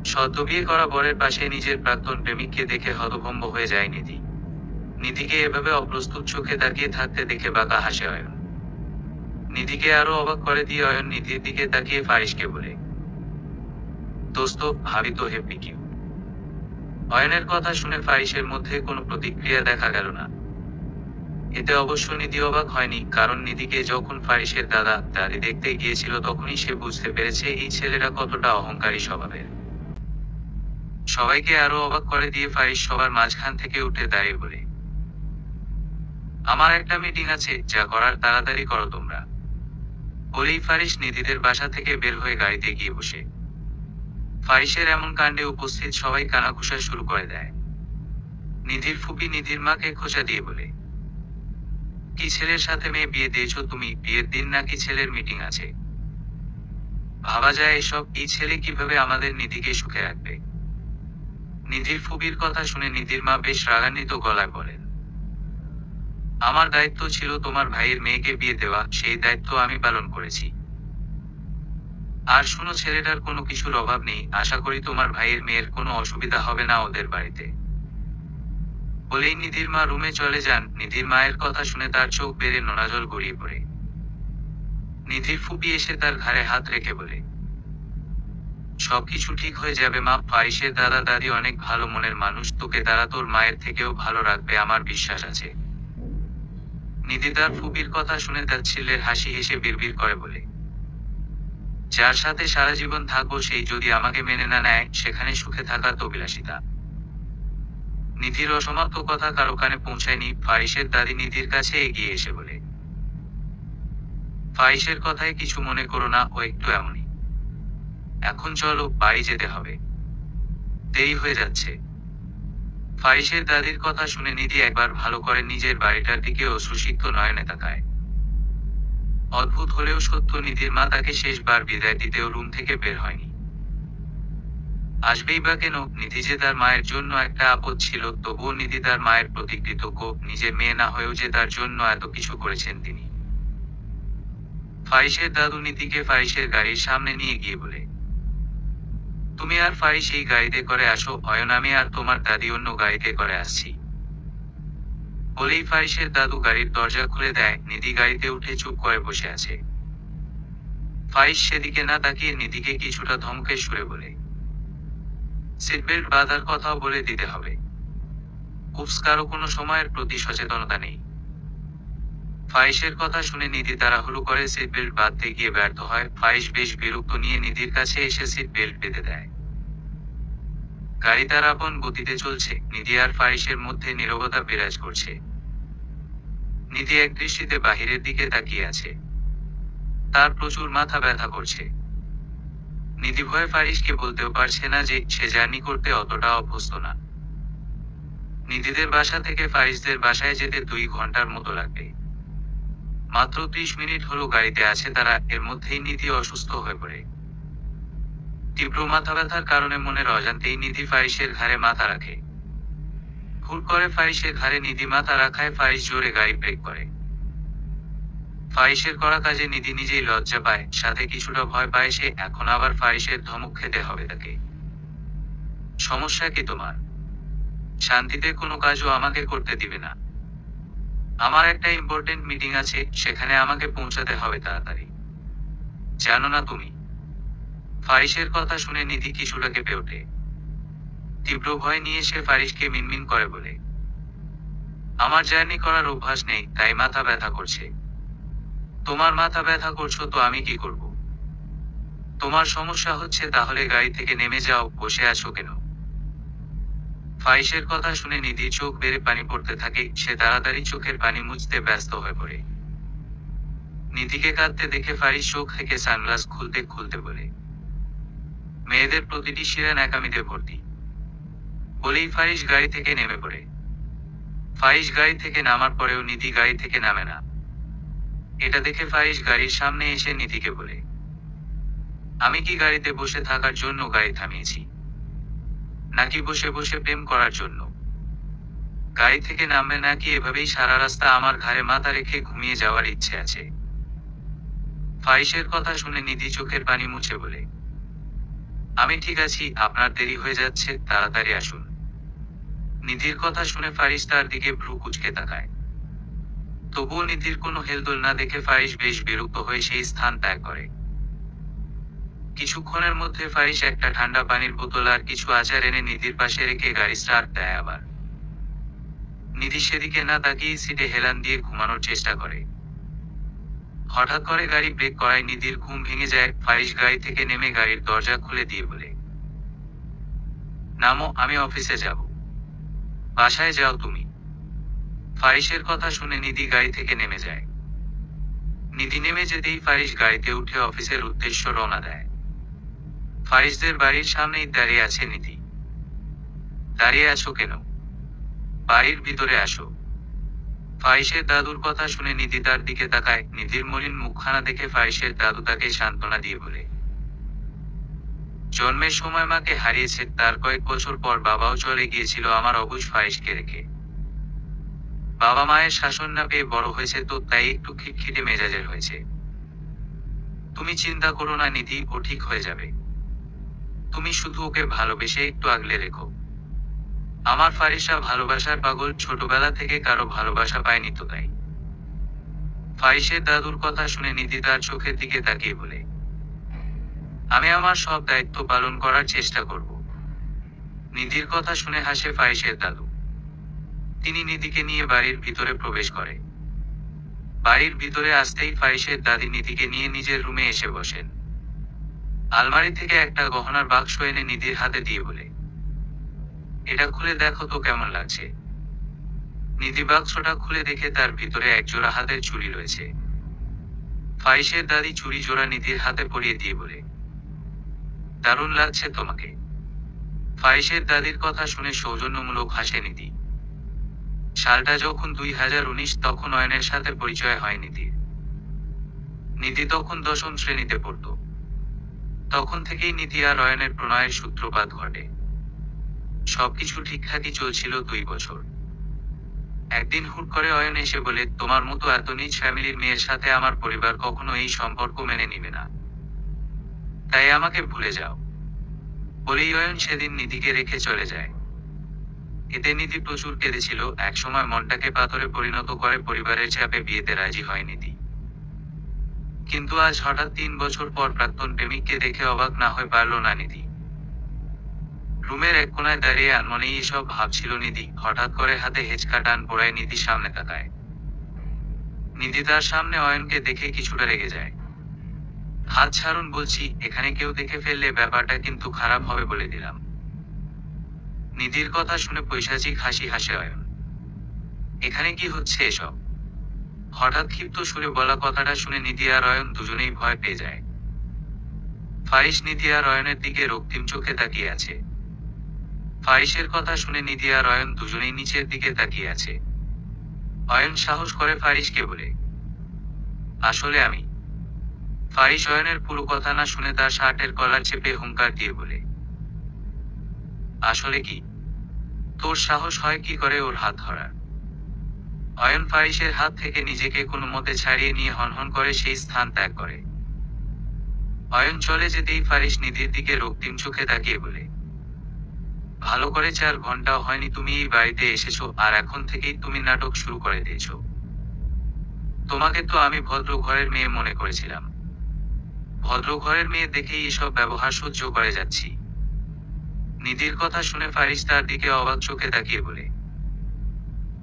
সদ্য বিয়ে করা বরের পাশে নিজের প্রাক্তন প্রেমিককে দেখে হতভম্ব হয়ে যায় নিধি। নিধিকে এভাবে অপ্রস্তুত চোখে তাকিয়ে থাকতে দেখে বাঁকা হাসে অয়ন। নিধিকে আরো অবাক করে দিয়ে অয়ন নিধির দিকে তাকিয়ে ফারিসকে বলে, দোস্ত, ভাবি তো হেব্বি কিউ। অয়নের কথা শুনে ফারিসের মধ্যে কোনো প্রতিক্রিয়া দেখা গেল না। এতে অবশ্য নিধি অবাক হয়নি, কারণ নিধিকে যখন ফারিসের দাদি দেখতে গিয়েছিল তখনই সে বুঝতে পেরেছে এই ছেলেরা কতটা অহংকারী স্বভাবের। সবাইকে আরো অবাক করে দিয়ে ফারিস সবার মাঝখান থেকে উঠে দাঁড়িয়ে বলে, আমার একটা মিটিং আছে, যা করার তাড়াতাড়ি করো তোমরা। বলেই ফারিস নিধিদের বাসা থেকে বের হয়ে গাড়িতে গিয়ে বসে। ফারিসের এমন কাণ্ডে উপস্থিত সবাই কানাঘুষা শুরু করে দেয়। নিধির ফুপি নিধির মাকে খোঁচা দিয়ে বলে, কি ছেলের সাথে মেয়ে বিয়ে দিয়েছো তুমি? বিয়ের দিন নাকি ছেলের মিটিং আছে? ভাবা যায় এসব? এই ছেলে কিভাবে আমাদের নিধিকে সুখে রাখবে? নিধির ফুপির কথা শুনে নিধির মা বেশ রাগান্বিত গলায় বলেন, আমার দায়িত্ব ছিল তোমার ভাইয়ের মেয়েকে বিয়ে দেওয়া, সেই দায়িত্ব আমি পালন করেছি। আর শুনো, ছেলেটার কোনো কিছুর অভাব নেই, আশা করি তোমার ভাইয়ের মেয়ের কোনো অসুবিধা হবে না ওদের বাড়িতে। বলেই নিধির মা রুমে চলে যান। নিধির মায়ের কথা শুনে তার চোখ বেড়ে নোনাজল গড়িয়ে পড়ে। নিধির ফুপি এসে তার ঘাড়ে হাত রেখে বলে, সবকিছু ঠিক হয়ে যাবে মা। ফারিসের দাদা দাদি অনেক ভালো মনের মানুষ, তোকে তারা তোর মায়ের থেকেও ভালো রাখবে, আমার বিশ্বাস আছে। নিধি তার ফুপির কথা শুনে তার ছেলের হাসি হেসে বিড়বিড় করে বলে, যার সাথে সারা জীবন থাকবো সেই যদি আমাকে মেনে না নেয়, সেখানে সুখে থাকা তো বিলাসিতা। নিধির অসমাপ্ত কথা কারো কানে পৌঁছায়নি। ফারিসের দাদি নিধির কাছে এগিয়ে এসে বলে, ফারিসের কথায় কিছু মনে করো না, ও একটু এমনই। এখন চলো, বাড়ি যেতে হবে, দেরি হয়ে যাচ্ছে। ফারিসের দাদির কথা শুনে নিধি একবার ভালো করে নিজের বাড়িটার দিকে অশ্রুসিক্ত নয়নে তাকায়। অদ্ভুত হলেও সত্য, নিধির মা তাকে শেষবার বিদায় দিতেও রুম থেকে বের হয়নি। আসবেই বা কেন? নিধি যে তার মায়ের জন্য একটা আপদ ছিল, তবুও নিধি তার মায়ের প্রতি কৃতজ্ঞ, নিজের মেয়ে না হয়েও যে তার জন্য এত কিছু করেছেন তিনি। ফারিসের দাদু নিধিকে ফারিসের গাড়ির সামনে নিয়ে গিয়ে বলে, তুমি আর ফারিস এই গাড়িতে করে আসো, অয়ন আমি আর তোমার দাদি অন্য গাড়িতে করে আসছি। বলেই ফারিসের দাদু গাড়ির দরজা খুলে দেয়। নিধি গাড়িতে উঠে চুপ করে বসে আছে। ফারিস সেদিকে না তাকিয়ে নিধিকে কিছুটা ধমকে সুরে বলে, সিটবেল্ট বাঁধার কথাও বলে দিতে হবে। উপস, কারো কোনো সময়ের প্রতি সচেতনতা নেই। ফারিসের কথা শুনে নিধি তাড়াহুড়ো করে সিটবেল্ট বাঁধতে গিয়ে ব্যর্থ হয়। ফারিস বেশ বিরক্ত নিয়ে নিধির কাছে এসে সিট বেল্ট বেঁধে দেয়। গাড়ি তার আপন গতিতে চলছে। নিধি আর ফারিসের মধ্যে নীরবতা বিরাজ করছে। নিধি এক দৃষ্টিতে বাহিরের দিকে তাকিয়ে আছে। তার প্রচুর মাথা ব্যথা করছে। নিধি ভয়ে ফারিসকে বলতেও পারছে না যে সে জার্নি করতে অতটা অভ্যস্ত না। নিধিদের বাসা থেকে ফারিসদের বাসায় যেতে 2 ঘন্টার মতো লাগবে। মাত্র 30 মিনিট হলো গাড়িতে আছে তারা, এর মধ্যেই নিধি অসুস্থ হয়ে পড়ে। তীব্র মাথা ব্যথার কারণে মনের অজান্তেই নিধি ফারিসের ঘাড়ে মাথা রাখে। হুট করে ফারিসের ঘাড়ে নিধি মাথা রাখায় ফারিস জোরে গাড়ি ব্রেক করে। ফারিসের করা কাজে নিধি নিজেই লজ্জা পায়, সাথে কিছুটা ভয় পায় সে। এখন আবার ফারিসের ধমক খেতে হবে তাকে। সমস্যা কি তোমার? শান্তিতে কোনো কাজও আমাকে করতে দিবে না। আমার একটা ইম্পর্টেন্ট মিটিং আছে, সেখানে আমাকে পৌঁছাতে হবে তাড়াতাড়ি। জানো না তুমি? ফারিসের কথা শুনে নিধি কিছুটা কেঁপে ওঠে। তীব্র ভয় নিয়ে সে ফারিসকে মিনমিন করে বলে, আমার জার্নি করার অভ্যাস নেই, তাই মাথা ব্যথা করছে। তোমার মাথা ব্যথা করছো তো আমি কি করব? তোমার সমস্যা হচ্ছে তাহলে গাড়ি থেকে নেমে যাও, বসে আছো কেন? ফারিসের কথা শুনে নিধির চোখ বেড়ে পানি পড়তে থাকে। সে তাড়াতাড়ি চোখের পানি মুছতে ব্যস্ত হয়ে পড়ে। নিধিকে কাঁদতে দেখে ফারিস চোখ থেকে সানগ্লাস খুলতে খুলতে বলে, মেয়েদের প্রতিটি শিরা ন্যাকামিতে ভর্তি। বলেই ফারিস গাড়ি থেকে নেমে পড়ে। ফারিস গাড়ি থেকে নামার পরেও নিধি গাড়ি থেকে নামে না। এটা দেখে ফারিস গাড়ির সামনে এসে নিধিকে বলে, আমি কি গাড়িতে বসে থাকার জন্য গাড়ি থামিয়েছি, নাকি বসে বসে প্রেম করার জন্য? গাড়ি থেকে নামবে নাকি এভাবেই সারা রাস্তা আমার ঘাড়ে মাথা রেখে ঘুমিয়ে যাওয়ার ইচ্ছে আছে? ফারিসের কথা শুনে নিধি চোখের পানি মুছে বলে, আমি ঠিক আছি, আপনার দেরি হয়ে যাচ্ছে, তাড়াতাড়ি আসুন। নিধির কথা শুনে ফারিস তার দিকে ভ্রু কুঁচকে তাকায়। তবুও নিধির কোনো হেলদোল না দেখে ফারিস বেশ বিরক্ত হয়ে সেই স্থান ত্যাগ করে। কিছুক্ষণের মধ্যে ফারিস একটা ঠান্ডা পানির বোতল আর কিছু আচার এনে নিধির পাশে রেখে গাড়ি স্টার্ট দেয় আবার। নিধি সেদিকে না তাকিয়ে সিটে হেলান দিয়ে ঘুমানোর চেষ্টা করে। হঠাৎ করে গাড়ি ব্রেক করায় নিধির ঘুম ভেঙে যায়। ফারিস গাড়ি থেকে নেমে গাড়ির দরজা খুলে দিয়ে বলে, নামো, আমি অফিসে যাব। বাসায় যাও তুমি। ফারিসের কথা শুনে নিধি গাড়ি থেকে নেমে যায়। নিধি নেমে যেতেই ফারিস গাড়িতে উঠে অফিসের উদ্দেশ্য রওনা দেয়। ফারিসদের বাড়ির সামনেই দাঁড়িয়ে আছে নিধি। দাঁড়িয়ে আছো কেন? বাড়ির ভিতরে আসো। ফারিসের দাদুর কথা শুনে নিধি তার দিকে তাকায়। নিধির মলিন মুখখানা দেখে ফারিসের দাদু তাকে সান্ত্বনা দিয়ে বলে, জন্মের সময় মাকে হারিয়েছে, তার কয়েক বছর পর বাবাও চলে গিয়েছিল আমার অবুঝ ফারিসকে রেখে। বাবা মায়ের শাসন না পেয়ে বড় হয়েছে তো, তাই একটু খিটখিটে মেজাজের হয়েছে। তুমি চিন্তা করো না নিধি, ও ঠিক হয়ে যাবে। তুমি শুধু ওকে ভালোবেসে একটু আগলে রেখো। আমার ফারিসা ভালোবাসার পাগল, ছোটবেলা থেকে কারো ভালোবাসা পায়নি তো তাই। ফারিসের দাদুর কথা শুনে নিধি তার চোখের দিকে তাকিয়ে বলে, আমি আমার সব দায়িত্ব পালন করার চেষ্টা করব। নিধির কথা শুনে হাসে ফারিসের দাদু। তিনি নিধিকে নিয়ে বাড়ির ভিতরে প্রবেশ করে। বাড়ির ভিতরে আসতেই ফারিসের দাদি নিধিকে নিয়ে নিজের রুমে এসে বসেন। আলমারি থেকে একটা গহনার বাক্স এনে নিধির হাতে দিয়ে বলে, এটা খুলে দেখো তো কেমন লাগছে। নিধি বাক্সটা খুলে দেখে তার ভিতরে একজোড়া হাতের চুড়ি রয়েছে। ফারিসের দাদি চুড়ি জোড়া নিধির হাতে পরিয়ে দিয়ে বলে, দারুণ লাগছে তোমাকে। ফারিসের দাদির কথা শুনে সৌজন্যমূলক হাসে নিধি। সালটা যখন 2019, তখন অয়নের সাথে পরিচয় হয় নিধির। নিধি তখন 10ম শ্রেণীতে পড়ত। তখন থেকেই নিধি আর অয়নের প্রণয়ের সূত্রপাত ঘটে। সবকিছু ঠিকঠাকই চলছিল 2 বছর। একদিন হুট করে অয়ন এসে বলে, তোমার মতো এত নিজ ফ্যামিলির মেয়ের সাথে আমার পরিবার কখনো এই সম্পর্ক মেনে নিবে না, তাই আমাকে ভুলে যাও। বলেই অয়ন সেদিন নিধিকে রেখে চলে যায়। এতে নিধি প্রচুর কেঁদেছিল। একসময় মনটাকে পাথরে পরিণত করে পরিবারের চাপে বিয়েতে রাজি হয় নিধি। কিন্তু আজ হঠাৎ 3 বছর পর প্রাক্তন প্রেমিককে দেখে অবাক না হয়ে পারল না নিধি। রুমের এক কোনায় দাঁড়িয়ে আনমনেই এসব ভাবছিল নিধি। হঠাৎ করে হাতে হেঁচকা টান পড়ায় নিধি সামনে তাকায়। নিধি তার সামনে অয়নকে দেখে কিছুটা রেগে যায়। হাত ছাড়ুন বলছি, এখানে কেউ দেখে ফেললে ব্যাপারটা কিন্তু খারাপ হবে বলে দিলাম। নিধির কথা শুনে পৈশাচিক হাসি হাসে অয়ন। এখানে কি হচ্ছে এসব? হঠাৎ ক্ষিপ্ত সুরে বলা কথাটা শুনে নিধি আর অয়ন দুজনেই ভয় পেয়ে যায়। ফারিস নিধি আর অয়নের দিকে রক্তিম চোখে তাকিয়ে আছে। ফারিসের কথা শুনে নিধি আর অয়ন দুজনেই নিচের দিকে তাকিয়ে আছে। অয়ন সাহস করে ফারিসকে বলে, আসলে আমি। ফারিস অয়নের পুরো কথা না শুনে তার শার্টের কলার চেপে হুঙ্কার দিয়ে বলে, আসলে কি? তোর সাহস হয় কি করে ওর হাত ধরার? অয়ন ফারিসের হাত থেকে নিজেকে কোনো মতে ছাড়িয়ে নিয়ে হনহন করে সেই স্থান ত্যাগ করে। অয়ন চলে যেতেই ফারিস নিধির দিকে রক্তিম চোখে তাকিয়ে বলে, ভালো করে 4 ঘন্টাও হয়নি তুমি এই বাড়িতে এসেছো, আর এখন থেকেই তুমি নাটক শুরু করে দিয়েছো। তোমাকে তো আমি ভদ্র ঘরের মেয়ে মনে করেছিলাম। ভদ্র ঘরের মেয়ে দেখেই এসব ব্যবহার সহ্য করে যাচ্ছি। নিধির কথা শুনে ফারিস তার দিকে অবাক চোখে তাকিয়ে বলে,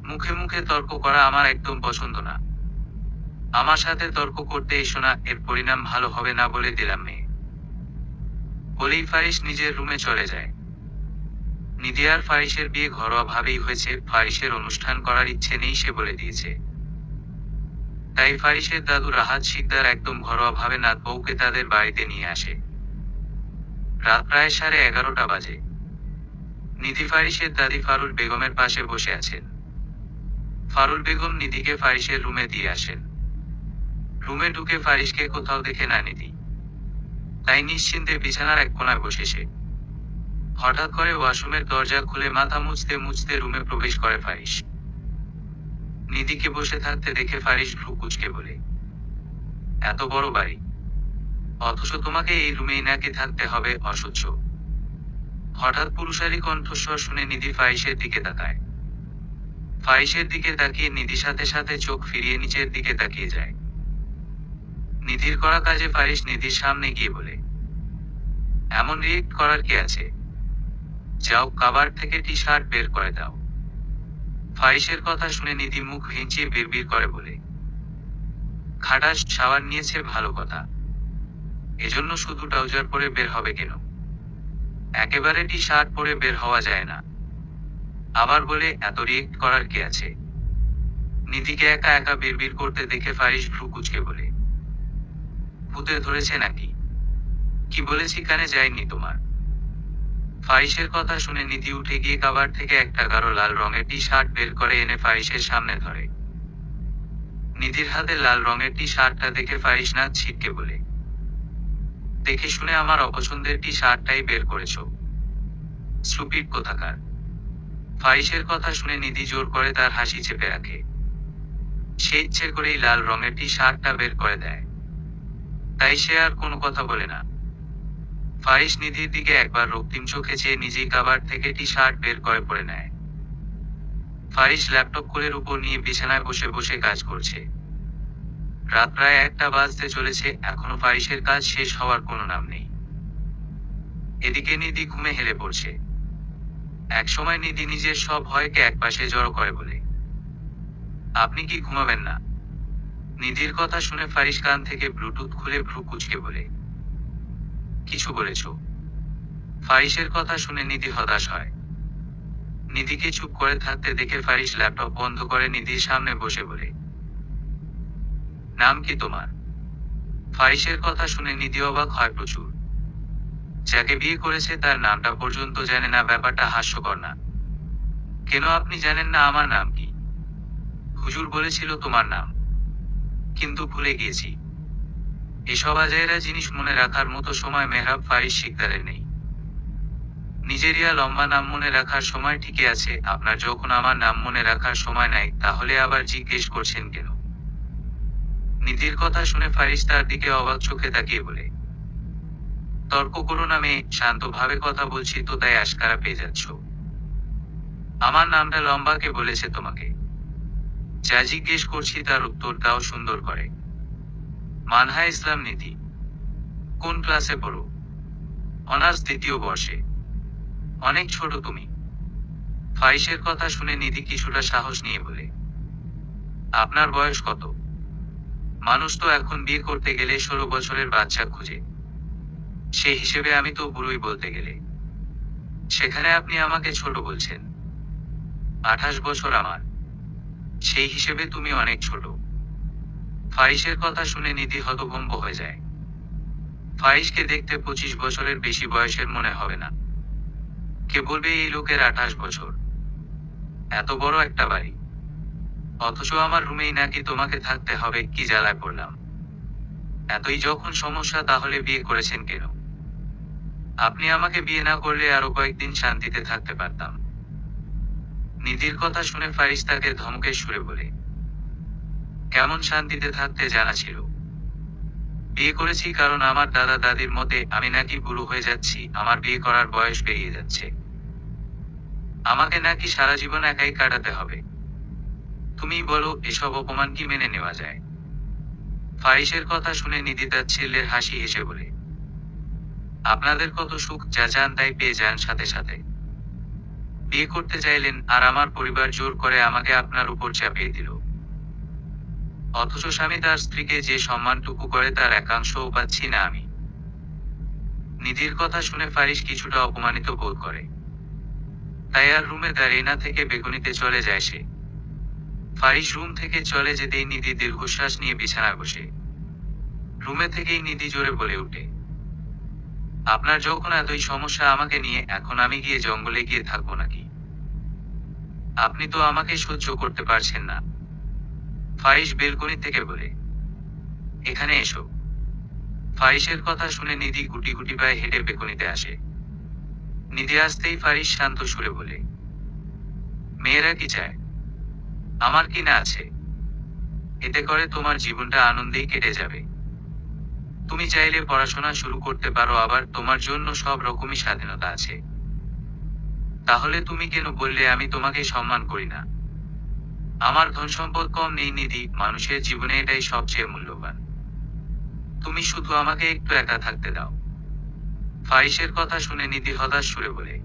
মুখে মুখে তর্ক করা আমার একদম পছন্দ না। আমার সাথে তর্ক করতে এসো না, এর পরিণাম ভালো হবে না বলে দিলাম মেয়ে। বলেই ফারিস নিজের রুমে চলে যায়। নিধি আর ফারিসের বিয়ে ঘরোয়া ভাবেই হয়েছে। ফারিসের অনুষ্ঠান করার ইচ্ছে নেই সে বলে দিয়েছে। তাই ফারিসের দাদু রাহাত শিকদার একদম ঘরোয়া ভাবে নাত বউকে তাদের বাড়িতে নিয়ে আসে। রাত প্রায় 11:30 বাজে। নিধি ফারিসের দাদি ফারুল বেগমের পাশে বসে আছেন। ফারুল বেগম নিধিকে ফারিসের রুমে দিয়ে আসেন। রুমে ঢুকে ফারিসকে কোথাও দেখে না নিধি, তাই নিশ্চিন্তে বিছানার এক কোনায় বসে সে। হঠাৎ করে ওয়াশরুমের দরজা খুলে মাথা মুছতে মুছতে রুমে প্রবেশ করে ফারিস। নিধিকে বসে থাকতে দেখে ফারিস ভ্রু কুঁচকে বলে, এত বড় বাড়ি, অথচ তোমাকে এই রুমেই নাকি থাকতে হবে, অসহ্য। হঠাৎ পুরুষালী কণ্ঠস্বর শুনে নিধি ফাহিসের দিকে তাকায়। ফাহিসের দিকে তাকিয়ে নিধি সাথে সাথে চোখ ফিরিয়ে নিচের দিকে তাকিয়ে যায়। নিধির করা কাজে ফাহিস নিধির সামনে গিয়ে বলে, এমন রিয়েক্ট করার কি আছে? যাও কাবার থেকে টি শার্ট বের করে দাও। ফাহিসের কথা শুনে নিধি মুখ ভিঞ্চিয়ে বিড়বিড় করে বলে, খাটাস শাওয়ার নিয়েছে ভালো কথা, এজন্য শুধু ট্রাউজার পরে বের হবে কেন? একেবারে টি শার্ট পরে বের হওয়া যায় না। আবার বলে এত রিয়েক্ট করার কি আছে? নিধিকে একা একা বিড়বিড় করতে দেখে ফাহিস ভ্রু কুঁচকে বলে, ভূতে ধরেছে নাকি? কি বলেছি কানে যায়নি তোমার? ফাহিসের কথা শুনে নিধি উঠে গিয়ে কাবার থেকে একটা গাঢ় লাল রঙের টি শার্ট বের করে এনে ফাহিসের সামনে ধরে। নিধির হাতে লাল রঙের টি শার্টটা দেখে ফাহিস নাক ছিটকে বলে, দেখে শুনে আমার অপছন্দের টি শার্টটাই বের করেছো, স্টুপিড কোথাকার। ফাহিসের কথা শুনে নিধি জোর করে তার হাসি চেপে রাখে। সে ইচ্ছে করেই লাল রঙের টি শার্টটা বের করে দেয়, তাই সে আর কোনো কথা বলে না। ফাহিস নিধির দিকে একবার রক্তিম চোখে চেয়ে নিজেই কাবার থেকে টি শার্ট বের করে পরে নেয়। ফাহিস ল্যাপটপ কোলের উপর নিয়ে বিছানায় বসে বসে কাজ করছে। রাত প্রায় 1টা বাজতে চলেছে, এখনো ফাহিসের কাজ শেষ হওয়ার কোনো নাম নেই। এদিকে নিধি ঘুমে হেলে পড়ছে। একসময় নিধি নিজের সব ভয়কে একপাশে জড়ো করে বলে, আপনি কি ঘুমাবেন না? নিধির কথা শুনে ফাহিস কান থেকে ব্লুটুথ খুলে ভ্রু কুঁচকে বলে, কিছু বলেছ? ফাহিসের কথা শুনে নিধি হতাশ হয়। নিধিকে চুপ করে থাকতে দেখে ফাহিস ল্যাপটপ বন্ধ করে নিধির সামনে বসে বলে, নাম কি তোমার? ফাহিসের কথা শুনে নিধি অবাক হয় প্রচুর। যাকে বিয়ে করেছে তার নামটা পর্যন্ত জানে না, ব্যাপারটা হাস্যকর না? কেন আপনি জানেন না আমার নাম কি? হুজুর বলেছিল তোমার নাম, কিন্তু ভুলে গিয়েছি। এসব আজাইরা জিনিস মনে রাখার মতো সময় মেহরাব ফারিস শিকদারের নেই। নিজেরিয়া লম্বা নাম মনে রাখার সময় ঠিকই আছে, আপনার যখন আমার নাম মনে রাখার সময় নাই, তাহলে আবার জিজ্ঞেস করছেন কেন? নিধির কথা শুনে ফারিস তার দিকে অবাক চোখে তাকিয়ে বলে, তর্ক করো না মেয়ে, শান্তভাবে কথা বলছি তো তাই আশকারা পেয়ে যাচ্ছ। আমার নামটা লম্বা কে বলেছে তোমাকে? যা জিজ্ঞেস করছি তার উত্তর দাও সুন্দর করে। মানহা ইসলাম নিধি। কোন ক্লাসে পড়ো? অনার্স 2য় বর্ষে। অনেক ছোট তুমি। ফাহিসের কথা শুনে নিধি কিছুটা সাহস নিয়ে বলে, আপনার বয়স কত? মানুষ তো এখন বিয়ে করতে গেলে 16 বছরের বাচ্চা খুঁজে, সেই হিসেবে আমি তো বুড়োই বলতে গেলে। সেখানে আপনি আমাকে ছোট বলছেন। 28 বছর আমার, সেই হিসেবে তুমি অনেক ছোট। ফাহিসের কথা শুনে নিধি হতভম্ব হয়ে যায়। ফাহিসকে দেখতে 25 বছরের বেশি বয়সের মনে হবে না। কে বলবে এই লোকের 28 বছর? এত বড় একটা বাড়ি, অথচ আমার রুমেই নাকি তোমাকে থাকতে হবে, কি জ্বালায় পড়লাম। এতই যখন সমস্যা তাহলে বিয়ে করেছেন কেন? আপনি আমাকে বিয়ে না করলে আরো কয়েকদিন শান্তিতে থাকতে পারতাম। নিধির কথা শুনে ফারিস তাকে ধমকে সুরে বলে, কেমন শান্তিতে থাকতে জানা ছিল? বিয়ে করেছি কারণ আমার দাদা দাদির মতে আমি নাকি বুড়ো হয়ে যাচ্ছি, আমার বিয়ে করার বয়স পেরিয়ে যাচ্ছে, আমাকে নাকি সারা জীবন একাই কাটাতে হবে। তুমি বলো এসব অপমান কি মেনে নেওয়া যায়? ফারিসের কথা শুনে নিধি তার ছেলের হাসি হেসে বলে, আপনাদের কত সুখ, যা চান তাই পেয়ে যান সাথে সাথে। বিয়ে করতে চাইলেন আর আমার পরিবার জোর করে আমাকে আপনার উপর চাপিয়ে দিল, অথচ স্বামী তার স্ত্রীকে যে সম্মানটুকু করে তার একাংশও পাচ্ছি না আমি। নিধির কথা শুনে ফারিস কিছুটা অপমানিত বোধ করে, তাই আর রুমে দাঁড়িয়ে না থেকে বেগুনিতে চলে যায় সে। ফারিস রুম থেকে চলে যেতেই নিধি দীর্ঘশ্বাস নিয়ে বিছানায় বসে। রুমে থেকেই নিধি জোরে বলে উঠে, আপনার যখন এতই সমস্যা আমাকে নিয়ে, এখন আমি গিয়ে জঙ্গলে গিয়ে থাকবো নাকি? আপনি তো আমাকে সহ্য করতে পারছেন না। ফারিস বেলকনি থেকে বলে, এখানে এসো। ফারিসের কথা শুনে নিধি গুটি গুটি পায়ে হেঁটে বেলকনিতে আসে। নিধি আসতেই ফারিস শান্ত সুরে বলে, মেয়েরা কি চায়? আমার কি না আছে? এতে করে তোমার জীবনটা আনন্দেই কেটে যাবে। তুমি চাইলে পড়াশোনা শুরু করতে পারো, আবার তোমার জন্য সব রকমই স্বাধীনতা আছে। তাহলে তুমি কেন বললে আমি তোমাকে সম্মান করি না? আমার ধন সম্পদ কম নেই নিধি, মানুষের জীবনে এটাই সবচেয়ে মূল্যবান। তুমি শুধু আমাকে একটু একা থাকতে দাও। ফারিসের কথা শুনে নিধি হতাশ সুরে বলে,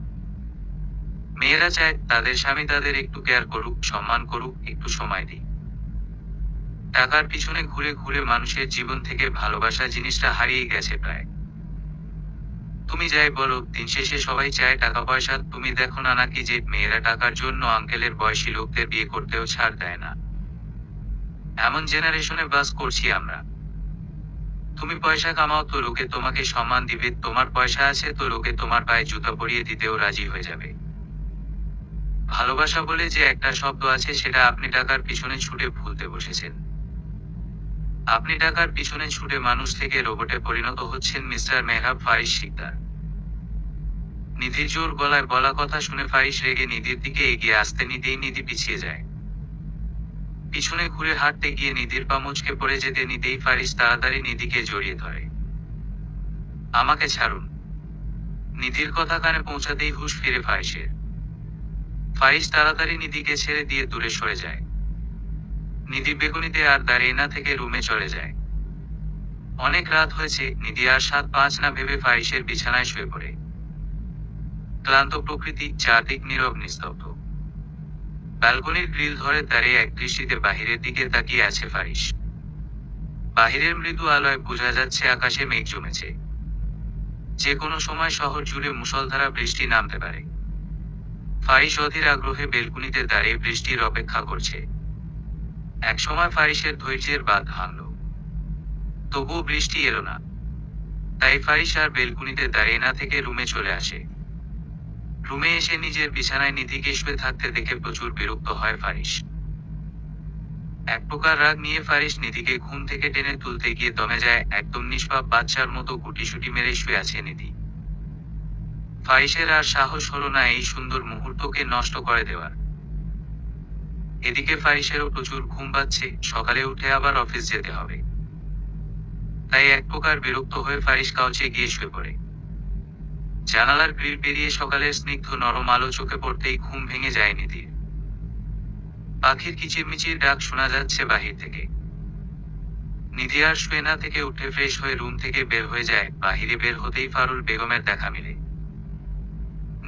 মেয়েরা চায় তাদের স্বামী তাদের একটু কেয়ার করুক, সম্মান করুক, একটু সময় দিক। টাকার পিছনে ঘুরে ঘুরে মানুষের জীবন থেকে ভালোবাসা জিনিসটা হারিয়ে গেছে প্রায়। তুমি যাই বলো, দিন শেষে সবাই চায় টাকা পয়সা। তুমি দেখো না নাকি যে মেয়েরা টাকার জন্য আঙ্কেলের বয়সী লোকদের বিয়ে করতেও ছাড় দেয় না। এমন জেনারেশনে বাস করছি আমরা। তুমি পয়সা কামাও তো লোকে তোমাকে সম্মান দিবে, তোমার পয়সা আছে তো লোকে তোমার পায়ে জুতা পরিয়ে দিতেও রাজি হয়ে যাবে। ভালোবাসা বলে যে একটা শব্দ আছে সেটা আপনি টাকার পিছনে ছুটে ভুলতে বসেছেন। আপনি টাকার পিছনে ছুটে মানুষ থেকে রোবটে পরিণত হচ্ছেন মিস্টার মেহরাব ফারিস শিকদার। নিধির জোর গলায় বলা কথা শুনে ফারিস রেগে নিধির দিকে এগিয়ে আসতে নিতেই নিধি পিছিয়ে যায়। পিছনে ঘুরে হাঁটতে গিয়ে নিধির পা মুচকে পড়ে যেতে নিতেই ফারিস তাড়াতাড়ি নিধিকে জড়িয়ে ধরে। আমাকে ছাড়ুন। নিধির কথা কানে পৌঁছাতেই হুঁশ ফিরে ফারিসের। ফারিস তাড়াতাড়ি নিধিকে ছেড়ে দিয়ে দূরে সরে যায়। নিধি বেগুনিতে আর দাঁড়িয়ে না থেকে রুমে চলে যায়। অনেক রাত হয়েছে, নিধি আর 7-5 না ভেবে ফারিসের বিছানায় শুয়ে পড়ে। ক্লান্ত প্রকৃতি, চারদিক নীরব নিস্তব্ধ। ব্যালকনির গ্রিল ধরে দাঁড়িয়ে এক দৃষ্টিতে বাহিরের দিকে তাকিয়ে আছে ফারিস। বাহিরের মৃদু আলোয় বোঝা যাচ্ছে আকাশে মেঘ জমেছে। যে কোনো সময় শহর জুড়ে মুষলধারা বৃষ্টি নামতে পারে। ফারিস অধীর আগ্রহে বেলকুনিতে দাঁড়িয়ে বৃষ্টির অপেক্ষা করছে। একসময় ফারিসের ধৈর্যের বাঁধ ভাঙল। তবুও বৃষ্টি এলো না। তাই ফারিস আর বেলকুনিতে দাঁড়িয়ে না থেকে রুমে চলে আসে। রুমে এসে নিজের বিছানায় নিধিকে শুয়ে থাকতে দেখে প্রচুর বিরক্ত হয় ফারিস। এক প্রকার রাগ নিয়ে ফারিস নিধিকে ঘুম থেকে টেনে তুলতে গিয়ে দমে যায়। একদম নিষ্পাপ বাচ্চার মতো গুটিসুটি মেরে শুয়ে আছে নিধি। ফারিসের আর সাহস হলো না এই সুন্দর মুহূর্তকে নষ্ট করে দেওয়ার। এদিকে ফারিসেরও প্রচুর ঘুম পাচ্ছে, সকালে উঠে আবার অফিস যেতে হবে। তাই এক প্রকার বিরক্ত হয়ে ফারিস কাউচে গিয়ে শুয়ে পড়ে। জানালার গ্রিল পেরিয়ে সকালের স্নিগ্ধ নরম আলো চোখে পড়তেই ঘুম ভেঙে যায় নিধির। পাখির কিচিরমিচির ডাক শোনা যাচ্ছে বাহির থেকে। নিধি আর শুয়ে না থেকে উঠে ফ্রেশ হয়ে রুম থেকে বের হয়ে যায়। বাহিরে বের হতেই ফারুল বেগমের দেখা মিলে।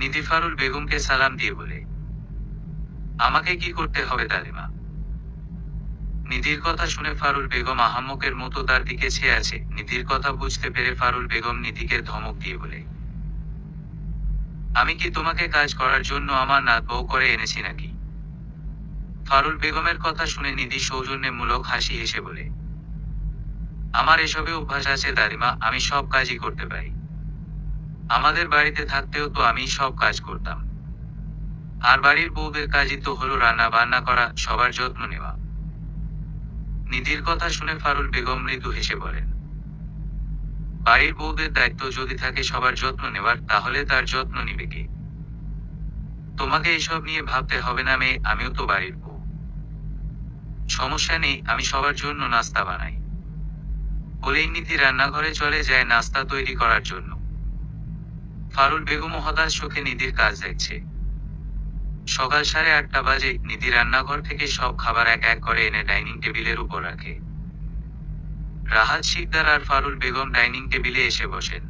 নিধি ফারুল বেগমকে সালাম দিয়ে বলে, আমাকে কি করতে হবে দাদিমা? নিধির কথা শুনে ফারুল বেগম আহাম্মকের মতো তার দিকে চেয়ে আছে। নিধির কথা বুঝতে পেরে ফারুল বেগম নিধিকে ধমক দিয়ে বলে, আমি কি তোমাকে কাজ করার জন্য আমার নাত বউ করে এনেছি নাকি? ফারুল বেগমের কথা শুনে নিধি সৌজন্যমূলক হাসি হেসে বলে, আমার এসবে অভ্যাস আছে দাদিমা, আমি সব কাজই করতে পারি। আমাদের বাড়িতে থাকতেও তো আমি সব কাজ করতাম। আর বাড়ির বউদের কাজই তো হলো রান্না বান্না করা, সবার যত্ন নেওয়া। নিধির কথা শুনে ফারুল বেগম মৃদু হেসে বলেন, বাড়ির বউদের দায়িত্ব যদি থাকে সবার যত্ন নেওয়ার, তাহলে তার যত্ন নিবে কে? তোমাকে এসব নিয়ে ভাবতে হবে না মেয়ে, আমিও তো বাড়ির বউ। সমস্যা নেই, আমি সবার জন্য নাস্তা বানাই। বলেই নিধি রান্নাঘরে চলে যায় নাস্তা তৈরি করার জন্য। ফারুল বেগমও হতাশ চোখে নিধির কাজ দেখছে। সকাল 8:30 বাজে। নিধি রান্নাঘর থেকে সব খাবার এক এক করে এনে ডাইনিং টেবিলের উপর রাখে। রাহাত শিকদার আর ফারুল বেগম ডাইনিং টেবিলে এসে বসেন।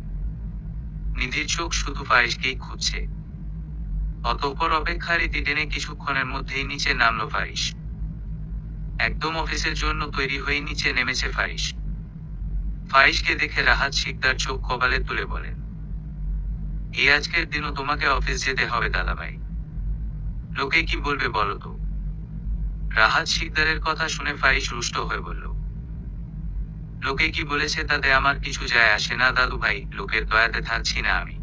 নিধির চোখ শুধু ফারিসকেই খুঁজছে। অতঃপর অপেক্ষার ইতি টেনে কিছুক্ষণের মধ্যেই নিচে নামলো ফারিস। একদম অফিসের জন্য তৈরি হয়ে নিচে নেমেছে ফারিস। ফারিসকে দেখে রাহাত শিকদার চোখ কপালে তুলে বলেন, এই আজকের দিনও তোমাকে অফিস যেতে হবে দাদাভাই? লোকে কি বলবে বলো তো? রাহাত শিকদারের কথা শুনে ফারিস রুষ্ট হয়ে বলল, লোকে কি বলেছে তাতে আমার কিছু যায় আসে না দাদু ভাই, লোকের দয়াতে থাকছি না আমি।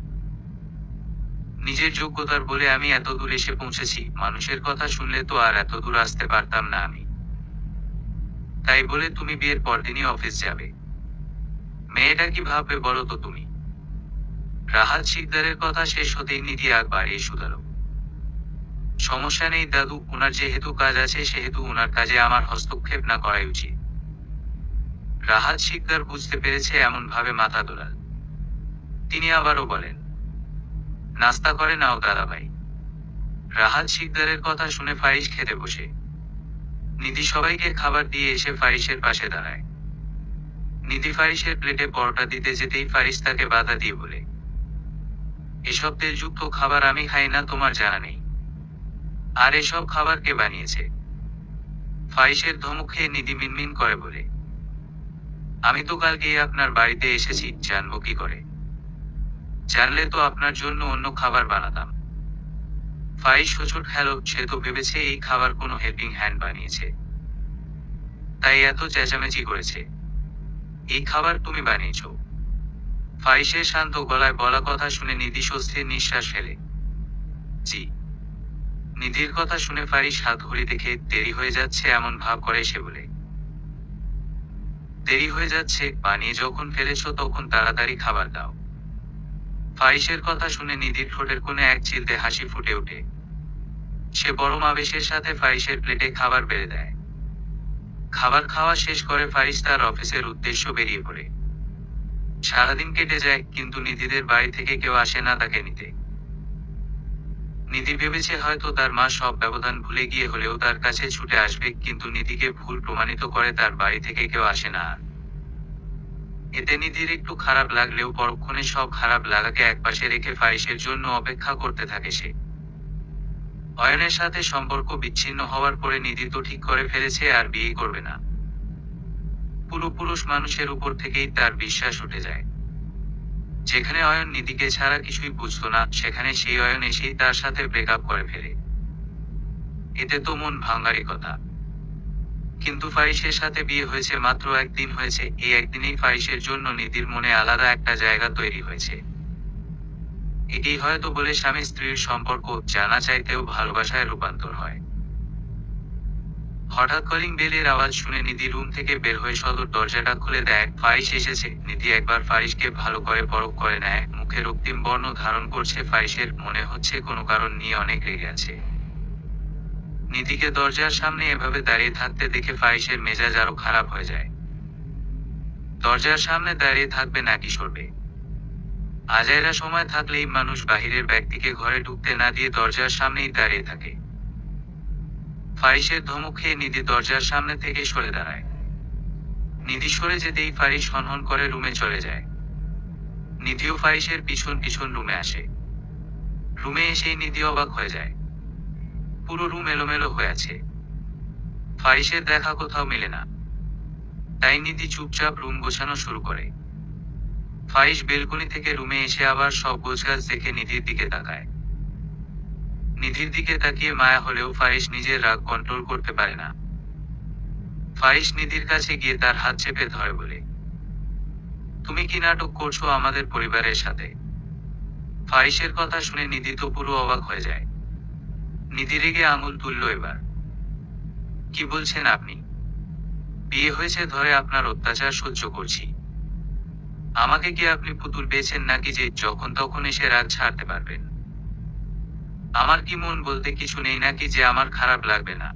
নিজের যোগ্যতার বলে আমি এত দূর এসে পৌঁছেছি, মানুষের কথা শুনলে তো আর এত দূর আসতে পারতাম না আমি। তাই বলে তুমি বিয়ের পরদিনই অফিস যাবে? মেয়েটা কি ভাববে বলো তো তুমি? রাহাত শিকদারের কথা শেষ হতেই নিধি আগ বাড়িয়ে শুধালো, সমস্যা নেই দাদু, উনার যেহেতু কাজ আছে সেহেতু উনার কাজে আমার হস্তক্ষেপ না করাই উচিত। রাহাত শিকদার বুঝতে পেরেছে এমন ভাবে মাথা দোলাল। তিনি আবারও বলেন, নাস্তা করে নাও দাদাভাই। রাহাত শিকদারের কথা শুনে ফাইজ খেতে বসে। নিধি সবাইকে খাবার দিয়ে এসে ফারিসের পাশে দাঁড়ায়। নিধি ফারিসের প্লেটে পরোটা দিতে যেতেই ফারিস তাকে বাধা দিয়ে বলে, এসব তেলযুক্ত খাবার আমি খাই না, তোমার জানা নেই? আর এসব খাবার কে বানিয়েছে? ফারিসের ধমক খেয়ে নিধি মিনমিন করে বলে, আমি তো কালকেই আপনার বাড়িতে এসেছি, জানবো কি করে? জানলে তো আপনার জন্য অন্য খাবার বানাতাম। ফারিস হোঁচট খেল, সে তো ভেবেছে এই খাবার কোনো হেল্পিং হ্যান্ড বানিয়েছে, তাই এত চেঁচামেচি করেছে। এই খাবার তুমি বানিয়েছো? ফারিসের শান্ত গলায় বলা কথা শুনে নিধি স্বস্তির নিঃশ্বাস ফেলে। জি। নিধির কথা শুনে ফারিস হাত ঘড়ি দেখে দেরি হয়ে যাচ্ছে এমন ভাব করে সে বলে, দেরি হয়ে যাচ্ছে, বানিয়ে যখন ফেলেছো তখন তাড়াতাড়ি খাবার দাও। ফারিসের কথা শুনে নিধির ঠোঁটের কোণে এক চিলতে হাসি ফুটে ওঠে। সে পরম আবেশের সাথে ফারিসের প্লেটে খাবার বেড়ে দেয়। খাবার খাওয়া শেষ করে ফারিস তার অফিসের উদ্দেশ্য বেরিয়ে পড়ে। সারাদিন কেটে যায়, কিন্তু নিধিদের বাড়ি থেকে কেউ আসে না তাকে নিতে। নিধি ভেবেছে হয়তো তার মা সব ব্যবধান ভুলে গিয়ে হলেও তার কাছে ছুটে আসবে, কিন্তু নিধিকে ভুল প্রমাণিত করে তার বাড়ি থেকে কেউ আসে না আর। এতে নিধির একটু খারাপ লাগলেও পরক্ষণে সব খারাপ লাগাকে একপাশে রেখে ফারিসের জন্য অপেক্ষা করতে থাকে সে। অয়নের সাথে সম্পর্ক বিচ্ছিন্ন হওয়ার পরে নিধি তো ঠিক করে ফেলেছে আর বিয়ে করবে না। পুরো পুরুষ মানুষের উপর থেকেই তার বিশ্বাস উঠে যায়। যেখানে অয়ন নিধিকে ছাড়া কিছুই বুঝতো না, সেখানে সেই অয়ন এসেই তার সাথে ব্রেকআপ করে ফেলে। এতে তো মন ভাঙারই কথা। কিন্তু ফারিসের সাথে বিয়ে হয়েছে মাত্র একদিন হয়েছে, এই একদিনেই ফারিসের জন্য নিধির মনে আলাদা একটা জায়গা তৈরি হয়েছে। এটি হয়তো বলে স্বামী স্ত্রীর সম্পর্ক জানা চাইতেও ভালোবাসায় রূপান্তর হয়। হঠাৎ কলিং বেলের আওয়াজ শুনে নিধি রুম থেকে বের হয়ে সদর দরজাটা খুলে দেয়। ফারিস এসেছে। নিধি একবার ফারিসকে ভালো করে পরখ করে নেয়। মুখে রক্তিম বর্ণ ধারণ করছে ফারিসের, মনে হচ্ছে কোনো কারণ নিয়ে অনেক রেগে আছে। নিধিকে দরজার সামনে এভাবে দাঁড়িয়ে থাকতে দেখে ফারিসের মেজাজ আরো খারাপ হয়ে যায়। দরজার সামনে দাঁড়িয়ে থাকবে নাকি সরবে? আজাইরা সময় থাকলেই মানুষ বাহিরের ব্যক্তিকে ঘরে ঢুকতে না দিয়ে দরজার সামনেই দাঁড়িয়ে থাকে। ফারিসের ধমক খেয়ে নিধি দরজার সামনে থেকে সরে দাঁড়ায়। নিধি সরে যেতেই ফারিস হনহন করে রুমে চলে যায়। নিধিও ফারিসের পিছন পিছন রুমে আসে। রুমে এসেই নিধি অবাক হয়ে যায়। পুরো রুম এলোমেলো হয়ে আছে। ফারিসের দেখা কোথাও মেলে না। তাই নিধি চুপচাপ রুম গোছানো শুরু করে। ফারিস বেলকনি থেকে রুমে এসে আবার সব গোছগাছ দেখে নিধির দিকে তাকায়। নিধির দিকে তাকিয়ে মায়া হলেও ফারিস নিজের রাগ কন্ট্রোল করতে পারে না। ফারিস নিধির কাছে গিয়ে তার হাত চেপে ধরে বলে, তুমি কি নাটক করছো আমাদের পরিবারের সাথে? ফারিসের কথা শুনে নিধি তো পুরো অবাক হয়ে যায়। নিধি রেগে আঙুল তুলল এবার। কি বলছেন আপনি? বিয়ে হয়েছে ধরে আপনার অত্যাচার সহ্য করছি। আমাকে কি আপনি পুতুল পেয়েছেন নাকি যে যখন তখন এসে রাগ ছাড়তে পারবেন? আমার কি মন বলতে কিছু নেই নাকি যে আমার খারাপ লাগবে না?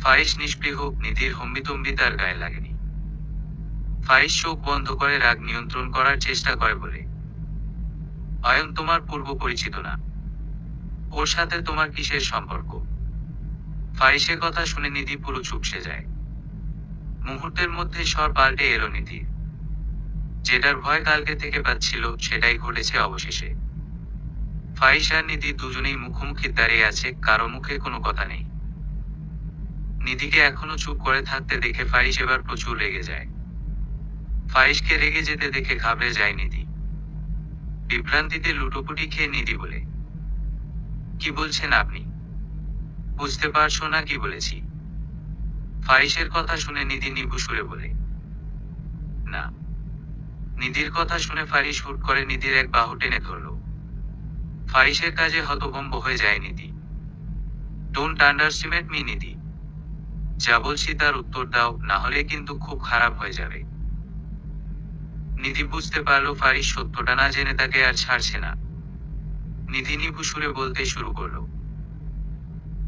ফারিস নিষ্পৃহ। নিধির হম্বিতম্বি তার গায়ে লাগেনি। ফারিস চোখ বন্ধ করে রাগ নিয়ন্ত্রণ করার চেষ্টা করে বলে, অয়ন তোমার পূর্ব পরিচিত না। ওর সাথে তোমার কিসের সম্পর্ক? ফারিসের কথা শুনে নিধি পুরো চুপসে যায়। মুহূর্তের মধ্যে স্বর পাল্টে এলো নিধি। যেটার ভয় কালকে থেকে পাচ্ছিল সেটাই ঘটেছে অবশেষে। ফারিস আর নিধি দুজনেই মুখোমুখি দাঁড়িয়ে আছে, কারো মুখে কোনো কথা নেই। নিধিকে এখনো চুপ করে থাকতে দেখে ফারিস এবার প্রচুর রেগে যায়। ফারিসকে রেগে যেতে দেখে ঘাবড়ে যায় নিধি। বিভ্রান্তিতে লুটোপুটি খেয়ে নিধি বলে, কি বলছেন আপনি? বুঝতে পারছো না কি বলেছি? ফারিসের কথা শুনে নিধি নিভু সুরে বলে, না। নিধির কথা শুনে ফারিস হুট করে নিধির এক বাহু টেনে ধরল। ফারিসের কাজে হতভম্ব হয়ে যায় নিধি। ডোন্ট আন্ডারস্টিমেট মি নিধি। যা বলছি তার উত্তর দাও, না হলে কিন্তু খুব খারাপ হয়ে যাবে। নিধি বুঝতে পারলো ফারিস সত্যটা না জেনে তাকে আর ছাড়ছে না। নিধি নিভু সুরে বলতে শুরু করলো,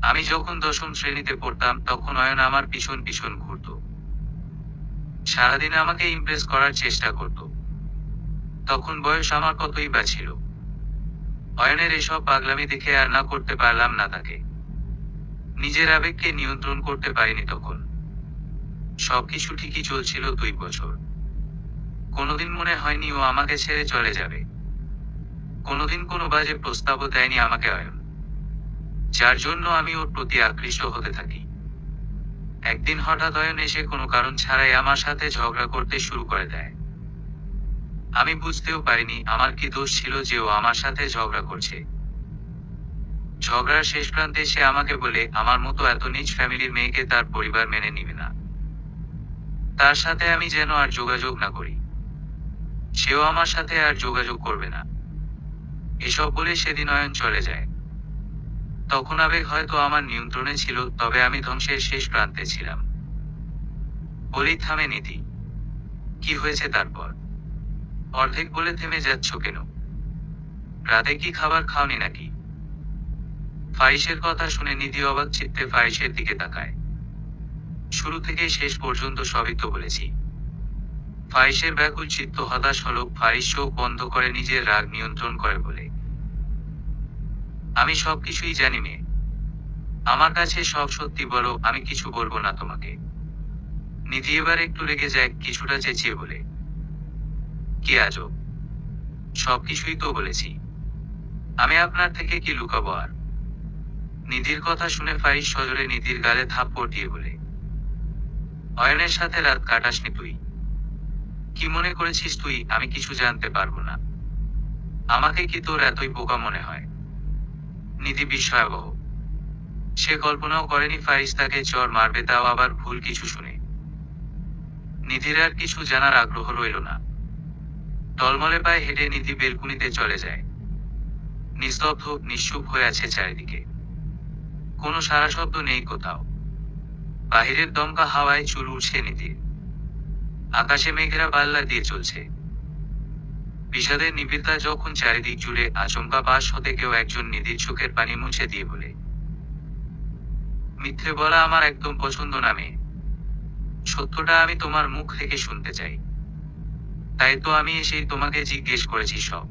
আমি যখন 10ম শ্রেণীতে পড়তাম তখন অয়ন আমার পিছন পিছন ঘুরত। সারাদিন আমাকে ইমপ্রেস করার চেষ্টা করত। তখন বয়স আমার কতই বা ছিল। অয়নের এসব পাগলামি দেখে আর না করতে পারলাম না তাকে। নিজের আবেগকে নিয়ন্ত্রণ করতে পারিনি তখন। সবকিছু ঠিকই চলছিল 2 বছর। কোনোদিন মনে হয়নি ও আমাকে ছেড়ে চলে যাবে। কোনোদিন কোনো বাজে প্রস্তাবও দেয়নি আমাকে অয়ন, যার জন্য আমি ওর প্রতি আকৃষ্ট হতে থাকি। একদিন হঠাৎ অয়ন এসে কোনো কারণ ছাড়াই আমার সাথে ঝগড়া করতে শুরু করে দেয়। আমি বুঝতেও পারিনি আমার কি দোষ ছিল যে ও আমার সাথে ঝগড়া করছে। ঝগড়ার শেষ প্রান্তে সে আমাকে বলে আমার মতো এত নিচ ফ্যামিলির মেয়েকে তার পরিবার মেনে নিবে না, তার সাথে আমি যেন আর যোগাযোগ না করি, সেও আমার সাথে আর যোগাযোগ করবে না। এসব বলে সেদিন অয়ন চলে যায়। তখন আবেগ হয়তো আমার নিয়ন্ত্রণে ছিল, তবে আমি ধ্বংসের শেষ প্রান্তে ছিলাম। বলেই থামে নিধি। কি হয়েছে তারপর? অর্ধেক বলে থেমে যাচ্ছ কেন? রাতে কি খাবার খাওনি নাকি? ফাইসের কথা শুনে নিধি অবাক চিত্তে ফাইসের দিকে তাকায়। শুরু থেকে শেষ পর্যন্ত সবই তো বলেছি। ফাইসের ব্যাকুল চিত্ত হতাশ হলো। ফাইস চোখ বন্ধ করে নিজের রাগ নিয়ন্ত্রণ করে বলে, আমি সবকিছুই জানি মেয়ে, আমার কাছে সব সত্যি বলো, আমি কিছু বলবো না তোমাকে। নিধি এবার একটু রেগে যায়, কিছুটা চেঁচিয়ে বলে, কি আজব, সবকিছুই তো বলেছি, আমি আপনার থেকে কি লুকাবো আর? নিধির কথা শুনে ফাইস সজোরে নিধির গালে থাপ্পড় দিয়ে বলে, অয়নের সাথে রাত কাটাসনি তুই? কি মনে করেছিস তুই আমি কিছু জানতে পারবো না? আমাকে কি তোর এতই বোকা মনে হয়? নিধি বিস্ময়াবহ। সে কল্পনাও করেনি ফাইস তাকে চর মারবে, তাও আবার ভুল কিছু শুনে। নিধির আর কিছু জানার আগ্রহ রইল না। টলমলে পায়ে হেঁটে নিধি বেলকুনিতে চলে যায়। নিস্তব্ধ নিশ্চুপ হয়ে আছে চারিদিকে, কোনো সারা শব্দ নেই কোথাও। বাহিরের দমকা হাওয়ায় চুল উঠছে নিধির। আকাশে মেঘেরা পাল্লা দিয়ে চলছে। বিষাদের নিবিড়তা যখন চারিদিক জুড়ে, আচমকা পাশ হতে কেউ একজন নিধির চোখের পানি মুছে দিয়ে বলে, মিথ্যে বলা আমার একদম পছন্দ না মেয়ে, সত্যটা আমি তোমার মুখ থেকে শুনতে চাই। তাই তো আমি এসেই তোমাকে জিজ্ঞেস করেছি সব।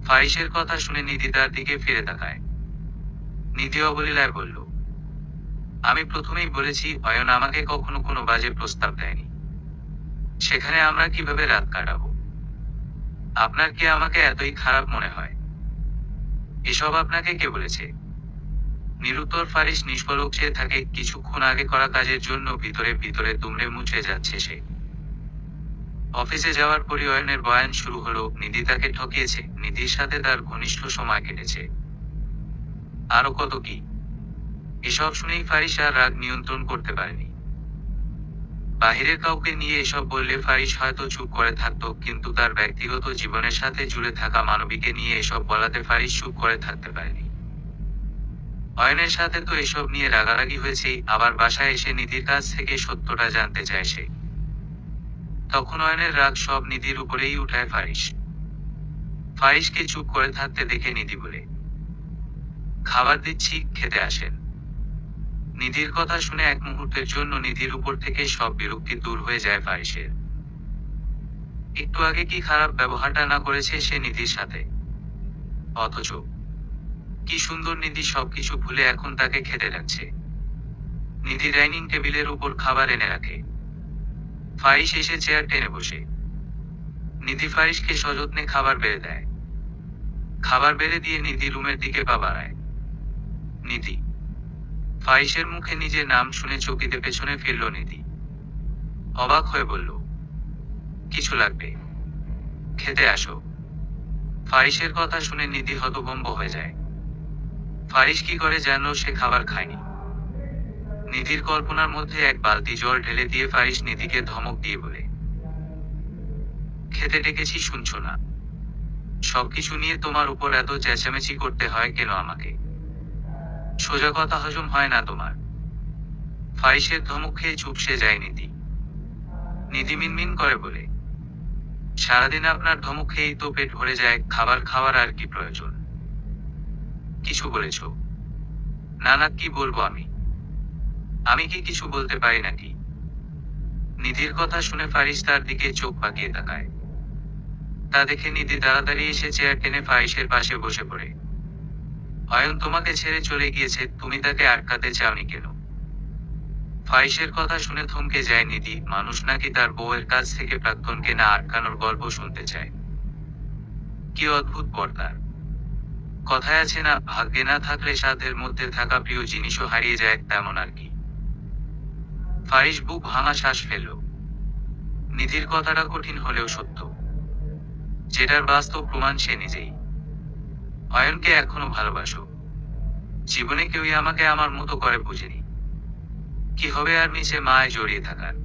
ফাইসের কথা শুনে নিধি তার দিকে ফিরে তাকায়। নিধি অবলীলায় বলল, আমি প্রথমেই বলেছি অয়ন আমাকে কখনো কোনো বাজে প্রস্তাব দেয়নি, সেখানে আমরা কিভাবে রাত কাটাবো? আপনার কি আমাকে এতই খারাপ মনে হয়? এসব আপনাকে কে বলেছে? নিরুত্তর ফারিস নিষ্পলক চেয়ে থাকে। কিছুক্ষণ আগে করা কাজের জন্য ভিতরে ভিতরে দুমড়ে মুছে যাচ্ছে সে। অফিসে যাওয়ার পরই অয়নের বয়ান শুরু হলো। নিধি তাকে ঠকিয়েছে, নিধির সাথে তার ঘনিষ্ঠ সময় কেটেছে, আরো কত কি। এসব শুনেই ফারিস আর রাগ নিয়ন্ত্রণ করতে পারেনি। বাহিরের কাউকে নিয়ে এসব বললে ফারিস হয়তো চুপ করে থাকতো, কিন্তু তার ব্যক্তিগত জীবনের সাথে জুড়ে থাকা মানবীকে নিয়ে এসব বলাতে ফারিস চুপ করে থাকতে পারেনি। অয়নের সাথে তো এসব নিয়ে রাগারাগি হয়েছেই, আবার বাসায় এসে নিধির কাছ থেকে সত্যটা জানতে চায় সে। তখন অয়নের রাগ সব নিধির উপরেই উঠায় ফারিস। ফারিসকে চুপ করে থাকতে দেখে নিধি বলে, খাবার দিচ্ছি, খেতে আসেন। নিধির কথা শুনে এক মুহূর্তের জন্য নিধির উপর থেকে সব বিরক্তি দূর হয়ে যায় ফারিসের। একটু আগে কি খারাপ ব্যবহারটা না করেছে সে নিধির সাথে? অথচ কি সুন্দর নিধি সবকিছু ভুলে এখন তাকে খেতে লাগছে। নিধি ডাইনিং টেবিলের উপর খাবার এনে রাখে। ফারিস এসে চেয়ার টেনে বসে। নিধি ফারিসকে সযত্নে খাবার বেড়ে দেয়। খাবার বেড়ে দিয়ে নিধি রুমের দিকে পা বাড়ায়। নিধি। ফারিসের মুখে নিজের নাম শুনে চকিতে পেছনে ফিরল নিধি। অবাক হয়ে বলল, কিছু লাগবে? খেতে আসো। ফারিসের কথা শুনে নিধি হতভম্ব হয়ে যায়। ফারিস কি করে জানলো সে খাবার খায়নি? নিধির কল্পনার মধ্যে এক বালতি জল ঢেলে দিয়ে ফারিস নিধিকে ধমক দিয়ে বলে, খেতে ডেকেছি শুনছো না? সবকিছু নিয়ে তোমার উপর এত চেঁচামেচি করতে হয় কেন আমাকে? সোজা কথা হজম হয় না তোমার? ফারিসের ধমক খেয়ে চুপসে যায় নিধি। নিধি মিনমিন করে বলে, সারাদিন আপনার ধমক খেয়েই তো পেট ভরে যায়, খাবার খাওয়ার আর কি প্রয়োজন? কিছু বলেছ? না না, কি বলবো আমি? আমি কি কিছু বলতে পারি নাকি? নিধির কথা শুনে ফারিস তার দিকে চোখ পাকিয়ে তাকায়। তা দেখে নিধি তাড়াতাড়ি এসে চেয়ার টেনে ফাহিসের পাশে বসে পড়ে। অয়ন তোমাকে ছেড়ে চলে গিয়েছে, তুমি তাকে আটকাতে চাওনি কেন? ফাহিসের কথা শুনে থমকে যায় নিধি। মানুষ নাকি তার বউয়ের কাছ থেকে প্রাক্তনকে না আটকানোর গল্প শুনতে চায়। কি অদ্ভুত পর্দার কথায় আছে না, ভাগ্যে না থাকলে সাধ্যের মধ্যে থাকা প্রিয় জিনিসও হারিয়ে যায়, তেমন আর কি। ফাহিস বুক ভাঙা শ্বাস ফেলল। নিধির কথাটা কঠিন হলেও সত্য, যেটার বাস্তব প্রমাণ সে নিজেই। অয়নকে এখনো ভালোবাসো? জীবনে কেউই আমাকে আমার মতো করে বুঝেনি। কি হবে আর নিচে মায় জড়িয়ে থাকার?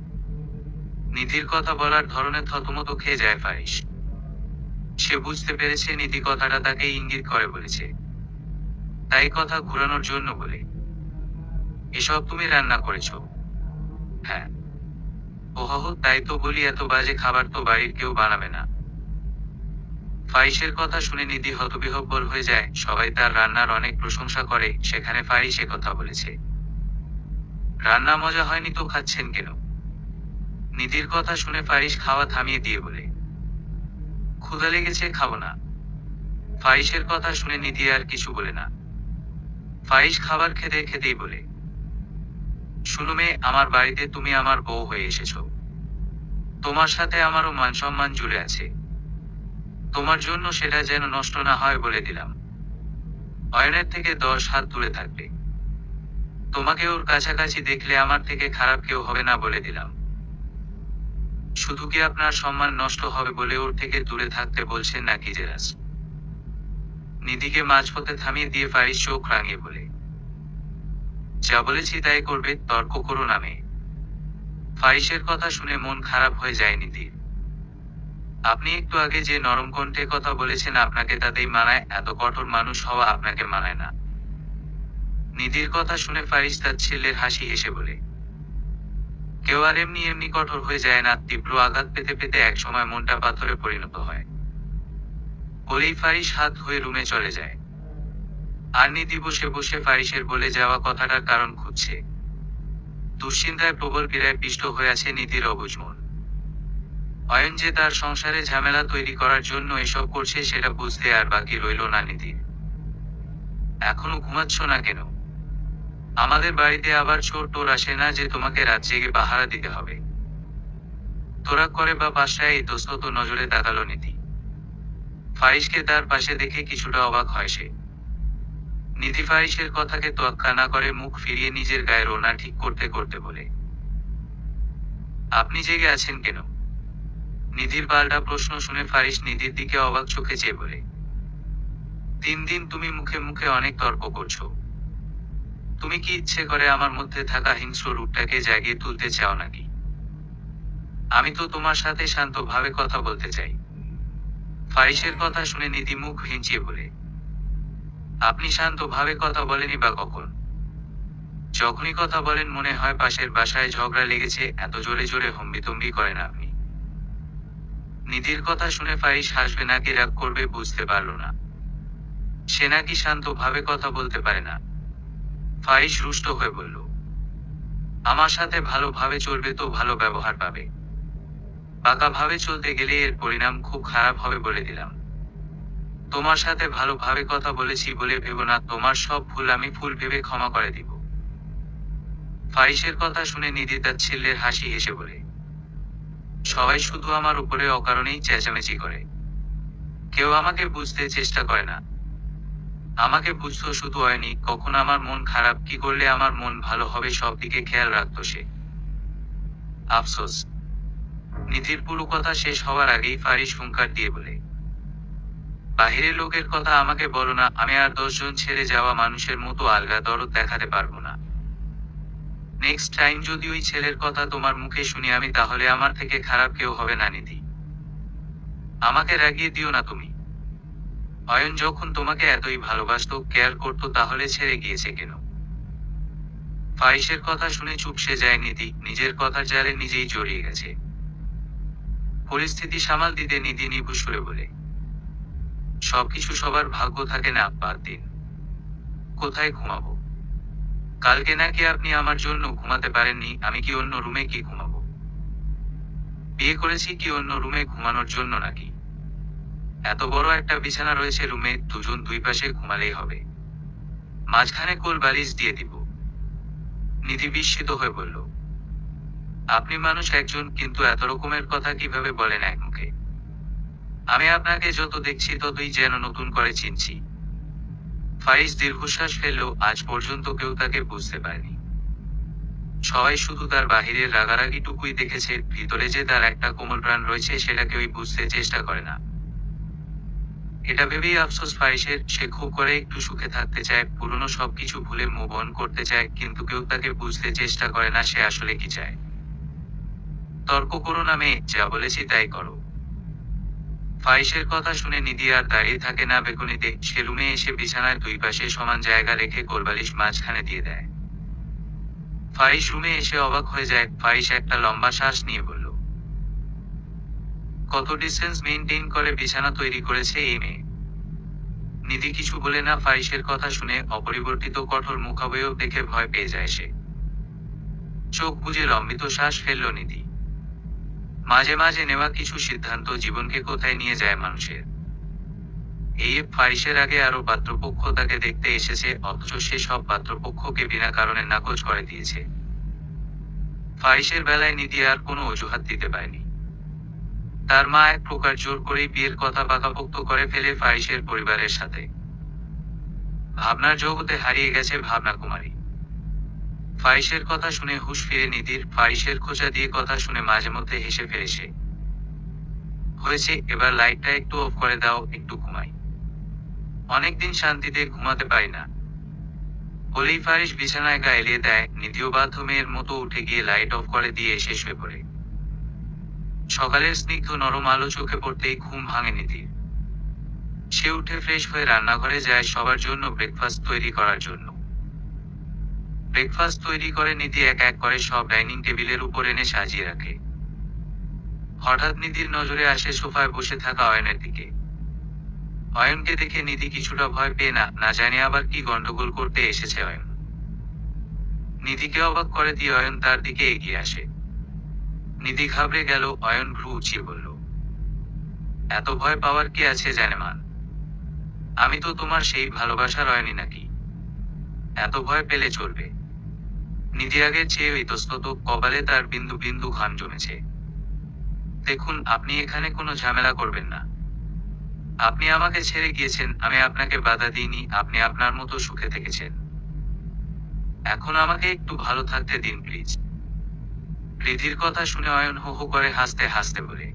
নিধির কথা বলার ধরনে থতমত খেয়ে যায় ফাহিস। সে বুঝতে পেরেছে নিধি কথাটা তাকে ইঙ্গিত করে বলেছে, তাই কথা ঘুরানোর জন্য বলে, এসব তুমি রান্না করেছো? হ্যাঁ। ওহ, তাই তো বলি, এত বাজে খাবার তো বাড়ির কেউ বানাবে না। ফাহিসের কথা শুনে নিধি হতবিহ্বল হয়ে যায়। সবাই তার রান্নার অনেক প্রশংসা করে, সেখানে ফাহিস কথা বলেছে। রান্না মজা হয়নি তো খাচ্ছেন কেন? নিধির কথা শুনে ফাহিস খাওয়া থামিয়ে দিয়ে বলে, ক্ষুধা লেগেছে, খাবো না। ফাহিসের কথা শুনে নিধি আর কিছু বলে না। ফাহিস খাবার খেতে খেতেই বলে, শুনো মেয়ে, আমার বাড়িতে তুমি আমার বউ হয়ে এসেছো। তোমার সাথে আমারও মান সম্মান জুড়ে আছে। তোমার জন্য সেটা যেন নষ্ট না হয় বলে দিলাম। অয়নের থেকে 10 হাত দূরে থাকবে। তোমাকে ওর কাছাকাছি দেখলে আমার থেকে খারাপ কেউ হবে না বলে দিলাম। শুধু কি আপনার সম্মান নষ্ট হবে বলে ওর থেকে দূরে থাকতে বলছেন নাকি জেরাস? নিধিকে মাঝপথে থামিয়ে দিয়ে ফাহিস চোখ রাঙিয়ে বলে, যা বলেছি তাই করবে, তর্ক করো না মেয়ে। ফাহিসের কথা শুনে মন খারাপ হয়ে যায় নিধির। আপনি একটু আগে যে নরম কণ্ঠে কথা বলেছেন আপনাকে তাতেই মানায়, এত কঠোর মানুষ হওয়া আপনাকে মানায় না। নিধির কথা শুনে ফাহিস তাচ্ছিল্যের হাসি হেসে বলে, কেউ আর এমনি এমনি কঠোর হয়ে যায় না, তীব্র আঘাত পেতে পেতে একসময় মনটা পাথরে পরিণত হয়। বলেই ফাহিস হাত ধুয়ে রুমে চলে যায়। আর নিধি বসে বসে ফাহিসের বলে যাওয়া কথাটার কারণ খুঁজছে। দুশ্চিন্তায় প্রবল পীড়ায় পিষ্ট হয়ে আছে নিধির অবুঝ মন। অয়ন যে তার সংসারে ঝামেলা তৈরি করার জন্য এসব করছে সেটা বুঝতে আর বাকি রইল না নিধির। এখনো ঘুমাচ্ছ না কেন? আমাদের বাড়িতে আবার চোর টোর আসে না যে তোমাকে রাত জেগে পাহারা দিতে হবে? তোরা করে বা বাসায় ইতস্তত নজরে তাকালো নিধি। ফাহিসকে তার পাশে দেখে কিছুটা অবাক হয় সে। নিধি ফাহিসের কথাকে তোয়াক্কা না করে মুখ ফিরিয়ে নিজের গায়ে রোনা ঠিক করতে করতে বলে, আপনি জেগে আছেন কেন? নিধির পাল্টা প্রশ্ন শুনে ফাহিস নিধির দিকে অবাক চোখে চেয়ে বলে, দিন দিন তুমি মুখে মুখে অনেক তর্ক করছো। তুমি কি ইচ্ছে করে আমার মধ্যে থাকা হিংস্র রূপটাকে জাগিয়ে তুলতে চাও নাকি? আমি তো তোমার সাথে শান্তভাবে কথা বলতে চাই। ফাহিসের কথা শুনে নিধি মুখ ভিঞ্চিয়ে বলে, আপনি শান্তভাবে কথা বলেনি বা কখন? যখনই কথা বলেন মনে হয় পাশের বাসায় ঝগড়া লেগেছে, এত জোরে জোরে হম্বিতম্বি করেন আপনি। নিধির কথা শুনে ফাহিস হাসবে নাকি রাগ করবে বুঝতে পারল না। সে নাকি শান্তভাবে কথা বলতে পারে না। ফাহিস রুষ্ট হয়ে বলল, আমার সাথে ভালোভাবে চলবে তো ভালো ব্যবহার পাবে। পাকাভাবে চলতে গেলে এর পরিণাম খুব খারাপ হবে বলে দিলাম। তোমার সাথে ভালোভাবে কথা বলেছি বলে ভেবো না, তোমার সব ভুল আমি ফুল ভেবে ক্ষমা করে দিব। ফাহিসের কথা শুনে নিধি তাচ্ছিল্যের হাসি হেসে বলে, সবাই শুধু আমার উপরে অকারণেই চেঁচামেচি করে। কেউ আমাকে বুঝতে চেষ্টা করে না। আমাকে বুঝতো শুধু হয়নি, কখন আমার মন খারাপ, কি করলে আমার মন ভালো হবে সব দিকে খেয়াল রাখতো সে। আফসোস। নিধির পুরো কথা শেষ হওয়ার আগেই ফাহিস হুঙ্কার দিয়ে বলে, বাহিরের লোকের কথা আমাকে বলো না, আমি আর 10 জন ছেড়ে যাওয়া মানুষের মতো আলগা দরদ দেখাতে পারবো না। নেক্সট টাইম যদি ওই ছেলের কথা তোমার মুখে শুনি আমি, তাহলে আমার থেকে খারাপ কেউ হবে না নিধি। আমাকে রাগিয়ে দিও না তুমি। অয়ন যখন তোমাকে এতই ভালোবাসতো, কেয়ার করতো, তাহলে ছেড়ে গিয়েছে কেন? ফাহিসের কথা শুনে চুপসে যায় নিধি, নিজের কথার জালে নিজেই জড়িয়ে গেছে। পরিস্থিতি সামাল দিতে নিধি নিভু সুরে বলে, সবকিছু সবার ভাগ্য থাকে না, বাদ দিন। কোথায় ঘুমাবো? কালকে নাকি আপনি আমার জন্য ঘুমাতে পারেননি, আমি কি অন্য রুমে কি ঘুমাবো? বিয়ে করেছি কি অন্য রুমে ঘুমানোর জন্য নাকি? এত বড় একটা বিছানা রয়েছে রুমে, দুজন দুই পাশে ঘুমালেই হবে। মাঝখানে কোল বালিশ দিয়ে দিব। নিধি বিস্মিত হয়ে বলল, আপনি মানুষ একজন, কিন্তু এত রকমের কথা কিভাবে বলেন এক মুখে? আমি আপনাকে যত দেখছি ততই যেন নতুন করে চিনছি। ফাইজ দীর্ঘশ্বাস ফেলল, আজ পর্যন্ত কেউ তাকে বুঝতে পারেনি। সবাই শুধু তার বাহিরের রাগারাগিটুকুই দেখেছে, ভিতরে যে তার একটা কোমল প্রাণ রয়েছে সেটা কেউই বুঝতে চেষ্টা করে না। এটা ভেবেই আফসোস ফাইসের, সে খুব করে একটু সুখে থাকতে চায়, পুরনো সবকিছু ভুলে মুভ অন করতে চায়, কিন্তু কেউ তাকে বুঝতে চেষ্টা করে না সে আসলে কি চায়। তর্ক করো না মেয়ে, যা বলেছি তাই করো। ফাইসের কথা শুনে নিধি আর দাঁড়িয়ে থাকে না বেকুনিতে, সে রুমে এসে বিছানায় দুই পাশে সমান জায়গা রেখে কোলবালিশ মাঝখানে দিয়ে দেয়। ফাইস রুমে এসে অবাক হয়ে যায়। ফাইস একটা লম্বা শ্বাস নিয়ে বলল, কত ডিস্টেন্স মেইনটেইন করে বিছানা তৈরি করেছে এই মেয়ে। নিধি কিছু বলে না। ফাইসের কথা শুনে অপরিবর্তিত কঠোর মুখাবয়ব দেখে ভয় পেয়ে যায় সে। চোখ বুজে লম্বিত শ্বাস ফেলল নিধি। মাঝে মাঝে নেওয়া কিছু সিদ্ধান্ত জীবনকে কোথায় নিয়ে যায় মানুষের। এই ফাইসের আগে আরো পাত্রপক্ষ তাকে দেখতে এসেছে, অথচ সে সব পাত্রপক্ষকে বিনা কারণে নাকচ করে দিয়েছে। ফাইসের বেলায় নিধি আর কোনো অজুহাত দিতে পারেনি। তার মা এক প্রকার জোর করেই বিয়ের কথা পাকাপোক্ত করে ফেলে ফাইসের পরিবারের সাথে। ভাবনার জগতে হারিয়ে গেছে ভাবনা কুমারী। ফাইসের কথা শুনে হুঁশ ফিরে নিধির। ফাইসের খোঁচা দিয়ে কথা শুনে মাঝে মধ্যে হেসে ফেলে সে। হয়েছে, এবার লাইটটা একটু অফ করে দাও, একটু ঘুমাই। অনেকদিন শান্তিতে ঘুমাতে পারি না। বলেই ফারিস বিছানায় গা এলিয়ে দেয়। নিধিও বাধ্য মেয়ের মতো উঠে গিয়ে লাইট অফ করে দিয়ে এসে শুয়ে পড়ে। সকালের স্নিগ্ধ নরম আলো চোখে পড়তেই ঘুম ভাঙে নিধির। সে উঠে ফ্রেশ হয়ে রান্নাঘরে যায় সবার জন্য ব্রেকফাস্ট তৈরি করার জন্য। ব্রেকফাস্ট তৈরি করে নিধি এক এক করে সব ডাইনিং টেবিলের উপর এনে সাজিয়ে রাখে। হঠাৎ নিধির নজরে আসে সোফায় বসে থাকা অয়নের দিকে। অয়নকে দেখে নিধি কিছুটা ভয় পেয়ে না জানে আবার কি গন্ডগোল করতে এসেছে অয়ন। নিধিকে অবাক করে দিয়ে অয়ন তার দিকে এগিয়ে আসে। নিধি ঘাবড়ে গেল। অয়ন ভ্রু উঁচিয়ে বলল, এত ভয় পাওয়ার কি আছে জানেমান? আমি তো তোমার সেই ভালোবাসার অয়নই নাকি? এত ভয় পেলে চলবে? নিধি আগের চেয়ে ইতস্তত, কপালে তার বিন্দু বিন্দু ঘাম জমেছে। দেখুন, আপনি এখানে কোনো ঝামেলা করবেন না। আপনি আমাকে ছেড়ে গিয়েছেন, আমি আপনাকে বাধা দিইনি, আপনি আপনার মতো সুখে থেকেছেন। এখন আমাকে একটু ভালো থাকতে দিন প্লিজ। নিধির কথা শুনে অয়ন হো হো করে হাসতে হাসতে বলে,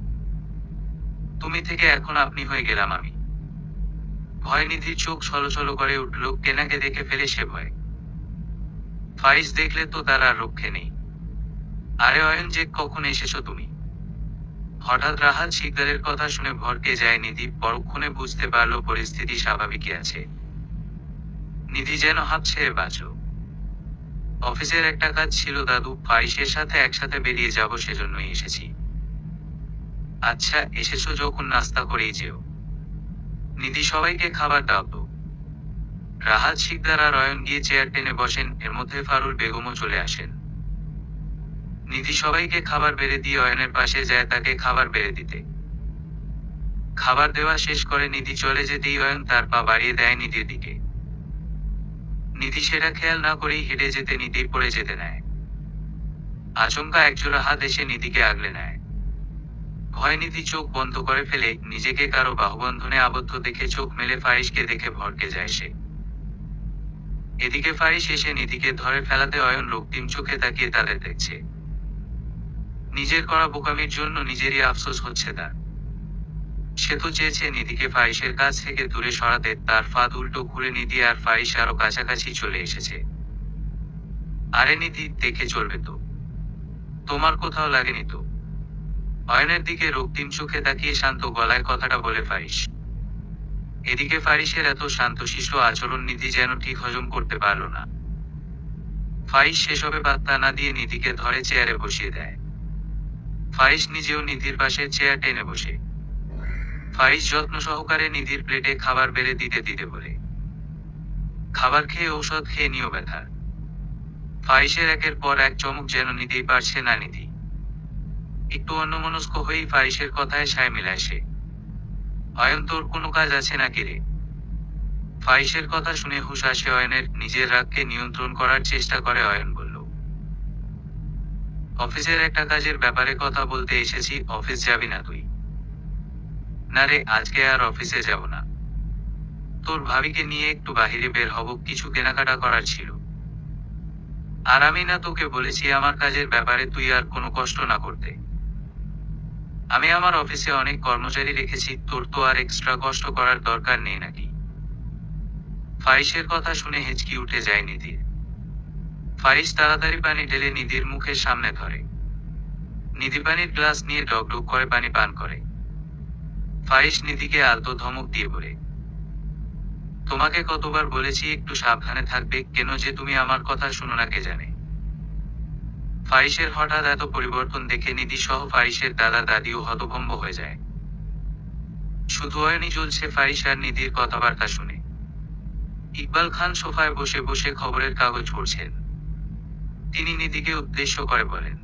তুমি থেকে এখন আপনি হয়ে গেলাম আমি। ভয় নিধির চোখ ছলছল করে উঠল। কেনাকে দেখে ফেলে সে ভয়। ফাইস দেখলে তো তার আর রক্ষে নেই। আরে অয়ন যে, কখন এসেছো তুমি? হঠাৎ রাহাত শিকদারের কথা শুনে ভরকে যায় নিধি। পরক্ষণে বুঝতে পারল পরিস্থিতি স্বাভাবিকই আছে। নিধি যেন হাঁপ ছেড়ে বাঁচল। অফিসের একটা কাজ ছিল দাদু, ফাইসের সাথে একসাথে বেরিয়ে যাব, সেজন্যই এসেছি। আচ্ছা, এসেছো যখন নাস্তা করেই যেও। নিধি সবাইকে খাবার দাও তো। রাহাত শিকদার আর অয়ন গিয়ে চেয়ার টেনে বসেন। এর মধ্যে ফারুল বেগমও চলে আসেন। নিধি সবাইকে খাবার বেড়ে দিয়ে অয়নের পাশে যায় তাকে খাবার বেড়ে দিতে। খাবার দেওয়া শেষ করে নিধি চলে যেতেই অয়ন তার পা বাড়িয়ে দেয় নিধির দিকে। নিধি সেটা খেয়াল না করেই হেঁটে যেতে নিতেই পড়ে যেতে নেয়। আচমকা একজোড়া হাত এসে নিধিকে আগলে নেয়। ভয় নিধি চোখ বন্ধ করে ফেলে। নিজেকে কারো বাহুবন্ধনে আবদ্ধ দেখে চোখ মেলে ফারিসকে দেখে ভড়কে যায় সে। এদিকে ফারিস এসে নিধিকে ধরে ফেলাতে অয়ন রক্তিম চোখে তাকিয়ে তাদের দেখছে। নিজের করা বোকামির জন্য নিজেরই আফসোস হচ্ছে তার। সে তো চেয়েছে নিধিকে ফারিসের কাছ থেকে দূরে সরাতে, তার ফাঁদ উল্টো ঘুরে নিধি আর ফারিস আরো কাছাকাছি চলে এসেছে। আরে নিধি, দেখে চলবে তো? তোমার কোথাও লাগেনি তো? অয়নের দিকে রক্তিম চোখে তাকিয়ে শান্ত গলায় কথাটা বলে ফারিস। এদিকে ফারিসের এত শান্তশিষ্ট আচরণ নিধি যেন ঠিক হজম করতে পারল না। ফারিস সেসবে পাত্তা না দিয়ে নিধিকে ধরে চেয়ারে বসিয়ে দেয়। ফারিস নিজেও নিধির পাশে চেয়ার টেনে বসে। ফারিস যত্ন সহকারে নিধির প্লেটে খাবার বেড়ে দিতে দিতে বলে, খাবার খেয়ে ঔষধ খেয়ে নিও ব্যথার। ফারিসের একের পর এক চমক যেন নিতেই পারছে না নিধি। একটু অন্যমনস্ক হয়েই ফারিসের কথায় সায় মিলায় সে। অয়ন, তোর কোনো কাজ আছে নাকি রে? ফাইসের কথা শুনে হুঁশ আসে অয়নের, নিজের রাগকে নিয়ন্ত্রণ করার চেষ্টা করে অয়ন বলল, অফিসের একটা কাজের ব্যাপারে কথা বলতে এসেছি। অফিস যাবি না তুই? না রে, আজকে আর অফিসে যাব না। তোর ভাবিকে নিয়ে একটু বাহিরে বের হব, কিছু কেনাকাটা করার ছিল। আর আমি না তোকে বলেছি আমার কাজের ব্যাপারে তুই আর কোনো কষ্ট না করতে? আমি আমার অফিসে অনেক কর্মচারী রেখেছি, তোর তো আর এক্সট্রা কষ্ট করার দরকার নেই নাকি? ফাইসের কথা শুনে হেঁচকি উঠে যায় নিধির। ফাইস তাড়াতাড়ি পানি ঢেলে নিধির মুখের সামনে ধরে। নিধি পানির গ্লাস নিয়ে ডগডগ করে পানি পান করে। ফাইস নিধিকে আলতো ধমক দিয়ে বলে, তোমাকে কতবার বলেছি একটু সাবধানে থাকবে, কেন যে তুমি আমার কথা শুনো না কে জানে। ফাইসের হঠাৎ এত পরিবর্তন দেখে নিধি সহ ফাইসের দাদা দাদিও হতভম্ব হয়ে যায়। শুধু অয়নই জ্বলছে ফাইস আর নিধির কথাবার্তা শুনে। ইকবাল খান সোফায় বসে বসে খবরের কাগজ পড়ছেন। তিনি নিধিকে উদ্দেশ্য করে বলেন,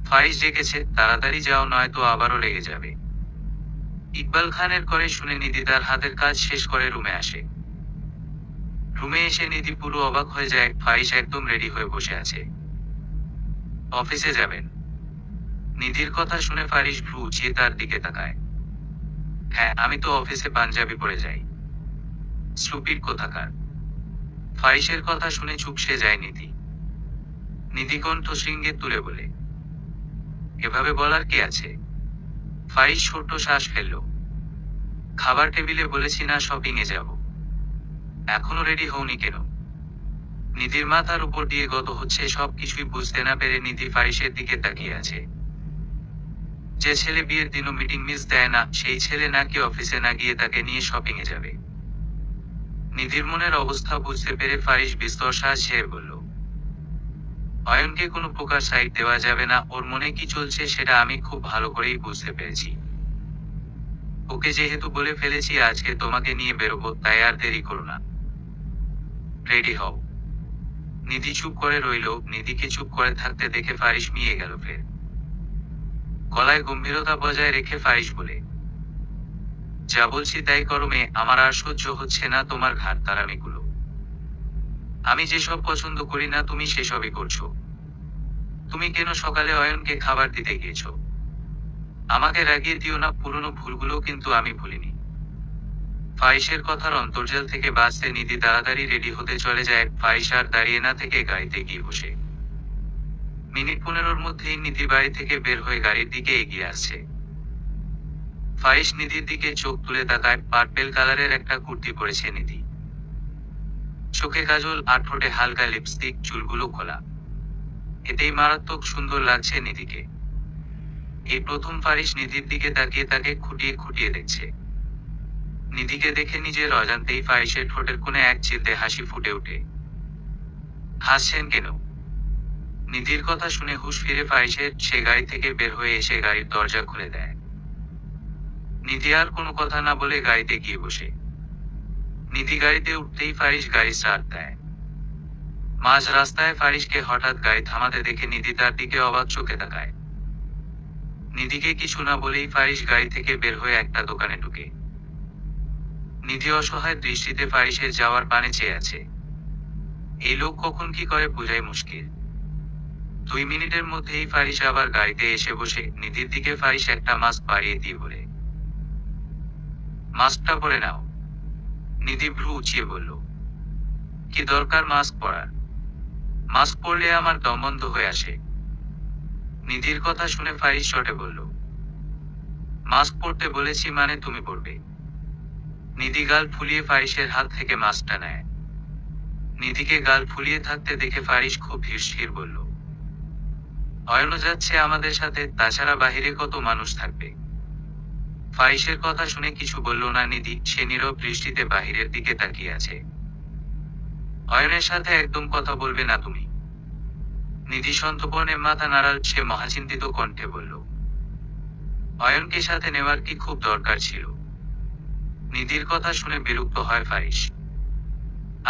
ফাইস জেগেছে, তাড়াতাড়ি যাও নয়তো আবারও লেগে যাবে। ইকবাল খানের করে শুনে নিধি তার হাতের কাজ শেষ করে রুমে আসে। রুমে এসে নিধি পুরো অবাক হয়ে যায়, ফাইস একদম রেডি হয়ে বসে আছে। অফিসে যাবেন? নিধির কথা শুনে ফারিস ভ্রু উঁচিয়ে তার দিকে তাকায়। হ্যাঁ, আমি তো অফিসে পাঞ্জাবি পরে যাই। স্টুপিড কোথাকার। ফারিসের কথা শুনে চুপসে যায় নিধি। নিধি কণ্ঠ শৃঙ্গে তুলে বলে, এভাবে বলার কি আছে? ফারিস ছোট্ট শ্বাস ফেলল। খাবার টেবিলে বলেছি না শপিং এ যাব। এখনো রেডি হওনি কেন? নিধির মাথার উপর দিয়ে গত হচ্ছে সবকিছুই বুঝতে না পেরে নিধি ফারিসের দিকে তাকিয়ে আছে। যে ছেলে বিয়ের দিনও মিটিং মিস দেয় না, সেই ছেলে নাকি অফিসে না গিয়ে তাকে নিয়ে শপিং এ যাবে। নিধির মনের অবস্থা বুঝতে পেরে ফারিস বিস্তর শ্বাস ছেড়ে বলল, অয়নকে কোনো প্রকার সাইড দেওয়া যাবে না, ওর মনে কি চলছে সেটা আমি খুব ভালো করেই বুঝতে পেরেছি। ওকে যেহেতু বলে ফেলেছি আজকে তোমাকে নিয়ে বেরোবো, তাই আর দেরি করো না, রেডি হও। নিধি চুপ করে রইল। নিধিকে চুপ করে থাকতে দেখে ফারিস মিয়ে গেল ফের। গলায় গম্ভীরতা বজায় রেখে ফারিস বলে, যা বলছি তাই করো মেয়ে, আমার আর সহ্য হচ্ছে না তোমার ঘাড়তারামিগুলো। আমি যেসব পছন্দ করি না তুমি সেসবই করছো। তুমি কেন সকালে অয়নকে খাবার দিতে গিয়েছো? আমাকে রাগিয়ে দিও না, পুরনো ভুলগুলো কিন্তু আমি ভুলিনি। ফাইসের কথার অন্তর্জাল থেকে বাঁচতে নিধি তাড়াতাড়ি রেডি হতে চলে যায়। ফাইস আর দাঁড়িয়ে না থেকে গাড়িতে গিয়ে বসে। মিনিট 15-র মধ্যেই নিধি বাড়ি থেকে বের হয়ে গাড়ির দিকে এগিয়ে আসছে। ফাইস নিধির দিকে চোখ তুলে তাকায়। পার্পেল কালারের একটা কুর্তি পরেছে নিধি। চোখে কাজল আর ঠোঁটে হালকা লিপস্টিক, চুলগুলো খোলা। এতেই মারাত্মক সুন্দর লাগছে নিধিকে। এই প্রথম ফারিস নিধির দিকে তাকিয়ে তাকে খুঁটিয়ে খুঁটিয়ে দেখছে। নিধিকে দেখে নিজের অজান্তেই ফারিসের ঠোঁটের কোণে এক চিলতে হাসি ফুটে ওঠে। হাসছেন কেন? নিধির কথা শুনে হুঁশ ফিরে ফারিসের। সে গাড়ি থেকে বের হয়ে এসে গাড়ির দরজা খুলে দেয়। নিধি আর কোনো কথা না বলে গাড়িতে গিয়ে বসে। নিধি গাড়িতে উঠতেই ফারিস গাড়ি স্টার্ট দেয়। মাঝ রাস্তায় ফারিসকে হঠাৎ গাড়ি থামাতে দেখে নিধি তার দিকে অবাক চোখে তাকায়। নিধিকে কিছু না বলেই ফারিস গাড়ি থেকে বের হয়ে একটা দোকানে ঢুকে। নিধি অসহায় দৃষ্টিতে ফারিসের যাওয়ার পানে চেয়ে আছে। এই লোক কখন কি করে বোঝাই মুশকিল। 2 মিনিটের মধ্যেই ফারিস আবার গাড়িতে এসে বসে। নিধির দিকে ফারিস একটা মাস্ক বাড়িয়ে দিয়ে বলে, মাস্কটা পরে নাও। নিধি ভ্রু উঁচিয়ে বলল, কি দরকার মাস্ক পরার? মাস্ক পরলে আমার দম বন্ধ হয়ে আসে। নিধির কথা শুনে ফারিস চটে বলল, মাস্ক পরতে বলেছি মানে তুমি পরবে। নিধি গাল ফুলিয়ে ফারিসের হাত থেকে মাস্কটা নেয়। নিধিকে গাল ফুলিয়ে থাকতে দেখে ফারিস খুব ধীর বলল, অয়নও যাচ্ছে আমাদের সাথে, তাছাড়া বাহিরে কত মানুষ থাকবে। ফারিসের কথা শুনে কিছু বলল না নিধি। সে নীরব দৃষ্টিতে বাহিরের দিকে তাকিয়ে আছে। অয়নের সাথে একদম কথা বলবে না তুমি? নিধি সন্তর্পণে মাথা নাড়াল। সে মহাচিন্তিত কণ্ঠে বলল, অয়নকে সাথে নেওয়ার কি খুব দরকার ছিল? নিধির কথা শুনে বিরক্ত হয় ফারিস।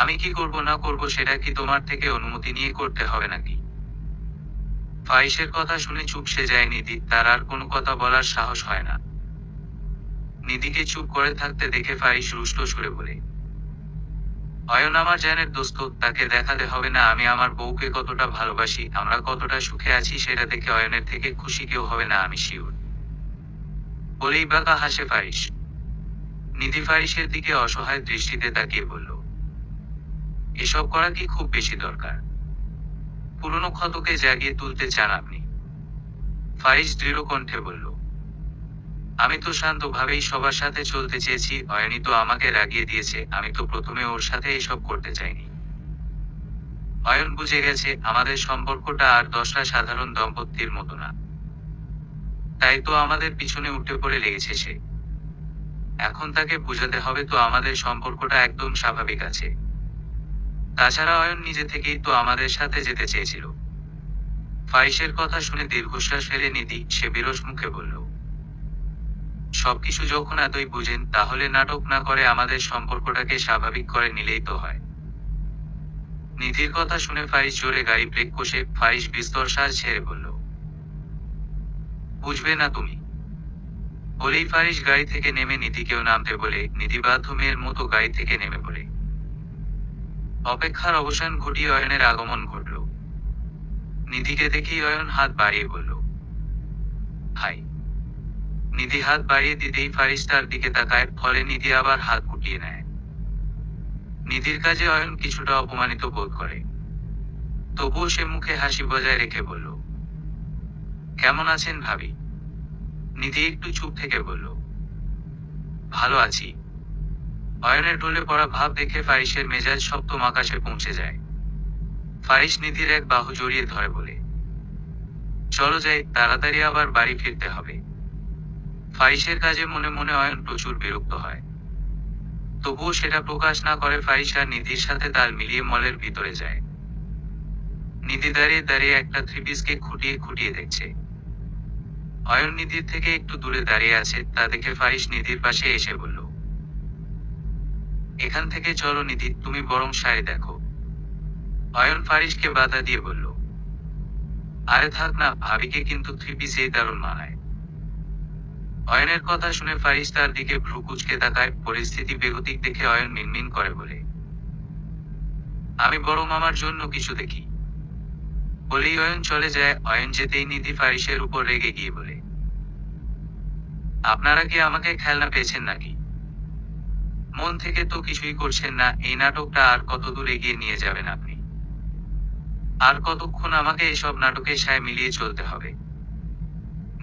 আমি কি করব না করব সেটা কি তোমার থেকে অনুমতি নিয়ে করতে হবে নাকি? ফারিসের কথা শুনে চুপসে যায় নিধি। তার আর কোনো কথা বলার সাহস হয় না। নিধিকে চুপ করে থাকতে দেখে ফারিস রুষ্ট সুরে বলে, অয়ন আমার জানের দোস্ত, তাকে দেখাতে হবে না আমি আমার বউকে কতটা ভালোবাসি, আমরা কতটা সুখে আছি সেটা দেখে অয়নের থেকে খুশি কেউ হবে না, আমি শিওর। বলেই বাঁকা হাসে ফারিস। নিধি ফারিসের দিকে অসহায় দৃষ্টিতে তাকিয়ে বলল, এসব করা কি খুব বেশি দরকার? পুরনো ক্ষতকে জাগিয়ে তুলতে চান আপনি? ফারিস দৃঢ় কণ্ঠে বলল, আমি তো শান্তভাবেই সবার সাথে চলতে চেয়েছি, অয়নই তো আমাকে রাগিয়ে দিয়েছে, আমি তো প্রথমে ওর সাথে এসব করতে চাইনি। অয়ন বুঝে গেছে আমাদের সম্পর্কটা আর 10টা সাধারণ দম্পতির মতো না, তাই তো আমাদের পিছনে উঠে পড়ে লেগেছে সে। এখন তাকে বুঝাতে হবে তো আমাদের সম্পর্কটা একদম স্বাভাবিক আছে। তাছাড়া অয়ন নিজে থেকেই তো আমাদের সাথে যেতে চেয়েছিল। ফারিসের কথা শুনে দীর্ঘশ্বাস ফেলে নিধি সে বিরস মুখে বলল, সবকিছু যখন এতই বুঝেন তাহলে নাটক না করে আমাদের সম্পর্কটাকে স্বাভাবিক করে নিলেই তো হয়। নিধির কথা শুনে ফারিস জোরে গাড়ি ব্রেক কষে ফারিস বিস্তর শ্বাস ছেড়ে বলল, বুঝবে না তুমি? বলেই ফারিস গাড়ি থেকে নেমে নিধিকেও নামতে বলে নিধি বাধ্য মেয়ের মতো গাড়ি থেকে নেমে পড়ে। অপেক্ষার অবসান ঘটিয়ে অয়নের আগমন ঘটল। নিধিকে দেখেই অয়ন হাত বাড়িয়ে বলল, হাই। নিধি হাত বাড়িয়ে দিতেই ফারিস তার দিকে তাকায়, ফলে নিধি আবার হাত গুটিয়ে নেয়। নিধির কাজে অয়ন কিছুটা অপমানিত বোধ করে, তবুও সে মুখে হাসি বজায় রেখে বলল, কেমন আছেন ভাবি? নিধি একটু চুপ থেকে বলল, ভালো আছি। অয়নের ঢলে পড়া ভাব দেখে ফারিসের মেজাজ সপ্তম আকাশে পৌঁছে যায়। ফারিস নিধির এক বাহু জড়িয়ে ধরে বলে, চলো যাই, তাড়াতাড়ি আবার বাড়ি ফিরতে হবে। ফারিসের কাজে মনে মনে অয়ন প্রচুর বিরক্ত হয়, তবুও সেটা প্রকাশ না করে ফারিস আর নিধির সাথে তাল মিলিয়ে মলের ভিতরে যায়। নিধি দাঁড়িয়ে দাঁড়িয়ে একটা থ্রিপিসকে খুঁটিয়ে খুঁটিয়ে দেখছে। অয়ন নিধির থেকে একটু দূরে দাঁড়িয়ে আছে, তা দেখে ফারিস নিধির পাশে এসে বলল, এখান থেকে চলো নিধি, তুমি বরং শাড়ি দেখো। অয়ন ফারিসকে বাধা দিয়ে বলল, আরে থাক না, ভাবিকে কিন্তু থ্রিপিসেই দারুণ মানায়। অয়নের কথা শুনে ফারিস তার দিকে ভ্রু কুঁচকে তাকায়। পরিস্থিতি বেগতিক দেখে অয়ন মিনমিন করে বলে, আমি বরং আমার জন্য কিছু দেখি। বলেই অয়ন চলে যায়। অয়ন যেতেই নিধি ফারিসের উপর রেগে গিয়ে বলে, আপনারা কি আমাকে খেলনা পেয়েছেন নাকি? মন থেকে তো কিছুই করছেন না, এই নাটকটা আর কত দূর এগিয়ে নিয়ে যাবেন আপনি? আর কতক্ষণ আমাকে এসব নাটকের সায় মিলিয়ে চলতে হবে?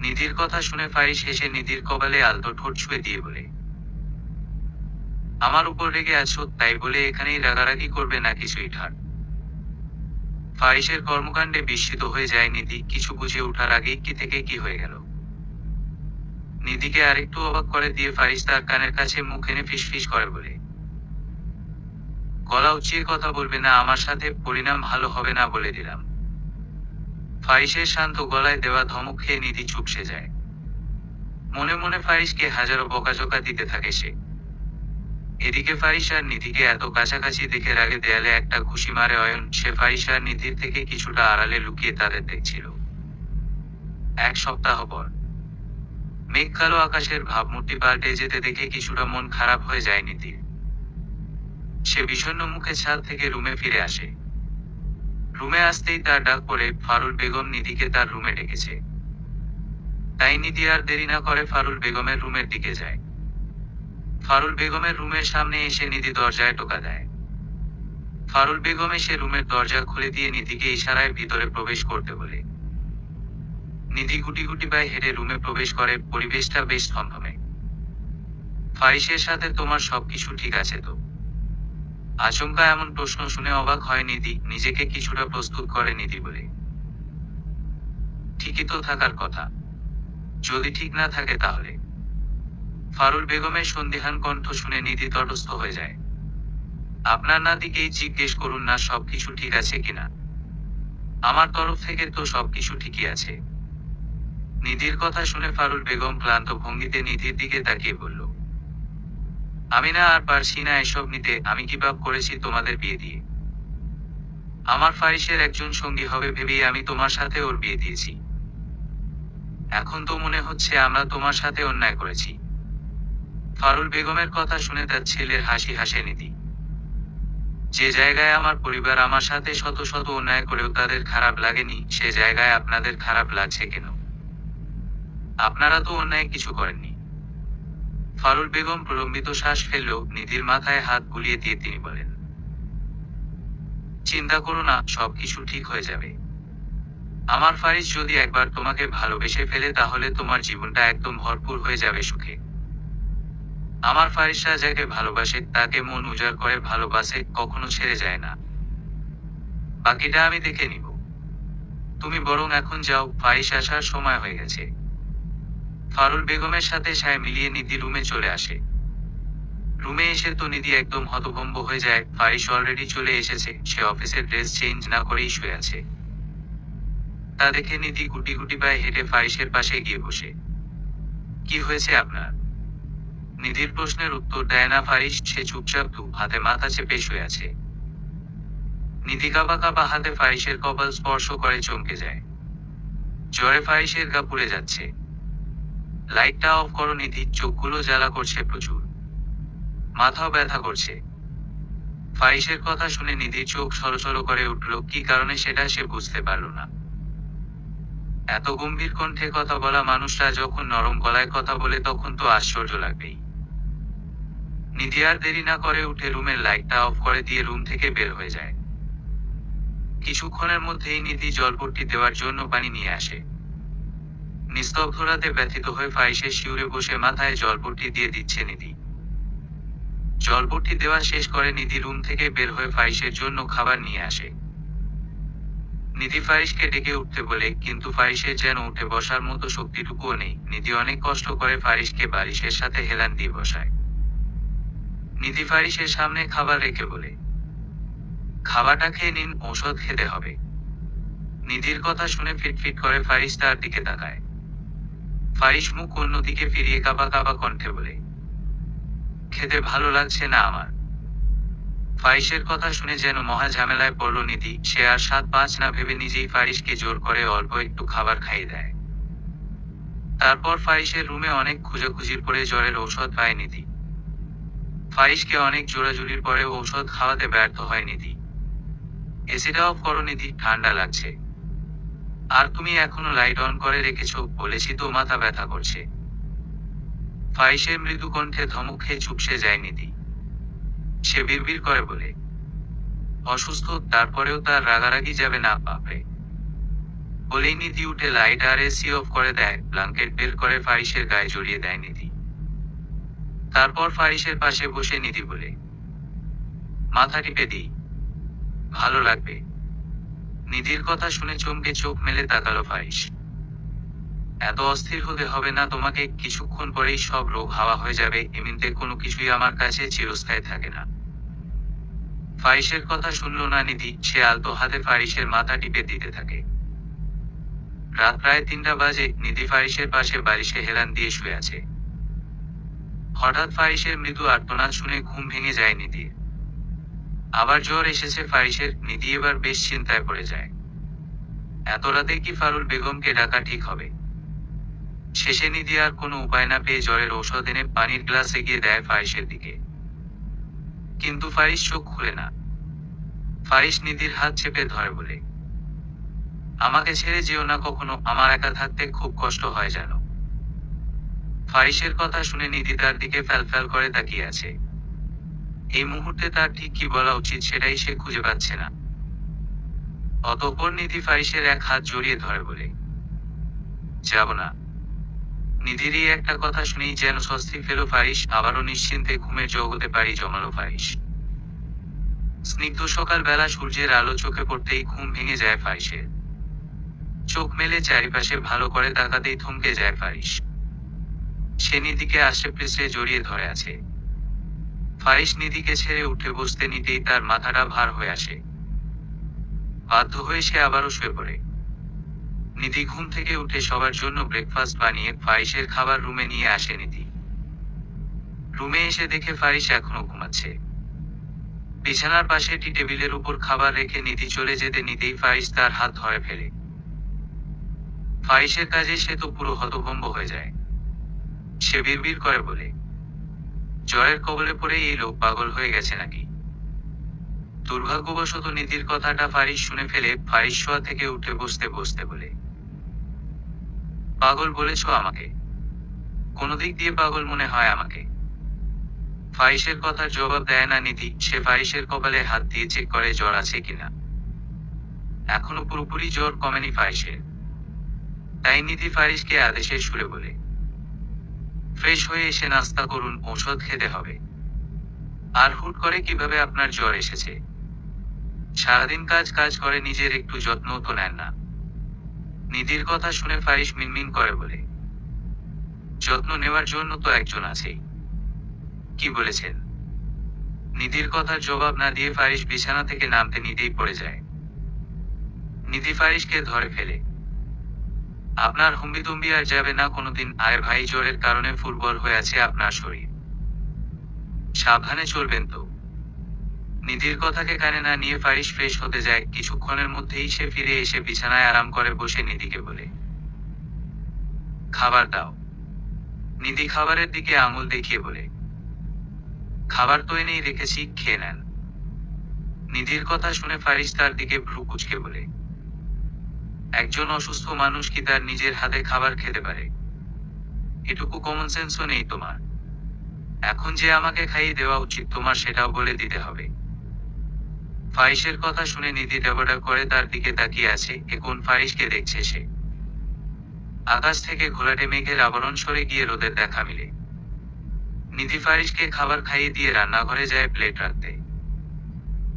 নিধির কথা শুনে ফারিস হেসে নিধির কপালে আলতো ঠোঁট ছুঁয়ে দিয়ে বলে, আমার উপর রেগে আছো তাই বলে এখানেই রাগারাগি করবে না কিছুই ঠাড়। ফারিসের কর্মকাণ্ডে বিস্মিত হয়ে যায় নিধি, কিছু বুঝে ওঠার আগেই কি থেকে কি হয়ে গেল। নিধিকে আরেকটু অবাক করে দিয়ে ফারিস তার কানের কাছে মুখ এনে ফিসফিস করে বলে, গলা উঁচিয়ে কথা বলবে না আমার সাথে, পরিণাম ভালো হবে না বলে দিলাম। ফারিসের শান্ত গলায় দেওয়া ধমক খেয়ে নিধি চুপসে যায়। মনে মনে ফারিসকে হাজারো বকাঝকা দিতে থাকে সে। এদিকে ফারিস আর নিধিকে এত কাছাকাছি দেখে রাগে দেয়ালে একটা ঘুষি মারে অয়ন। সে ফারিস আর নিধির থেকে কিছুটা আড়ালে লুকিয়ে তাদের দেখছিল। এক সপ্তাহ পর মেঘ কালো আকাশের ভাবমূর্তি পাল্টে যেতে দেখে কিছুটা মন খারাপ হয়ে যায় নিধির। সে বিষণ্ণ মুখে ছাদ থেকে রুমে ফিরে আসে। রুমে আসতেই তার ডাক পড়ে ফারুল বেগম নিধিকে তার রুমে ডেকেছে। তাই নিধি আর দেরি না করে ফারুল বেগমের রুমের দিকে যায়। ফারুল বেগমের রুমের সামনে এসে নিধি দরজায় টোকা দেয়। ফারুল বেগম এসে রুমের দরজা খুলে দিয়ে নিধিকে ইশারায় ভিতরে প্রবেশ করতে বলে। নিধি গুটি গুটি পায়ে হেঁটে রুমে প্রবেশ করে। পরিবেশটা বেশ থমথমে। ফারিসের সাথে তোমার সবকিছু ঠিক আছে তো? আচমকা এমন প্রশ্ন শুনে অবাক হয় নিধি। নিজেকে কিছুটা প্রস্তুত করে নিধি বলে, ঠিকই তো থাকার কথা, যদি ঠিক না থাকে তাহলে? ফারুল বেগমের সন্দিহান কণ্ঠ শুনে নিধি তটস্থ হয়ে যায়। আপনার নাতিকেই জিজ্ঞেস করুন না সবকিছু ঠিক আছে কিনা। আমার তরফ থেকে তো সবকিছু ঠিকই আছে। নিধির কথা শুনে ফারুল বেগম ক্লান্ত ভঙ্গিতে নিধির দিকে তাকিয়ে বলল, আমি না আর পারছি না এসব নিতে। আমি কি পাপ করেছি তোমাদের বিয়ে দিয়ে? আমার ফারিসের একজন সঙ্গী হবে ভেবেই আমি তোমার সাথে ওর বিয়ে দিয়েছি। এখন তো মনে হচ্ছে আমরা তোমার সাথে অন্যায় করেছি। ফারুল বেগমের কথা শুনে তার ছেলের হাসি হাসে নিধি। যে জায়গায় আমার পরিবার আমার সাথে শত শত অন্যায় করেও তাদের খারাপ লাগেনি, সে জায়গায় আপনাদের খারাপ লাগছে কেন? আপনারা তো অন্যায় কিছু করেননি। ফারুল বেগম প্রলম্বিত শ্বাস ফেললেও নিধির মাথায় হাত বুলিয়ে দিয়ে তিনি বলেন, চিন্তা করো না, সবকিছু ঠিক হয়ে যাবে। আমার ফারিস যদি একবার তোমাকে ভালোবেসে ফেলে তাহলে তোমার জীবনটা একদম ভরপুর হয়ে যাবে সুখে। আমার ফারিসরা যাকে ভালোবাসে তাকে মন উজাড় করে ভালোবাসে, কখনো ছেড়ে যায় না। বাকিটা আমি দেখে নিব। তুমি বরং এখন যাও, ফারিস আসার সময় হয়ে গেছে। ফারুল বেগমের সাথে সায় মিলিয়ে নিধি রুমে চলে আসে। রুমে এসে তো নিধি একদম হতভম্ব হয়ে যায়, ফারিস অলরেডি চলে এসেছে, সে অফিসের ড্রেস চেঞ্জ না করেই শুয়ে আছে। তা দেখে নিধি গুটি গুটি পায়ে হেঁটে ফারিসের পাশে গিয়ে বসে। কি হয়েছে আপনার? নিধির প্রশ্নের উত্তর দেয় না ফারিস, সে চুপচাপ হাতে মাথা চেপে শুয়ে আছে। নিধি কাঁপা কাঁপা হাতে ফারিসের কপাল স্পর্শ করে চমকে যায়। জ্বরে ফারিসের গা পুড়ে যাচ্ছে। লাইটটা অফ করো নিধি, চোখগুলো জ্বালা করছে প্রচুর। মাথাও ব্যথা করছে। ফারিসের কথা শুনে নিধির চোখ ছলছল করে উঠল, কি কারণে সেটা সে বুঝতে পারল না। এত গম্ভীর কণ্ঠে কথা বলা মানুষরা যখন নরম গলায় কথা বলে তখন তো আশ্চর্য লাগবেই। নিধি আর দেরি না করে উঠে রুমের লাইটটা অফ করে দিয়ে রুম থেকে বের হয়ে যায়। কিছুক্ষণের মধ্যেই নিধি জলপট্টি দেওয়ার জন্য পানি নিয়ে আসে। নিস্তব্ধরাতে ব্যথিত হয়ে ফারিসের শিউরে বসে মাথায় জলপট্টি দিয়ে দিচ্ছে নিধি। জলপট্টি দেওয়া শেষ করে নিধি রুম থেকে বের হয়ে ফারিসের জন্য খাবার নিয়ে আসে। নিধি ফারিসকে ডেকে উঠতে বলে, কিন্তু ফারিসের যেন উঠে বসার মতো শক্তিটুকুও নেই। নিধি অনেক কষ্ট করে ফারিসকে বালিশের সাথে হেলান দিয়ে বসায়। নিধি ফারিসের সামনে খাবার রেখে বলে, খাবারটা খেয়ে নিন, ঔষধ খেতে হবে। নিধির কথা শুনে ফিটফিট করে ফারিস তার দিকে তাকায়। ফারিস মুখ অন্যদিকে ফিরিয়ে কাঁপা কাঁপা কণ্ঠে বলে, খেতে ভালো লাগছে না আমার। ফারিসের কথা শুনে যেন মহা ঝামেলায় পড়ল নিধি, সে আর 7-5 না ভেবে নিজেই ফারিসকে জোর করে অল্প একটু খাবার খাইয়ে দেয়। তারপর ফারিসের রুমে অনেক খোঁজাখুঁজির পরে জ্বরের ঔষধ পায় নিধি। ফারিসকে অনেক জোরাজুরির পরে ঔষধ খাওয়াতে ব্যর্থ হয় নিধি। এসিটা অফ করো নিধি, ঠান্ডা লাগছে। আর তুমি এখনো লাইট অন করে রেখেছ, বলেছি তো মাথা ব্যথা করছে। ফারিসের মৃদু কণ্ঠে ধমক খেয়ে চুপসে যায় নিধি। সে বিড়বিড় করে বলে, অসুস্থ, তারপরেও তার রাগারাগি যাবে না বাপরে। বলেই নিধি উঠে লাইট আর এসি অফ করে দেয়, ব্ল্যাঙ্কেট বের করে ফারিসের গায়ে জড়িয়ে দেয় নিধি। তারপর ফারিসের পাশে বসে নিধি বলে, মাথা টিপে দিই, ভালো লাগবে। নিধির কথা শুনে চমকে চোখ মেলে তাকালো ফারিস। এত অস্থির হতে হবে না তোমাকে, কিছুক্ষণ পরেই সব রোগ হাওয়া হয়ে যাবে, এমনিতে কোনো কিছুই আমার কাছে চিরস্থায়ী থাকে না। ফারিসের কথা শুনল না নিধি, সে আলতো হাতে ফারিসের মাথা টিপে দিতে থাকে। রাত প্রায় 3টা বাজে, নিধি ফারিসের পাশে বালিশে হেলান দিয়ে শুয়ে আছে। হঠাৎ ফারিসের মৃদু আর্তনাদ শুনে ঘুম ভেঙে যায় নিধির। আবার জ্বর এসেছে ফারিসের, নিধি এবার বেশ চিন্তায় পড়ে যায়। এত রাতে কি ফারুল বেগমকে ডাকা ঠিক হবে? শেষে নিধি আর কোনো উপায় না পেয়ে জ্বরের ঔষধ এনে পানির গ্লাস এগিয়ে দেয় ফারিসের দিকে। কিন্তু ফারিস চোখ খুলে না। ফারিস নিধির হাত চেপে ধরে বলে, আমাকে ছেড়ে যেও না কখনো, আমার একা থাকতে খুব কষ্ট হয় জানো। ফারিসের কথা শুনে নিধি তার দিকে ফ্যালফ্যাল করে তাকিয়ে আছে। এই মুহূর্তে তার ঠিক কি বলা উচিত সেটাই সে খুঁজে পাচ্ছে না। অতঃপর নিধি ফারিসের এক হাত জড়িয়ে ধরে বলে, যাব না। নিধির এই একটা কথা শুনেই যেন স্বস্তি পেল ফারিস, আবারও নিশ্চিন্তে ঘুমের জগতে পাড়ি জমালো ফারিস। স্নিগ্ধ সকাল বেলা সূর্যের আলো চোখে পড়তেই ঘুম ভেঙে যায় ফারিসের। চোখ মেলে চারিপাশে ভালো করে তাকাতেই থমকে যায় ফারিস। সে নিধিকে আষ্টে পৃষ্ঠে জড়িয়ে ধরে আছে। ফারিস নিধিকে ছেড়ে উঠে বসতে নিতেই তার মাথাটা ভার হয়ে আসে। বাধ্য হয়ে সে আবারও শুয়ে পড়ে। নিধি ঘুম থেকে উঠে সবার জন্য ব্রেকফাস্ট বানিয়ে ফারিসের খাবার রুমে নিয়ে আসে নিধি। রুমে এসে দেখে ফারিস এখনো ঘুমাচ্ছে। বিছানার পাশে টি টেবিলের উপর খাবার রেখে নিধি চলে যেতে নিতেই ফারিস তার হাত ধরে ফেলে। ফারিসের কাজে সে তো পুরো হতভম্ব হয়ে যায়। সে বিড়বিড় করে বলে, জ্বরের কবলে পড়ে এই লোক পাগল হয়ে গেছে নাকি? দুর্ভাগ্যবশত নিধির কথাটা ফারিস শুনে ফেলে ফারিস শোয়া থেকে উঠে বসতে বসতে বলে, পাগল বলেছ আমাকে? কোন দিক দিয়ে পাগল মনে হয় আমাকে? ফারিসের কথার জবাব দেয় না নিধি। সে ফারিসের কপালে হাত দিয়ে চেক করে জ্বর আছে কিনা। এখনো পুরোপুরি জ্বর কমেনি ফারিসের। তাই নিধি ফারিসকে আদেশের সুরে বলে, ফ্রেশ হয়ে এসে নাস্তা করুন, ঔষধ খেতে হবে। আর হুট করে কিভাবে আপনার জ্বর এসেছে? সারাদিন কাজ কাজ করে নিজের একটু যত্ন তো নেন না। নিধির কথা শুনে ফারিস মিনমিন করে বলে, যত্ন নেওয়ার জন্য তো একজন আছেই। কি বলেছেন? নিধির কথার জবাব না দিয়ে ফারিস বিছানা থেকে নামতে নিতেই পড়ে যায়। নিধি ফারিসকে ধরে ফেলে, আপনার হুম্বিতুম্বি আর যাবে না কোনোদিন। আয় ভাই, জ্বরের কারণে ফুরবল হয়ে আছে আপনার শরীর, সাবধানে চলবেন তো। নিধির কথাকে কানে না নিয়ে ফারিস ফ্রেশ হতে যায়। কিছুক্ষণের মধ্যেই সে ফিরে এসে বিছানায় আরাম করে বসে নিধিকে বলে, খাবার দাও। নিধি খাবারের দিকে আঙুল দেখিয়ে বলে, খাবার তো এনেই রেখেছি, খেয়ে নেন। নিধির কথা শুনে ফারিস তার দিকে ভ্রু কুঁচকে বলে, একজন অসুস্থ মানুষ কি তার নিজের হাতে খাবার খেতে পারে? এটুকু কমন সেন্সও নেই তোমার। এখন যে আমাকে খাইয়ে দেওয়া উচিত তোমার, সেটাও বলে দিতে হবে। ফারিসের কথা শুনে নিধি ডাবাডা করে তার দিকে তাকিয়ে আছে। এ কোন ফারিসকে দেখছে সে? আকাশ থেকে ঘোলাটে মেঘের আবরণ সরে গিয়ে রোদের দেখা মিলে। নিধি ফারিসকে খাবার খাইয়ে দিয়ে রান্নাঘরে যায় প্লেট রাখতে।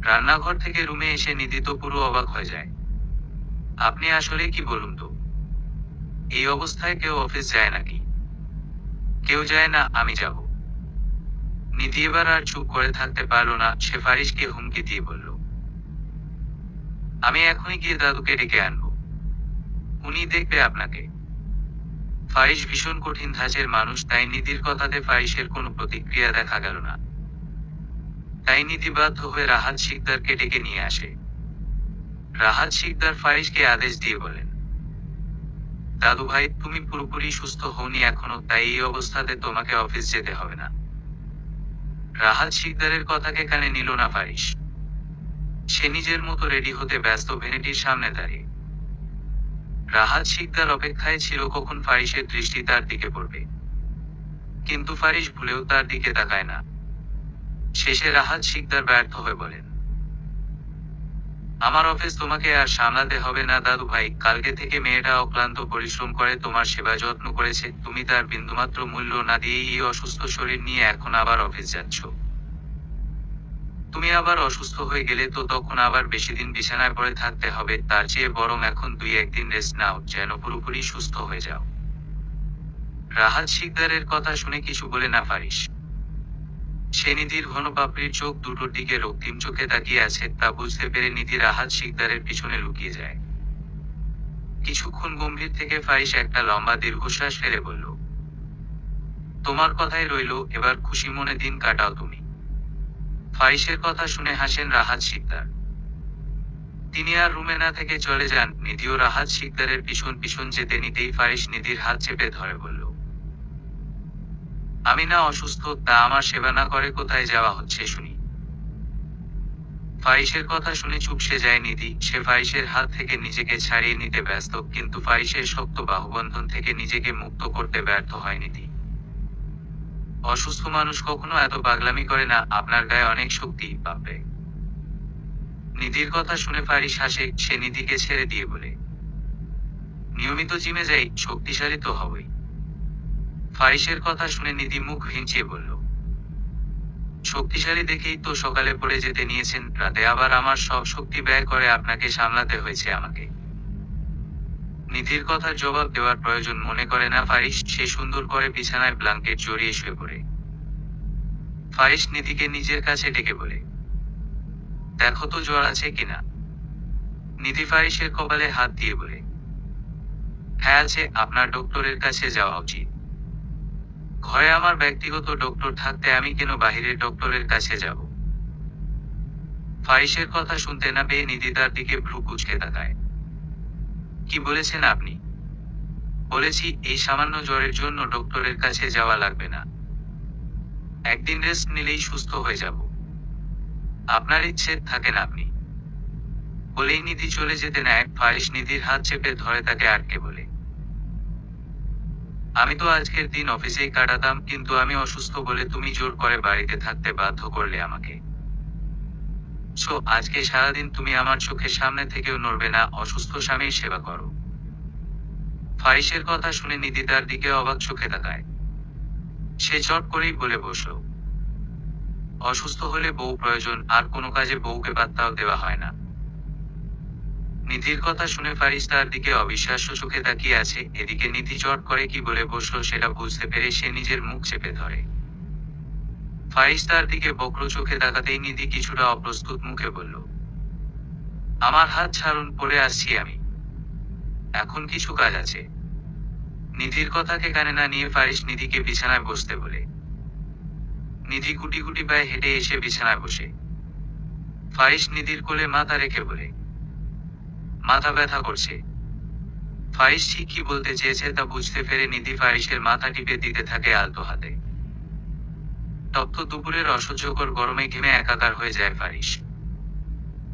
রান্নাঘর থেকে রুমে এসে নিধি তো পুরো অবাক হয়ে যায়। আপনি আসলে কি বলুন তো, এই অবস্থায় কেউ অফিস যায় নাকি? কেউ যায় না, আমি যাব। নিধি এবার আর চুপ করে থাকতে পারলো না। সে ফারিসকে হুমকি দিয়ে বলল, আমি এখনই গিয়ে দাদুকে ডেকে আনবো, উনি দেখবে আপনাকে। ফারিস ভীষণ কঠিন ধাঁচের মানুষ, তাই নিধির কথাতে ফারিসের কোনো প্রতিক্রিয়া দেখা গেল না। তাই নিধি বাধ্য হয়ে রাহাত শিকদারকে ডেকে নিয়ে আসে। রাহাত শিকদার ফারিসকে আদেশ দিয়ে বলেন, দাদু ভাই, তুমি পুরোপুরি সুস্থ হওনি এখনো, তাই এই অবস্থাতে তোমাকে অফিস যেতে হবে না। রাহাত শিকদারের কথাকে কানে নিল না ফারিস। সে নিজের মতো রেডি হতে ব্যস্ত ভ্যানিটির সামনে দাঁড়িয়ে। রাহাত শিকদার অপেক্ষায় ছিল কখন ফারিসের দৃষ্টি তার দিকে পড়বে, কিন্তু ফারিস ভুলেও তার দিকে তাকায় না। শেষে রাহাত শিকদার ব্যর্থ হয়ে বলেন, আমার অফিস তোমাকে আর সামলাতে হবে না দাদু ভাই। কালকে থেকে মেয়েটা অক্লান্ত পরিশ্রম করে তোমার সেবা যত্ন করেছে, তুমি তার বিন্দুমাত্র মূল্য না দিয়েই এই অসুস্থ শরীর নিয়ে এখন আবার অফিস যাচ্ছ। তুমি আবার অসুস্থ হয়ে গেলে তো তখন আবার বেশি দিন বিছানায় পড়ে থাকতে হবে। তার চেয়ে বরং এখন 2-1 দিন রেস্ট নাও, যেন পুরোপুরি সুস্থ হয়ে যাও। রাহাত শিকদারের কথা শুনে কিছু বলে না ফারিস। সে নিধির ঘন পাপড়ির চোখ দুটোর দিকে রক্তিম চোখে তাকিয়ে আছে তা বুঝতে পেরে নিধি রাহাত শিকদারের পিছনে লুকিয়ে যায়। কিছুক্ষণ গম্ভীর থেকে ফারিস একটা লম্বা দীর্ঘশ্বাস ফেলে বলল, তোমার কথাই রইল, এবার খুশি মনে দিন কাটাও তুমি। ফারিসের কথা শুনে হাসেন রাহাত শিকদার। তিনি আর রুমে না থেকে চলে যান। নিধিও রাহাত শিকদারের পিছন পিছন যেতে নিতেই ফারিস নিধির হাত চেপে ধরে বলল, আমি না অসুস্থ, তা আমার সেবা না করে কোথায় যাওয়া হচ্ছে শুনি। ফারিসের কথা শুনে চুপসে যায় নিধি। সে ফারিসের হাত থেকে নিজেকে ছাড়িয়ে নিতে ব্যস্ত, কিন্তু ফারিসের শক্ত বাহুবন্ধন থেকে নিজেকে মুক্ত করতে ব্যর্থ হয় নিধি। অসুস্থ মানুষ কখনো এত পাগলামি করে না, আপনার গায়ে অনেক শক্তি, পাবে। নিধির কথা শুনে ফারিস হাসে। সে নিধিকে ছেড়ে দিয়ে বলে, নিয়মিত জিমে যাই, শক্তিশালী তো হবই। ফারিসের কথা শুনে নিধি মুখ ভিঞ্চিয়ে বলল, শক্তিশালী দেখেই তো সকালে পড়ে যেতে নিয়েছেন, রাতে আবার আমার সব শক্তি ব্যয় করে আপনাকে সামলাতে হয়েছে আমাকে। নিধির কথার জবাব দেওয়ার প্রয়োজন মনে করে না ফারিস। সে সুন্দর করে বিছানায় ব্ল্যাঙ্কেট জড়িয়ে শুয়ে পড়ে। ফারিস নিধিকে নিজের কাছে ডেকে বলে, দেখো তো জ্বর আছে কিনা। নিধি ফারিসের কপালে হাত দিয়ে বলে, হ্যাঁ আছে, আপনার ডক্টরের কাছে যাওয়া উচিত। ঘরে আমার ব্যক্তিগত ডক্টর থাকতে আমি কেন বাহিরের ডক্টরের কাছে যাব? ফারিসের কথা শুনতে না পেয়ে নিধি তার দিকে ভ্রু কুঁচকে তাকায়। কি বলেছেন আপনি? বলেছি এই সামান্য জ্বরের জন্য ডক্টরের কাছে যাওয়া লাগবে না। একদিন রেস্ট নিলেই সুস্থ হয়ে যাব। আপনার ইচ্ছে থাকেন আপনি। বলেই নিধি চলে যেতে নেয়। ফারিস নিধির হাত চেপে ধরে তাকে আটকে বলে, আমি তো আজকের দিন অফিসেই কাটাতাম, কিন্তু আমি অসুস্থ বলে তুমি জোর করে বাড়িতে থাকতে বাধ্য করলে আমাকে। আজকে সারাদিন তুমি আমার চোখের সামনে থেকেও নড়বে না, অসুস্থ স্বামীর সেবা করো। ফারিসের কথা শুনে নিধি তার দিকে অবাক চোখে তাকায়। সে চট করেই বলে বসল, অসুস্থ হলে বউ প্রয়োজন, আর কোনো কাজে বউকে পাত্তাও দেওয়া হয় না। নিধির কথা শুনে ফারিস তার দিকে অবিশ্বাস্য চোখে তাকিয়ে আছে। এদিকে নিধি চট করে কি বলে বসলো সেটা বুঝতে পেরে সে নিজের মুখ চেপে ধরে। ফারিস তার দিকে বক্র চোখে তাকাতেই নিধি কিছুটা অপ্রস্তুত মুখে বলল, আমার হাত ছাড়ুন, পড়ে আসছি আমি, এখন কিছু কাজ আছে। নিধির কথাকে কানে না নিয়ে ফারিস নিধিকে বিছানায় বসতে বলে। নিধি গুটি গুটি পায়ে হেঁটে এসে বিছানায় বসে। ফারিস নিধির কোলে মাথা রেখে বলে, মাথা ব্যথা করছে। ফারিস ঠিক কি বলতে চেয়েছে তা বুঝতে পেরে নিধি ফারিসের মাথা টিপে দিতে থাকে আলতো হাতে। তপ্ত দুপুরের অসহ্যকর গরমে ঘেমে একাকার হয়ে যায় ফারিস।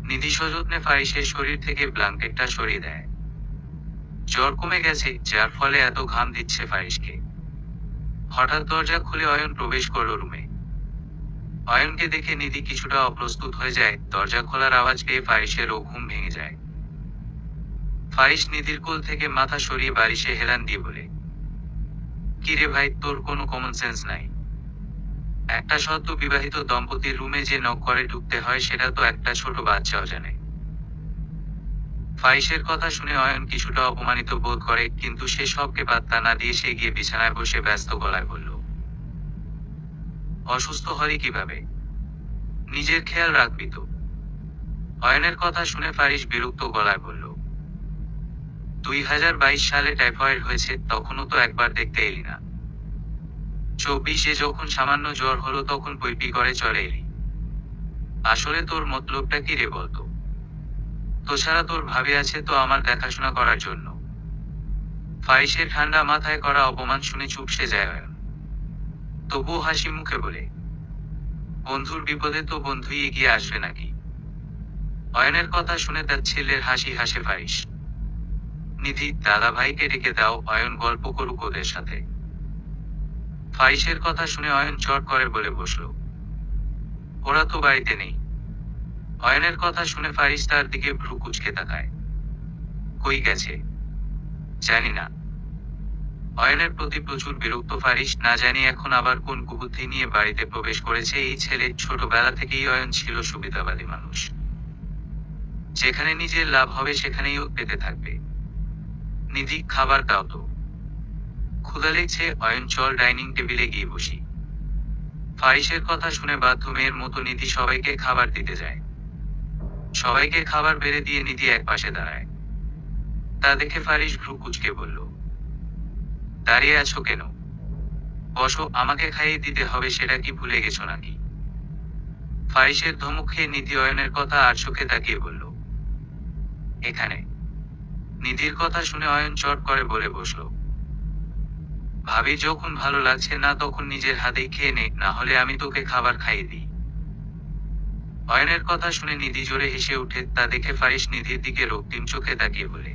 নিধি সযত্নে ফারিসের শরীর থেকে ব্ল্যাঙ্কেটটা সরিয়ে দেয়। জ্বর কমে গেছে, যার ফলে এত ঘাম দিচ্ছে ফারিসকে। হঠাৎ দরজা খুলে অয়ন প্রবেশ করল রুমে। অয়নকে দেখে নিধি কিছুটা অপ্রস্তুত হয়ে যায়। দরজা খোলার আওয়াজ পেয়ে ফারিসেরও ঘুম ভেঙে যায়। ফারিস নিধির কোল থেকে মাথা সরিয়ে বালিশে হেলান দিয়ে বলে, কিরে ভাই, তোর কোনো কমন সেন্স নাই? একটা সদ্য বিবাহিত দম্পতির রুমে যে নক করে ঢুকতে হয় সেটা তো একটা ছোট বাচ্চাও জানে। ফারিসের কথা শুনে অয়ন কিছুটা অপমানিত বোধ করে, কিন্তু সে সবকে পাত্তা না দিয়ে সে গিয়ে বিছানায় বসে ব্যস্ত গলায় বলল, অসুস্থ হলি কিভাবে? নিজের খেয়াল রাখবি তো। অয়নের কথা শুনে ফারিস বিরক্ত গলায় বলল, 2022 সালে টাইফয়েড হয়েছে, তখনও তো একবার দেখতে এলি না। 24-এ যখন সামান্য জ্বর হলো তখন পইপি করে চলে এলি। আসলে তোর মতলবটা কি রে বলতো? তো ছাড়া তোর ভাবি আছে তো আমার দেখাশোনা করার জন্য। ফারিসের ঠান্ডা মাথায় করা অপমান শুনে চুপসে যায় অয়ন। তবুও হাসি মুখে বলে, বন্ধুর বিপদে তো বন্ধুই এগিয়ে আসবে নাকি? অয়নের কথা শুনে তার ছেলের হাসি হাসে ফারিস। নিধি, দাদা ভাইকে ডেকে দাও, অয়ন গল্প করুক ওদের সাথে। ফারিসের কথা শুনে অয়ন চট করে বলে বসল, ওরা তো বাড়িতে নেই। অয়নের কথা শুনে ফারিস তার দিকে ভ্রু কুঁচকে তাকায়। কই গেছে? জানি না। অয়নের প্রতি প্রচুর বিরক্ত ফারিস। না জানি এখন আবার কোন কুবুদ্ধি নিয়ে বাড়িতে প্রবেশ করেছে এই ছেলে। ছোটবেলা থেকেই অয়ন ছিল সুবিধাবাদী মানুষ। যেখানে নিজের লাভ হবে সেখানেই ও পেতে থাকবে। নিধি, খাবার দাও তো। ক্ষুধা লেগছে। অয়ন, চল ডাইনিং টেবিলে গিয়ে বসি। ফারিসের কথা শুনে বাধ্য মেয়ের মতো নিধি সবাইকে খাবার দিতে যায়। সবাইকে খাবার বেড়ে দিয়ে নিধি এক পাশে দাঁড়ায়। তা দেখে ফারিস ভ্রু কুঁচকে বলল, দাঁড়িয়ে আছো কেন? বসো, আমাকে খাইয়ে দিতে হবে, সেটা কি ভুলে গেছো নাকি? ফারিসের ধমক খেয়ে নিধি অয়নের কথা আর চোখে তাকিয়ে বলল, এখানে। নিধির কথা শুনে অয়ন চট করে বলে বসল, ভাবি যখন ভালো লাগছে না তখন নিজের হাতেই খেয়ে নে, না হলে আমি তোকে খাবার খাইয়ে দিই। অয়নের কথা শুনে নিধি জোরে হেসে উঠে। তা দেখে ফারিস নিধির দিকে রক্তিম চোখে তাকিয়ে বলে,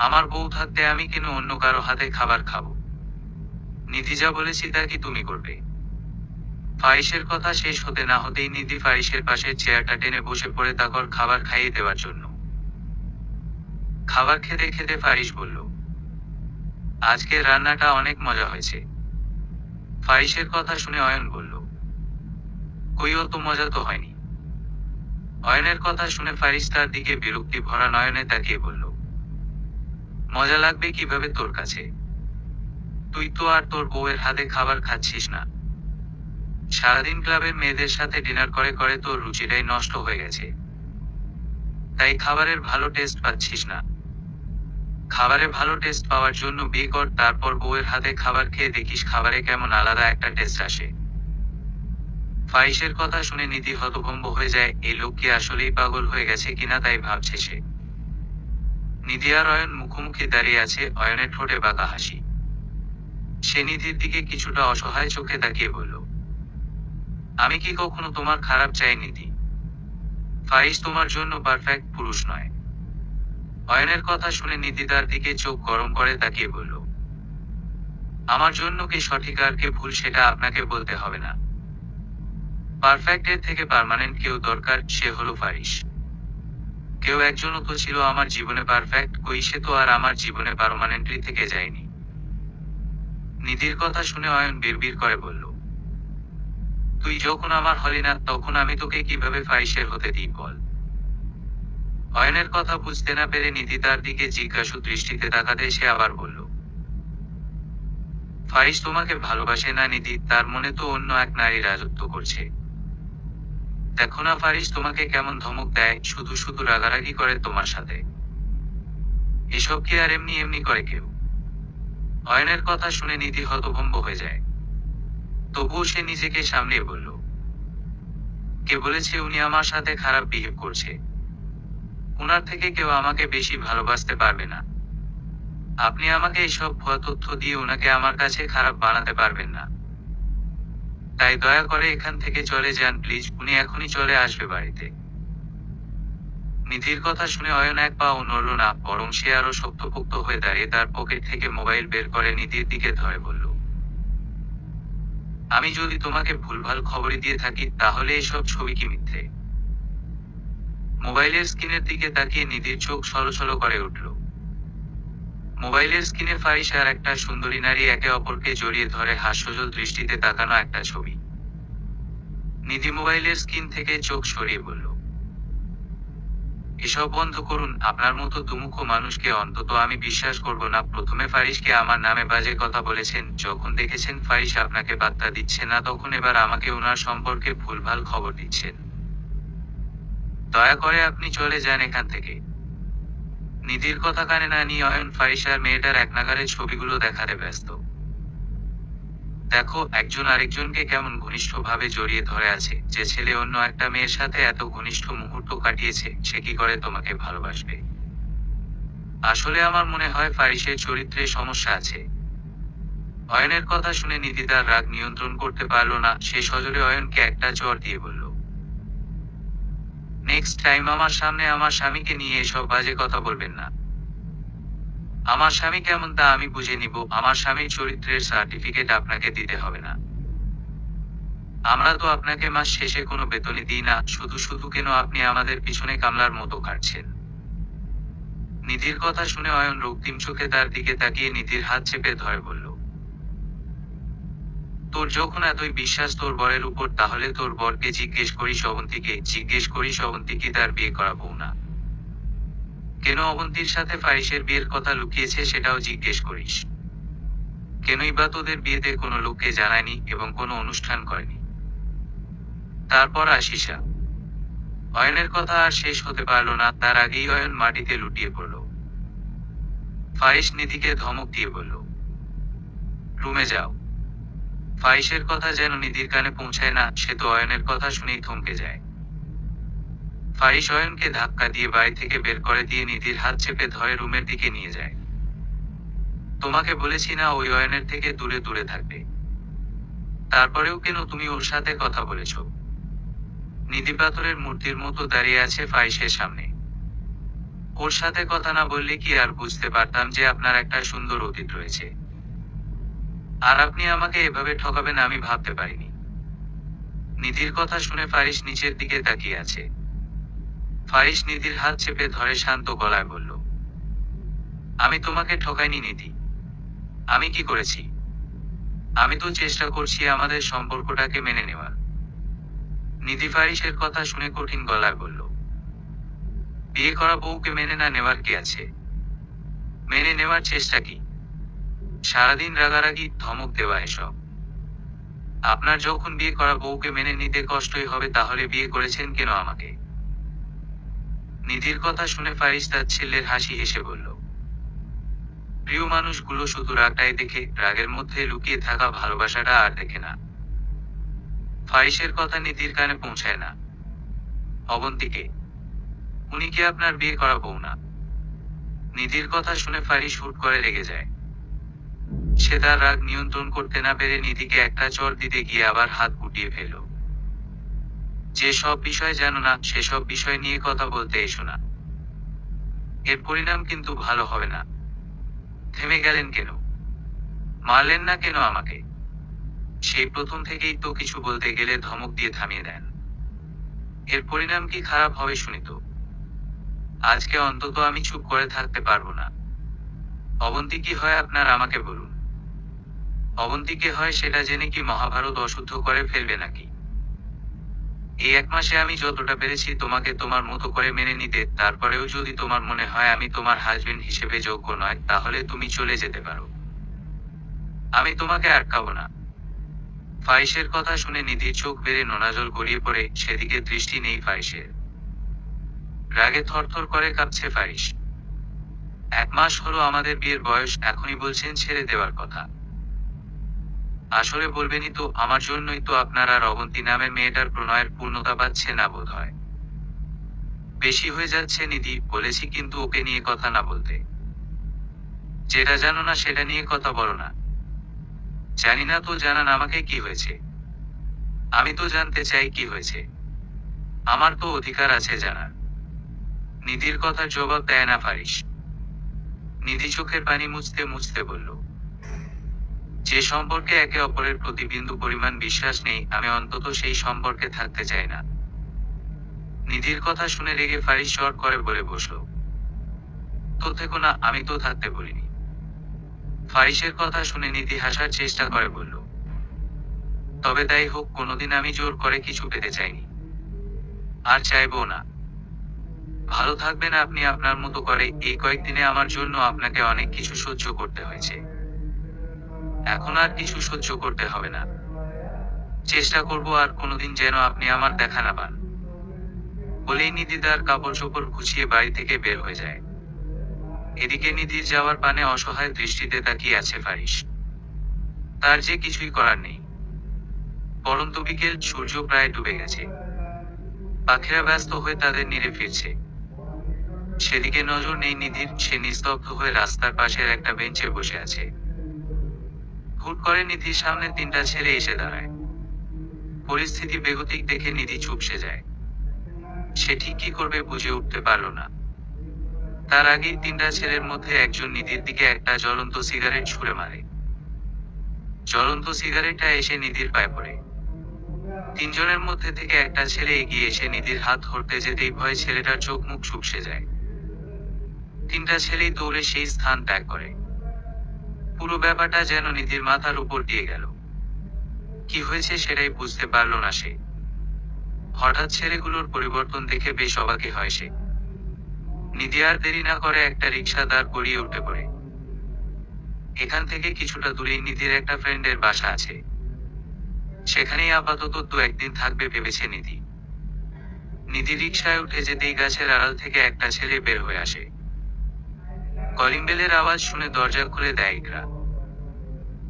আমার বউ থাকতে আমি কেন অন্য কারো হাতে খাবার খাবো? নিধি যা বলেছি তা কি তুমি করবে? ফারিসের কথা শেষ হতে না হতেই নিধি ফারিসের পাশের চেয়ারটা টেনে বসে পড়ে তাকর খাবার খাইয়ে দেওয়ার জন্য। খাবার খেতে খেতে ফারিস বলল, আজকের রান্নাটা অনেক মজা হয়েছে। ফারিসের কথা শুনে অয়ন বলল, কই, অত মজা তো হয়নি। অয়নের কথা শুনে ফারিস তার দিকে বিরক্তি ভরা নয়নে তাকিয়ে বলল, মজা লাগবে কিভাবে তোর কাছে? তুই তো আর তোর বউয়ের হাতে খাবার খাচ্ছিস না। সারাদিন ক্লাবের মেয়েদের সাথে ডিনার করে করে তোর রুচিটাই নষ্ট হয়ে গেছে। তাই খাবারের ভালো টেস্ট পাচ্ছিস না। খাবারে ভালো টেস্ট পাওয়ার জন্য বিয়ে কর, তারপর বউয়ের হাতে খাবার খেয়ে দেখিস খাবারে কেমন আলাদা একটা টেস্ট আসে। ফারিসের কথা শুনে নিধি হতভম্ব হয়ে যায়। এই লোক কি আসলেই পাগল হয়ে গেছে কিনা তাই ভাবছে সে। নিধি আর অয়ন মুখোমুখি দাঁড়িয়ে আছে। অয়নের ঠোঁটে বাঁকা হাসি। সে নিধির দিকে কিছুটা অসহায় চোখে তাকিয়ে বলল, আমি কি কখনো তোমার খারাপ চাই নিধি? ফাইজ তোমার জন্য পারফেক্ট পুরুষ নয়। অয়নের কথা শুনে নিধি তার দিকে চোখ গরম করে তাকিয়ে বলল, আমার জন্য কে সঠিক আর কে ভুল সেটা আপনাকে বলতে হবে না। পারফেক্টের থেকে পার্মানেন্ট কেউ দরকার, সে হলো ফারিস। কেউ একজনও তো ছিল আমার জীবনে পারফেক্ট, কই সে তো আর আমার জীবনে পার্মানেন্টলি থেকে যায়নি। নিধির কথা শুনে অয়ন বিড়বিড় করে বলল, তুই যখন আমার হলি না তখন আমি তোকে কিভাবে ফারিসের হতে দিই বল? অয়নের কথা বুঝতে না পেরে নিধি তার দিকে জিজ্ঞাসু দৃষ্টিতে তাকাতে সে আবার বলল, ফারিস তোমাকে ভালোবাসে না নিধি, তার মনে তো অন্য এক নারী রাজত্ব করছে। দেখো না ফারিস তোমাকে কেমন ধমক দেয়, শুধু শুধু রাগারাগি করে তোমার সাথে। এসব কি আর এমনি এমনি করে কেউ? অয়নের কথা শুনে নিধি হতভম্ব হয়ে যায়। তবুও সে নিজেকে সামলিয়ে বলল, কে বলেছে উনি আমার সাথে খারাপ বিহেভ করছে? উনার থেকে কেউ আমাকে বেশি ভালোবাসতে পারবে না। আপনি আমাকে এইসব ভুয়া তথ্য দিয়ে উনাকে আমার কাছে খারাপ বানাতে পারবেন না। তাই দয়া করে এখান থেকে চলে যান প্লিজ, উনি এখনই চলে আসবে বাড়িতে। নিধির কথা শুনে অয়ন এক পাও নড়ল না, বরং সে আরো শক্তপোক্ত হয়ে দাঁড়িয়ে তার পকেট থেকে মোবাইল বের করে নিধির দিকে ধরে বলল, আমি যদি তোমাকে ভুলভাল খবরই দিয়ে থাকি তাহলে এসব ছবি কি মিথ্যে? মোবাইলের স্ক্রিনের দিকে তাকিয়ে নিধির চোখ ছলছল করে উঠল। মোবাইলের স্ক্রিনে ফারিস আর একটা সুন্দরী নারী একে অপরকে জড়িয়ে ধরে হাস্যজ্জ্বল দৃষ্টিতে তাকানো একটা ছবি। নিধি মোবাইলের স্ক্রিন থেকে চোখ সরিয়ে বলল, এসব বন্ধ করুন, আপনার মতো দুমুখ মানুষকে অন্তত আমি বিশ্বাস করব না। প্রথমে ফারিসকে আমার নামে বাজে কথা বলেছেন, যখন দেখেছেন ফারিস আপনাকে পাত্তা দিচ্ছে না তখন এবার আমাকে ওনার সম্পর্কে ভুলভাল খবর দিচ্ছেন। দয়া করে আপনি চলে যান এখান থেকে। নিধির কথা কানে না নিয়ে অয়ন ফারিস আর মেয়েটার একনাগাড়ে ছবিগুলো দেখাতে ব্যস্ত। দেখো, একজন আরেকজনকে কেমন ঘনিষ্ঠভাবে জড়িয়ে ধরে আছে। যে ছেলে অন্য একটা মেয়ের সাথে এত ঘনিষ্ঠ মুহূর্ত কাটিয়েছে সে কি করে তোমাকে ভালোবাসবে? আসলে আমার মনে হয় ফারিসের চরিত্রে সমস্যা আছে। অয়নের কথা শুনে নিধি তার রাগ নিয়ন্ত্রণ করতে পারল না, সে সজোরে অয়নকে একটা চড় দিয়ে বলল, নেক্সট টাইম আমার সামনে আমার স্বামীকে নিয়ে এসব বাজে কথা বলবেন না। আমার স্বামী কেমন তা আমি বুঝে নিব, আমার স্বামীর চরিত্রের সার্টিফিকেট আপনাকে দিতে হবে না। আমরা তো আপনাকে মাস শেষে কোনো বেতনই দিই না, শুধু শুধু কেন আপনি আমাদের পিছনে কামলার মতো খাটছেন? নিধির কথা শুনে অয়ন রক্তিম চোখে তার দিকে তাকিয়ে নিধির হাত চেপে ধরে বলল, তোর যখন এতই বিশ্বাস তোর বরের উপর, তাহলে তোর বরকে জিজ্ঞেস করিস, অবন্তী কি তার বিয়ে করাবো না? কেন অবন্তীর সাথে ফারিসের বিয়ের কথা লুকিয়েছে সেটাও জিজ্ঞেস করিস। কেনই বা তোদের বিয়েতে কোনো লোককে জানায়নি এবং কোনো অনুষ্ঠান করেনি? তারপর আশিসা। অয়নের কথা আর শেষ হতে পারল না, তার আগেই অয়ন মাটিতে লুটিয়ে পড়ল। ফারিস নিধিকে ধমক দিয়ে বলল, রুমে যাও। ফারিসের কথা যেন নিধির কানে পৌঁছায় না, সে তো অয়নের কথা শুনেই থমকে যায়। ফারিস অয়নকে ধাক্কা দিয়ে বাড়ি থেকে বের করে দিয়ে নিধির হাত চেপে ধরে রুমের দিকে নিয়ে যায়। তোমাকে বলেছি না ওই অয়নের থেকে দূরে দূরে থাকবে? তারপরেও কেন তুমি ওর সাথে কথা বলেছ? নিধি পাথরের মূর্তির মতো দাঁড়িয়ে আছে ফারিসের সামনে। ওর সাথে কথা না বললে কি আর বুঝতে পারতাম যে আপনার একটা সুন্দর অতীত রয়েছে? আর আপনি আমাকে এভাবে ঠকাবেন আমি ভাবতে পারিনি। নিধির কথা শুনে ফারিস নিচের দিকে তাকিয়ে আছে। ফারিস নিধির হাত চেপে ধরে শান্ত গলায় বলল, আমি তোমাকে ঠকাইনি নিধি। আমি কি করেছি? আমি তো চেষ্টা করছি আমাদের সম্পর্কটাকে মেনে নেওয়ার। নিধি ফারিসের কথা শুনে কঠিন গলায় বলল, বিয়ে করা বউকে মেনে না নেওয়ার কি আছে? মেনে নেওয়ার চেষ্টা কি? সারাদিন রাগারাগি, ধমক দেওয়া এসব। আপনার যখন বিয়ে করা বউকে মেনে নিতে কষ্টই হবে তাহলে বিয়ে করেছেন কেন আমাকে? নিধির কথা শুনে ফারিস তাচ্ছিল্যের হাসি হেসে বলল, প্রিয় মানুষগুলো শুধু রাগটাই দেখে, রাগের মধ্যে লুকিয়ে থাকা ভালোবাসাটা আর দেখে না। ফারিসের কথা নিধির কানে পৌঁছায় না। অবন্তীকে? উনি কি আপনার বিয়ে করা বউ না? নিধির কথা শুনে ফারিস হুট করে রেগে যায়। সে তার রাগ নিয়ন্ত্রণ করতে না পেরে নিধিকে একটা চড় দিতে গিয়ে আবার হাত গুটিয়ে ফেলল। যে সব বিষয় জানো না সেসব বিষয় নিয়ে কথা বলতে এসো না, এর পরিণাম কিন্তু ভালো হবে না। থেমে গেলেন কেন? মারলেন না কেন আমাকে? সেই প্রথম থেকেই তো কিছু বলতে গেলে ধমক দিয়ে থামিয়ে দেন। এর পরিণাম কি খারাপ হবে শুনি তো। আজকে অন্তত আমি চুপ করে থাকতে পারবো না। অবন্তী কি হয় আপনার আমাকে বলুন। অবন্তী কে হয় সেটা জেনে কি মহাভারত অশুদ্ধ করে ফেলবে নাকি? এই 1 মাসে আমি যতটা পেরেছি তোমাকে তোমার মতো করে মেনে নিতে, তারপরেও যদি তোমার মনে হয় আমি তোমার হাজবেন্ড হিসেবে যোগ্য নয়, তাহলে তুমি চলে যেতে পারো। আমি তোমাকে আটকাবো না। ফাইসের কথা শুনে নিধির চোখ বেড়ে নোনাজল গড়িয়ে পড়ে, সেদিকে দৃষ্টি নেই ফাইসের। রাগে থরথর করে কাঁপছে ফাইস। 1 মাস হলো আমাদের বিয়ের বয়স, এখনই বলছেন ছেড়ে দেওয়ার কথা। আসলে বলবেনই তো, আমার জন্যই তো আপনার আর অবন্তী নামের মেয়েটার প্রণয়ের পূর্ণতা পাচ্ছে না বোধ হয়। বেশি হয়ে যাচ্ছে নিধি, বলেছি কিন্তু ওকে নিয়ে কথা না বলতে। যেটা জানো না সেটা নিয়ে কথা বলো না। জানি না তো জানান আমাকে কি হয়েছে। আমি তো জানতে চাই কি হয়েছে। আমার তো অধিকার আছে জানার। নিধির কথার জবাব দেয় না ফারিস। নিধি চোখের পানি মুছতে মুছতে বলল, যে সম্পর্কে একে অপরের প্রতি বিন্দু পরিমাণ বিশ্বাস নেই, আমি অন্তত সেই সম্পর্কে থাকতে চাই না। নিধির কথা শুনে রেগে ফারিস চট করে বলে বসল, তো থেকো না, আমি তো থাকতে বলিনি। ফারিসের কথা শুনে নিধি হাসার চেষ্টা করে বলল, তবে তাই হোক, কোনোদিন আমি জোর করে কিছু পেতে চাইনি, আর চাইবো না। ভালো থাকবেন আপনি আপনার মতো করে। এই কয়েকদিনে আমার জন্য আপনাকে অনেক কিছু সহ্য করতে হয়েছে। এখন আর কিছু সহ্য করতে হবে না। চেষ্টা করব আর কোনোদিন যেন আপনি আমার দেখা না পান। বলেই নিধি তার কাপড় চোপড় গুছিয়ে বাড়ি থেকে বের হয়ে যায়। এদিকে নিধির যাওয়ার পানে অসহায় দৃষ্টিতে তাকিয়ে আছে ফারিস। তার যে কিছুই করার নেই। পরন্ত বিকেল, সূর্য প্রায় ডুবে গেছে। পাখিরা ব্যস্ত হয়ে তাদের নিরে ফিরছে। সেদিকে নজর নেই নিধির। সে নিস্তব্ধ হয়ে রাস্তার পাশের একটা বেঞ্চে বসে আছে। হুট করে নিধির সামনে 3টা ছেলে এসে দাঁড়ায়। পরিস্থিতি বেগতিক দেখে নিধি চুপসে যায়। সে ঠিক কি করবে বুঝে উঠতে পারল না। তার আগেই 3টা ছেলের মধ্যে একজন নিধির দিকে একটা জ্বলন্ত সিগারেট ছুঁড়ে মারে। জ্বলন্ত সিগারেটটা এসে নিধির পায়ে পড়ে। 3 জনের মধ্যে থেকে একটা ছেলে এগিয়ে এসে নিধির হাত ধরতে যেতেই ভয়ে ছেলেটার চোখ মুখ চুপসে যায়। 3টা ছেলেই দৌড়ে সেই স্থান ত্যাগ করে। পুরো ব্যাপারটা যেন নিধির মাথার উপর দিয়ে গেল। কি হয়েছে সেটাই বুঝতে পারল না সে। হঠাৎ ছেলেগুলোর পরিবর্তন দেখে বেশ অবাকই হয় সে। নিধি আর দেরি না করে একটা রিকশা দাঁড় করিয়ে উঠে পড়ে। এখান থেকে কিছুটা দূরেই নিধির একটা ফ্রেন্ডের বাসা আছে। সেখানেই আপাতত 2-1 দিন থাকবে ভেবেছে নিধি। নিধি রিকশায় উঠে যেতেই গাছের আড়াল থেকে একটা ছেলে বের হয়ে আসে। কলিং বেলের আওয়াজ শুনে দরজা খুলে দেয় ইকরা।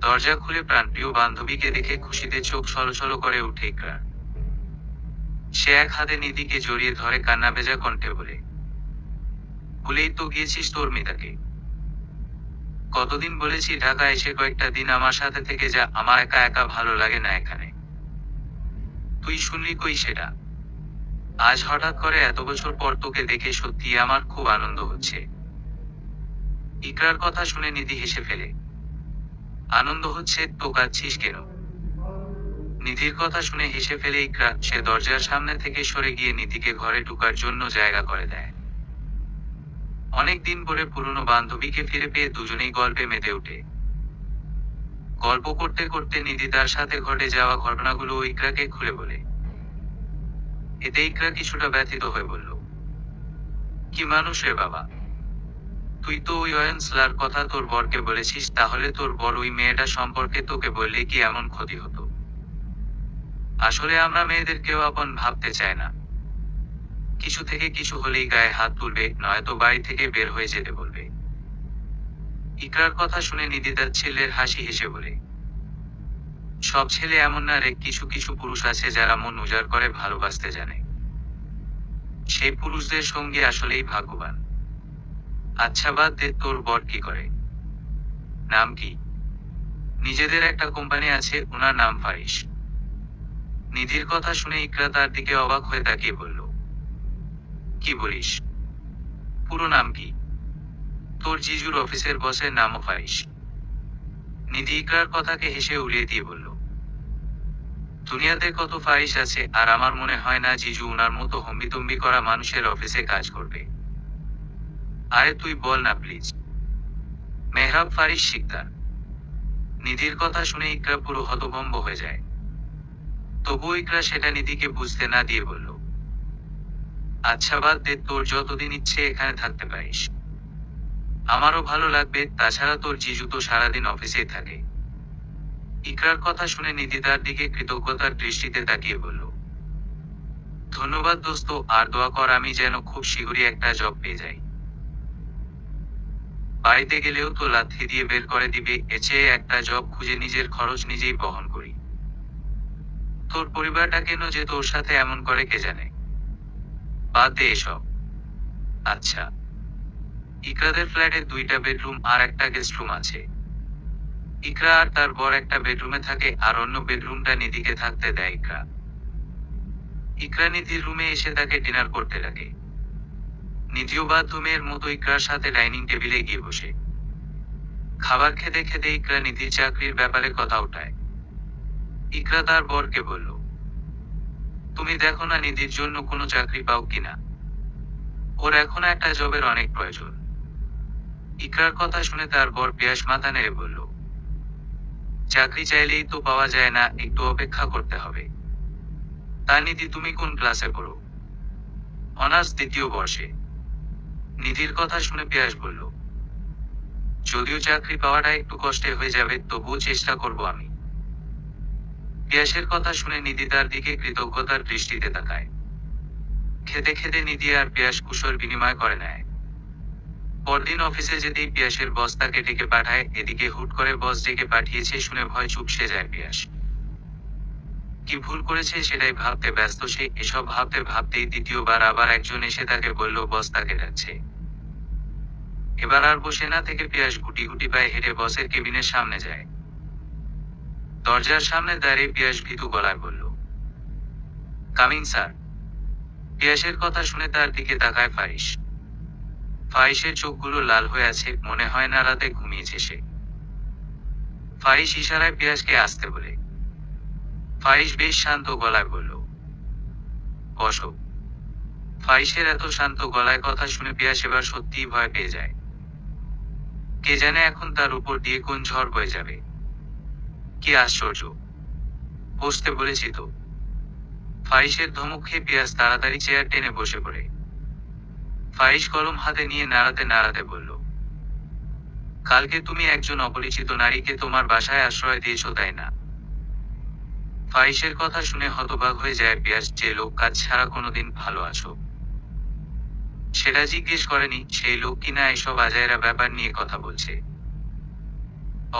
দরজা খুলে প্রাণপ্রিয় বান্ধবীকে দেখে খুশিতে চোখ ছলছল করে উঠে ইকরা। সে এক হাতে নিধিকে জড়িয়ে ধরে কান্না ভেজা কণ্ঠে বলে, ভুলেই তো গিয়েছিস তোর মিতাকে। কতদিন বলেছি ঢাকা এসে কয়েকটা দিন আমার সাথে থেকে যা, আমার একা একা ভালো লাগে না এখানে। তুই শুনলি কই সেটা? আজ হঠাৎ করে এত বছর পর তোকে দেখে সত্যি আমার খুব আনন্দ হচ্ছে। ইকরার কথা শুনে নিধি হেসে ফেলে। আনন্দ হচ্ছে? তো কাঁদছিস কেন? নিধির কথা শুনে হেসে ফেলে ইকরা। সে দরজার সামনে থেকে সরে গিয়ে নিধিকে ঘরে ঢুকার জন্য জায়গা করে দেয়। অনেক দিন পরে পুরনো বান্ধবীকে ফিরে পেয়ে দুজনেই গল্পে মেতে ওঠে। গল্প করতে করতে নিধি তার সাথে ঘটে যাওয়া ঘটনাগুলো ইকরাকে খুলে বলে। এতে ইকরা কিছুটা ব্যথিত হয়ে বলল, কি মানুষ রে বাবা, তুই তো ওই অয়নসলার কথা তোর বরকে বলেছিস, তাহলে তোর বর ওই মেয়েটা সম্পর্কে তোকে বললে কি এমন ক্ষতি হতো? আসলে আমরা মেয়েদের কেউ আপন ভাবতে চায় না। কিছু থেকে কিছু হলেই গায়ে হাত তুলবে, নয়তো বাড়ি থেকে বের হয়ে যেতে বলবে। ইকরার কথা শুনে নিধি তার ছেলের হাসি হেসে বলে, সব ছেলে এমন না রে, কিছু কিছু পুরুষ আছে যারা মন উজাড় করে ভালোবাসতে জানে। সেই পুরুষদের সঙ্গে আসলেই ভাগ্যবান। আচ্ছা বাদ দে, তোর বর কি করে? নাম কি? নিজেদের একটা কোম্পানি আছে, ওনার নাম ফারিস। নিধির কথা শুনে ইকরা তার দিকে অবাক হয়ে তাকিয়ে বলল, কি বলিস? পুরো নাম কি? তোর জিজুর অফিসের বসের নামও ফারিস। নিধি ইকরার কথাকে হেসে উড়িয়ে দিয়ে বলল, দুনিয়াতে কত ফারিস আছে, আর আমার মনে হয় না জিজু উনার মতো হম্বিতম্বি করা মানুষের অফিসে কাজ করবে। আরে তুই বল না প্লিজ। মেহরাব ফারিস শিকদার। নিধির কথা শুনে ইকরা পুরো হতভম্ব হয়ে যায়। তবুও ইকরা সেটা নিধিকে বুঝতে না দিয়ে বলল, আচ্ছা বাদ দে, তোর যতদিন ইচ্ছে এখানে থাকতে পারিস। আমারও ভালো লাগবে, তাছাড়া তোর জিজু তো সারাদিন অফিসেই থাকে। ইকরার কথা শুনে নিধি তার দিকে কৃতজ্ঞতার দৃষ্টিতে তাকিয়ে বলল, ধন্যবাদ দোস্ত, আর দোয়া কর আমি যেন খুব শীঘ্রই একটা জব পেয়ে যাই। বাড়িতে গেলেও তো লাথি দিয়ে বের করে দিবে, এর চেয়ে একটা জব খুঁজে নিজের খরচ নিজেই বহন করি। তোর পরিবারটা কেন যে তোর সাথে এমন করে কে জানে। বাদ দে এসব। আচ্ছা, ইকরাদের ফ্ল্যাটে 2টা বেডরুম আর একটা গেস্ট রুম আছে। ইকরা আর তার বর একটা বেডরুমে থাকে, আর অন্য বেডরুমটা নিধিকে থাকতে দেয় ইকরা। ইকরা নিধির রুমে এসে তাকে ডিনার করতে লাগে। নিধিও বাধ্য মেয়ের মতো ইকরার সাথে ডাইনিং টেবিলে গিয়ে বসে। খাবার খেতে খেতে ইকরা নিধির চাকরির ব্যাপারে কথা ওঠায়। ইকরা তার বরকে বলল, তুমি দেখো না নিধির জন্য কোনো চাকরি পাও কিনা, ওর এখন একটা জবের অনেক প্রয়োজন। ইকরার কথা শুনে তার বর পিয়াস মাথা নেড়ে বলল, চাকরি চাইলেই তো পাওয়া যায় না, একটু অপেক্ষা করতে হবে। তা নিধি তুমি কোন ক্লাসে পড়ো? অনার্স 2য় বর্ষে। নিধির কথা শুনে পিয়াস বলল, যদিও চাকরি পাওয়াটা একটু কষ্টে হয়ে যাবে, তবুও চেষ্টা করব আমি। পিয়াসের কথা শুনে নিধি তার দিকে কৃতজ্ঞতার দৃষ্টিতে তাকায়। খেতে খেতে নিধি আর পিয়াস কুশল বিনিময় করে নেয়। পরদিন অফিসে যেতেই পিয়াসের বস তাকে ডেকে পাঠায়, এদিকে হুট করে বস ডেকে পাঠিয়েছে শুনে ভয় চুপসে যায় পিয়াস। কি ভুল করেছে সেটাই ভাবতে ব্যস্ত সে। এসব ভাবতে ভাবতেই দ্বিতীয়বার আবার একজন এসে তাকে বলল বস তাকে ডাকছে। এবার আর বসে না থেকে পিয়াস গুটি গুটি পায়ে হেঁটে বসের কেবিনের সামনে যায়। দরজার সামনে দাঁড়িয়ে পিয়াস ভীতু গলায় বলল, কামিং স্যার। পিয়াসের কথা শুনে তার দিকে তাকায় ফারিস। ফারিসের চোখগুলো লাল হয়ে আছে, মনে হয় না রাতে ঘুমিয়েছে সে। ফারিস ইশারায় পিয়াসকে আসতে বলে। ফারিস বেশ শান্ত গলায় বলল, বসো। ফারিসের এত শান্ত গলায় কথা শুনে পিয়াস এবার সত্যিই ভয় পেয়ে যায়। কে জানে এখন তার উপর দিয়ে কোন ঝড় বয়ে যাবে। কি আশ্চর্য, বসতে বলেছি তো। ফারিসের ধমক খেয়ে পিয়াস তাড়াতাড়ি চেয়ার টেনে বসে পড়ে। ফারিস কলম হাতে নিয়ে নাড়াতে নাড়াতে বলল, কালকে তুমি একজন অপরিচিত নারীকে তোমার বাসায় আশ্রয় দিয়েছো তাই না? ফারিসের কথা শুনে হতবাক হয়ে যায় পিয়াস। যে লোক কাজ ছাড়া কোনোদিন ভালো আছো সেটা জিজ্ঞেস করেনি, সেই লোক কিনা এসব আজাইরা ব্যাপার নিয়ে কথা বলছে।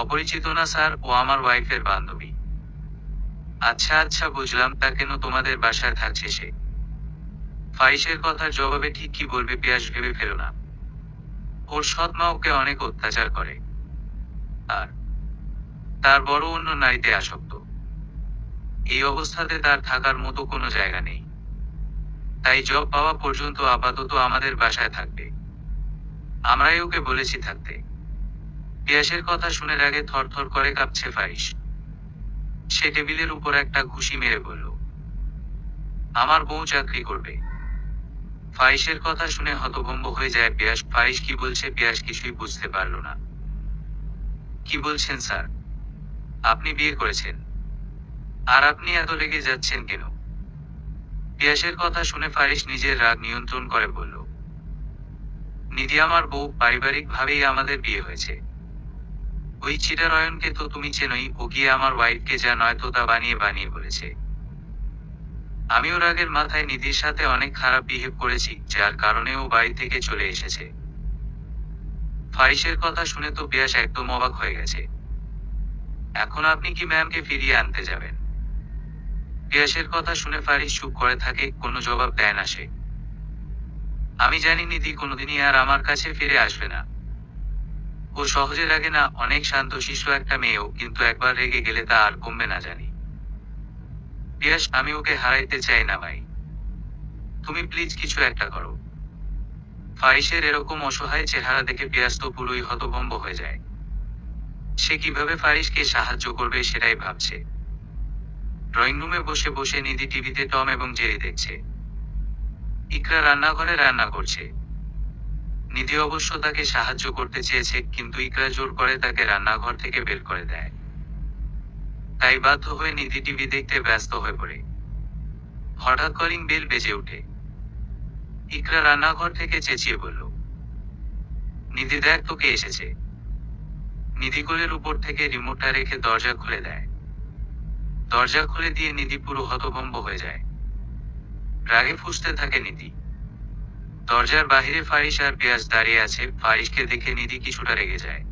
অপরিচিত না স্যার, ও আমার ওয়াইফের বান্ধবী। আচ্ছা আচ্ছা বুঝলাম, তা কেন তোমাদের বাসায় থাকছে সে? ফারিসের কথার জবাবে ঠিক কি বলবে পিয়াস ভেবে ফেলো না। ওর সৎ মা ওকে অনেক অত্যাচার করে, আর তার বড় অন্য নারীতে আসক্ত। এই অবস্থাতে তার থাকার মতো কোনো জায়গা নেই, তাই জব পাওয়া পর্যন্ত আপাতত আমাদের বাসায় থাকবে। আমরাই ওকে বলেছি থাকতে। পিয়াসের কথা শুনে রাগে থরথর করে কাঁপছে ফারিস। সে টেবিলের উপর একটা ঘুষি মেরে বলল, আমার বউ চাকরি করবে। ফারিসের কথা শুনে হতভম্ব হয়ে যায় পিয়াস। ফারিস কি বলছে পিয়াস কিছুই বুঝতে পারল না। কি বলছেন স্যার? আপনি বিয়ে করেছেন, আর আপনি এত রেগে যাচ্ছেন কেন? পিয়াসের কথা শুনে ফারিস নিজের রাগ নিয়ন্ত্রণ করে বলল, নিধি আমার বউ, পারিবারিক ভাবেই আমাদের বিয়ে হয়েছে। ওই চিটার অয়নকে তো তুমি চেনোই, ও গিয়ে আমার ওয়াইফকে যা নয়তো তা বানিয়ে বানিয়ে বলেছে। আমি ওর আগের মাথায় নিধির সাথে অনেক খারাপ বিহেভ করেছি, যার কারণে ও বাড়ি থেকে চলে এসেছে। ফারিসের কথা শুনে তো পিয়াস একদম অবাক হয়ে গেছে। এখন আপনি কি ম্যামকে ফিরিয়ে আনতে যাবেন? পিয়াসের কথা শুনে ফারিস চুপ করে থাকে, কোনো জবাব দেয় না সে। আমি জানি নিধি কোনোদিনই আর আমার কাছে ফিরে আসবে না। ও সহজে রাগে না, অনেক শান্তশিষ্ট একটা মেয়েও, কিন্তু একবার রেগে গেলে তা আর কমবে না জানি। পিয়াস, আমি ওকে হারাইতে চাই না ভাই। তুমি প্লিজ কিছু একটা করো। ফারিসের এরকম অসহায় চেহারা দেখে পিয়াস তো পুরোই হতভম্ব হয়ে যায়। সে কিভাবে ফারিসকে সাহায্য করবে সেটাই ভাবছে। ড্রয়িং রুমে বসে বসে নিধি টিভিতে টম এবং জেরি দেখছে। ইকরা রান্নাঘরে রান্না করছে। নিধি অবশ্য তাকে সাহায্য করতে চেয়েছে, কিন্তু ইকরা জোর করে তাকে রান্নাঘর থেকে বের করে দেয়। তাই বাধ্য হয়ে নিধি টিভি দেখতে ব্যস্ত হয়ে পড়ে। হঠাৎ কলিং বেল বেজে ওঠে। ইকরা রান্নাঘর থেকে চেঁচিয়ে বলল, নিধি দেখ তোকে এসেছে। নিধি কোলের উপর থেকে রিমোটটা রেখে দরজা খুলে দেয়। দরজা খুলে দিয়ে নিধি পুরো হতভম্ব হয়ে যায়। রাগে ফুঁসতে থাকে নিধি। দরজার বাহিরে ফারিস আর পিয়াস দাঁড়িয়ে আছে। ফারিসকে দেখে নিধি কিছুটা রেগে যায়।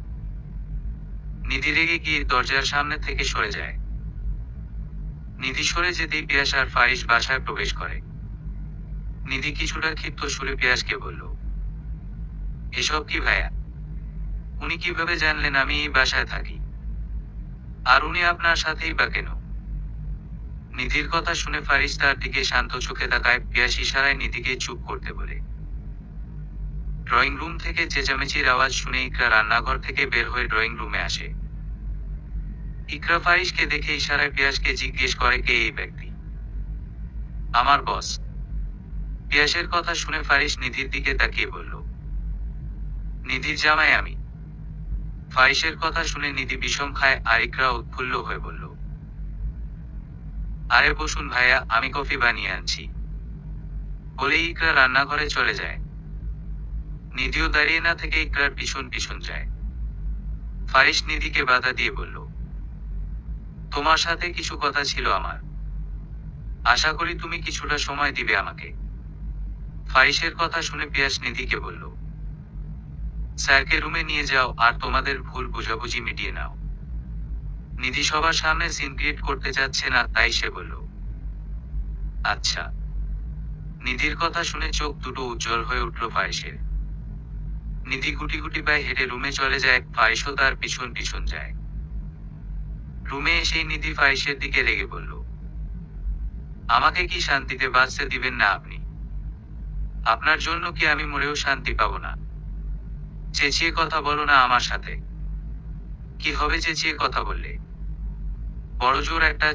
নিধি রেগে গিয়ে দরজার সামনে থেকে সরে যায়। নিধি সরে যেতেই পিয়াস আর ফারিস বাসায় প্রবেশ করে। নিধি কিছুটা ক্ষিপ্ত সুরে পিয়াসকে বলল, এসব কি ভাইয়া? উনি কিভাবে জানলেন আমি এই বাসায় থাকি? আর উনি আপনার সাথেই বা কেন? নিধির কথা শুনে ফারিস তার দিকে শান্ত চোখে তাকায়। পিয়াস ইশারায় নিধিকে চুপ করতে বলে। ড্রয়িং রুম থেকে চেঁচামেচির আওয়াজ শুনে ইকরা রান্নাঘর থেকে বের হয়ে ড্রয়িং রুমে আসে। ইকরা ফারিসকে দেখে ইশারায় পিয়াসকে জিজ্ঞেস করে, কে এই ব্যক্তি? আমার বস। পিয়াসের কথা শুনে ফারিস নিধির দিকে তাকিয়ে বলল, নিধির জামাই আমি। ফারিসের কথা শুনে নিধি বিষম খায় আর ইকরা উৎফুল্ল হয়ে বলল, আরে বসুন ভাইয়া, আমি কফি বানিয়ে আনছি। বলেই ইকরা রান্নাঘরে চলে যায়। নিধিও দাঁড়িয়ে না থেকে ইকরার পিছন পিছন যায়। ফারিস নিধিকে বাধা দিয়ে বলল, তোমার সাথে কিছু কথা ছিল আমার। আশা করি তুমি কিছুটা সময় দিবে আমাকে। ফারিসের কথা শুনে পিয়াস নিধিকে বলল, স্যারকে রুমে নিয়ে যাও আর তোমাদের ভুল বোঝাবুঝি মিটিয়ে নাও। নিধি সবার সামনে সিন ক্রিয়েট করতে চাচ্ছে না, তাই সে বলল, আচ্ছা। নিধির কথা শুনে চোখ দুটো উজ্জ্বল হয়ে উঠল ফারিসের। নিধি গুটি গুটি পায়ে হেঁটে রুমে চলে যায়। ফারিসও তার পিছন পিছন যায়। রুমে এসেই নিধি ফারিসের দিকে রেগে বলল, আমাকে কি শান্তিতে বাঁচতে দিবেন না আপনি? আপনার জন্য কি আমি মরেও শান্তি পাবো না? চেঁচিয়ে কথা বলো না আমার সাথে। কি হবে চেঁচিয়ে কথা বললে? বড় জোর একটা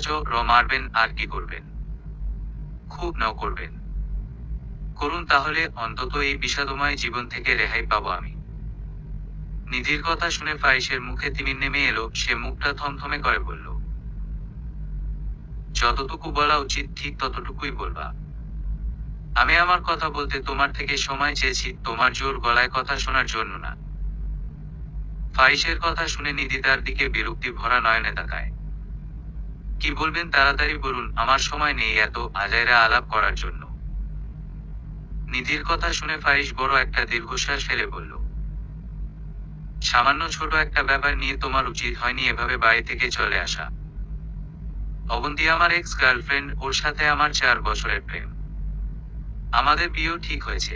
মারবেন আর কি করবেন? খুব ন করবেন। করুন, তাহলে অন্তত এই বিষাদময় জীবন থেকে রেহাই পাবো আমি। নিধির কথা শুনে ফারিসের মুখে তিমির নেমে এলো। সে মুখটা থমথমে করে বলল, যতটুকু বলা উচিত ঠিক ততটুকুই বলবা। আমি আমার কথা বলতে তোমার থেকে সময় চেয়েছি, তোমার জোর গলায় কথা শোনার জন্য না। ফারিসের কথা শুনে নিধি তার দিকে বিরক্তি ভরা নয়নে তাকায়। কি বলবেন তাড়াতাড়ি বলুন, আমার সময় নেই এত আজাইরা আলাপ করার জন্য। নিধির কথা শুনে ফারিস বড় একটা দীর্ঘশ্বাস ফেলে বলল, সামান্য ছোট একটা ব্যাপার নিয়ে তোমার উচিত হয়নি এভাবে বাড়ি থেকে চলে আসা। অবন্তী আমার এক্স গার্লফ্রেন্ড, ওর সাথে আমার 4 বছরের প্রেম। আমাদের বিয়েও ঠিক হয়েছে,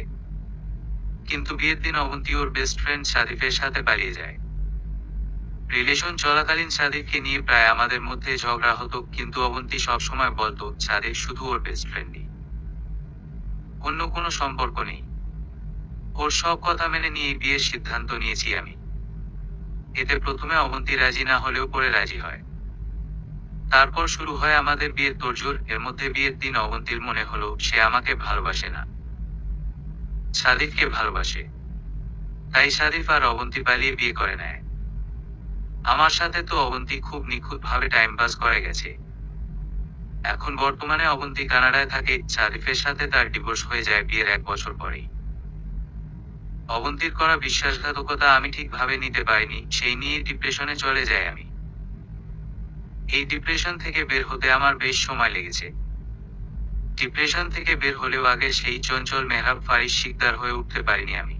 কিন্তু বিয়ের দিন অবন্তী ওর বেস্ট ফ্রেন্ড সাদিফের সাথে পালিয়ে যায়। রিলেশন চলাকালীন সাদিফকে নিয়ে প্রায় আমাদের মধ্যে ঝগড়া হতো, কিন্তু অবন্তী সবসময় বলতো সাদিফ শুধু ওর বেস্ট ফ্রেন্ডই, অন্য কোনো সম্পর্ক নেই। ওর সব কথা মেনে নিয়ে বিয়ের সিদ্ধান্ত নিয়েছি আমি। এতে প্রথমে অবন্তী রাজি না হলেও পরে রাজি হয়। তারপর শুরু হয় আমাদের বিয়ের তোড়জোড়। এর মধ্যে বিয়ের দিন অবন্তীর মনে হলো সে আমাকে ভালোবাসে না, সাদিফকে ভালোবাসে। তাই সাদিফ আর অবন্তী পালিয়ে বিয়ে করে নেয়। আমার সাথে তো অবন্তী খুব নিখুঁত ভাবে টাইম পাস করে গেছে। এখন বর্তমানে অবন্তী কানাডায় থাকে। সাদিফের সাথে তার ডিভোর্স হয়ে যায় বিয়ের 1 বছর পরেই। অবন্তীর করা বিশ্বাসঘাতকতা আমি ঠিকভাবে নিতে পারিনি, সেই নিয়ে ডিপ্রেশনে চলে যাই আমি। এই ডিপ্রেশন থেকে বের হতে আমার বেশ সময় লেগেছে। ডিপ্রেশন থেকে বের হলেও আগে সেই চঞ্চল মেহরাব ফারিস শিকদার হয়ে উঠতে পারিনি আমি।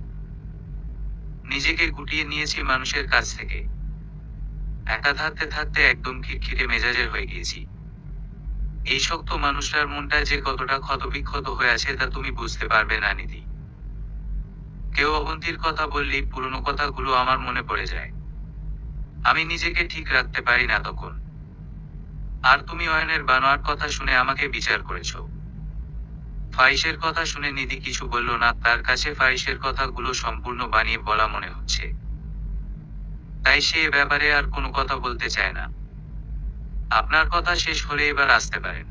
নিজেকে গুটিয়ে নিয়েছি মানুষের কাছ থেকে। একা থাকতে থাকতে একদম খিটখিটে মেজাজের হয়ে গিয়েছি। এই শক্ত মানুষটার মনটা যে কতটা ক্ষতবিক্ষত হয়ে আছে তা তুমি বুঝতে পারবে না নিধি। কেউ অবন্তীর কথা বললেই পুরনো কথাগুলো আমার মনে পড়ে যায়। আমি নিজেকে ঠিক রাখতে পারি না তখন। আর তুমি অয়নের বানোয়াট কথা শুনে আমাকে বিচার করেছ। ফাইসের কথা শুনে নিধি কিছু বলল না, তার কাছে ফাইসের কথাগুলো সম্পূর্ণ বানিয়ে বলা মনে হচ্ছে। তাই সে এ ব্যাপারে আর কোনো কথা বলতে চায় না। আপনার কথা শেষ হলে এবার আসতে পারেন।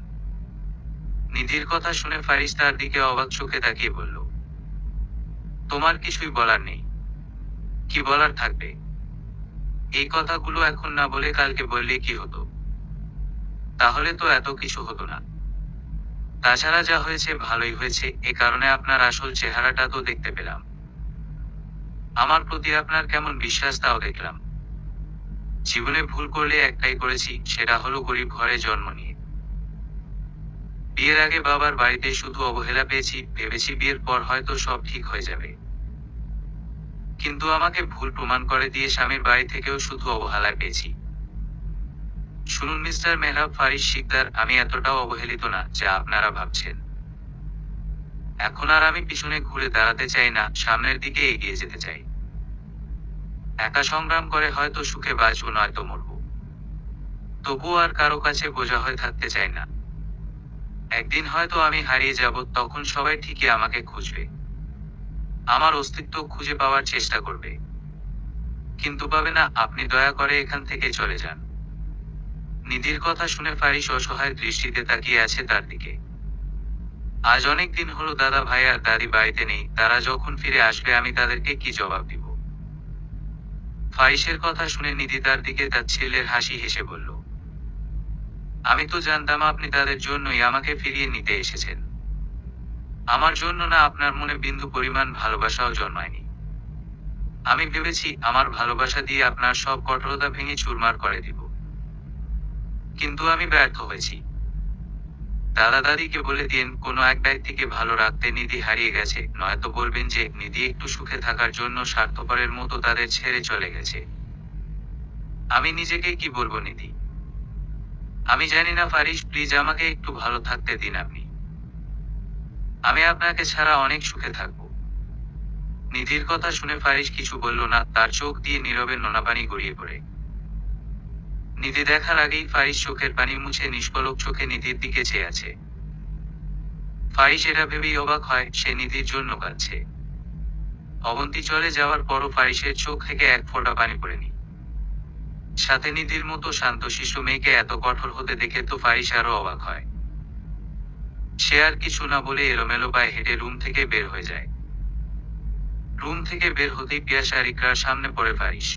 নিধির কথা শুনে ফারিস তার দিকে অবাক চোখে তাকিয়ে বলল, তোমার কিছুই বলার নেই? কি বলার থাকবে? এই কথাগুলো এখন না বলে কালকে বললে কি হতো? তাহলে তো এত কিছু হতো না। তাছাড়া যা হয়েছে ভালোই হয়েছে, এ কারণে আপনার আসল চেহারাটা তো দেখতে পেলাম। আমার প্রতি আপনার কেমন বিশ্বাস তাও দেখলাম। জীবনে ভুল করলে একটাই করেছি, সেটা হলো গরিব ঘরে জন্ম নিয়ে। বিয়ের আগে বাবার বাড়িতে শুধু অবহেলা পেয়েছি, ভেবেছি বিয়ের পর হয়তো সব ঠিক হয়ে যাবে। কিন্তু আমাকে ভুল প্রমাণ করে দিয়ে স্বামীর বাড়ি থেকেও শুধু অবহেলা পেয়েছি। শুনুন মিস্টার মেহরাব ফারিস শিকদার, আমি এতটাও অবহেলিত না যা আপনারা ভাবছেন। এখন আর আমি পিছনে ঘুরে দাঁড়াতে চাই না, সামনের দিকে এগিয়ে যেতে চাই। একা সংগ্রাম করে হয়তো সুখে বাঁচবো, নয়তো মরবো। তবুও আর কারো কাছে বোঝা হয়ে থাকতে চাই না। একদিন হয়তো আমি হারিয়ে যাব, তখন সবাই ঠিকই আমাকে খুঁজবে, আমার অস্তিত্ব খুঁজে পাওয়ার চেষ্টা করবে। কিন্তু পাবে না। আপনি দয়া করে এখান থেকে চলে যান। নিধির কথা শুনে ফারিস অসহায় দৃষ্টিতে তাকিয়ে আছে তার দিকে। আজ অনেক দিন হলো দাদা ভাই আর দাদি বাড়িতে নেই, তারা যখন ফিরে আসবে আমি তাদেরকে কি জবাব দিব? ফারিসের কথা শুনে নিধি তার দিকে তাচ্ছিল্যের হাসি হেসে বলল, আমি তো জানতাম আপনি তাদের জন্যই আমাকে ফিরিয়ে নিতে এসেছেন। আমার জন্য না, আপনার মনে বিন্দু পরিমাণ ভালোবাসাও জন্মায়নি। আমি ভেবেছি আমার ভালোবাসা দিয়ে আপনার সব কঠোরতা ভেঙে চুরমার করে দিব। কিন্তু আমি ব্যর্থ হয়েছি। দাদা দাদিকে বলে দিন, কোনো এক ব্যক্তিকে ভালো রাখতে নিধি হারিয়ে গেছে, নয়তো বলবেন যে নিধি একটু সুখে থাকার জন্য স্বার্থপরের মতো তাদের ছেড়ে চলে গেছে। আমি নিজেকে কি বলবো নিধি? আমি জানি না ফারিস, প্লিজ আমাকে একটু ভালো থাকতে দিন আপনি। আমি আপনাকে ছাড়া অনেক সুখে থাকবো। নিধির কথা শুনে ফারিস কিছু বলল না, তার চোখ দিয়ে নীরবে নোনা পানি গড়িয়ে পড়ে। নিধি দেখার আগেই ফারিস চোখের পানি মুছে নিষ্পলক চোখে নিধির দিকে চেয়ে আছে। ফারিস এটা ভেবেই অবাক হয়, সে নিধির জন্য কাঁদছে। অবন্তী চলে যাওয়ার পরও ফারিসের চোখ থেকে এক ফোঁটা পানি পড়েনি। সাথে নিধির মতো শান্তশিষ্ট মেয়েকে এত কঠোর হতে দেখে তো ফারিস আরো অবাক হয়। সে আর কিছু না বলে এলোমেলো পায়ে হেঁটে রুম থেকে বের হয়ে যায়। রুম থেকে বের হতেই পিয়াস আর ইকরার সামনে পড়ে ফারিস।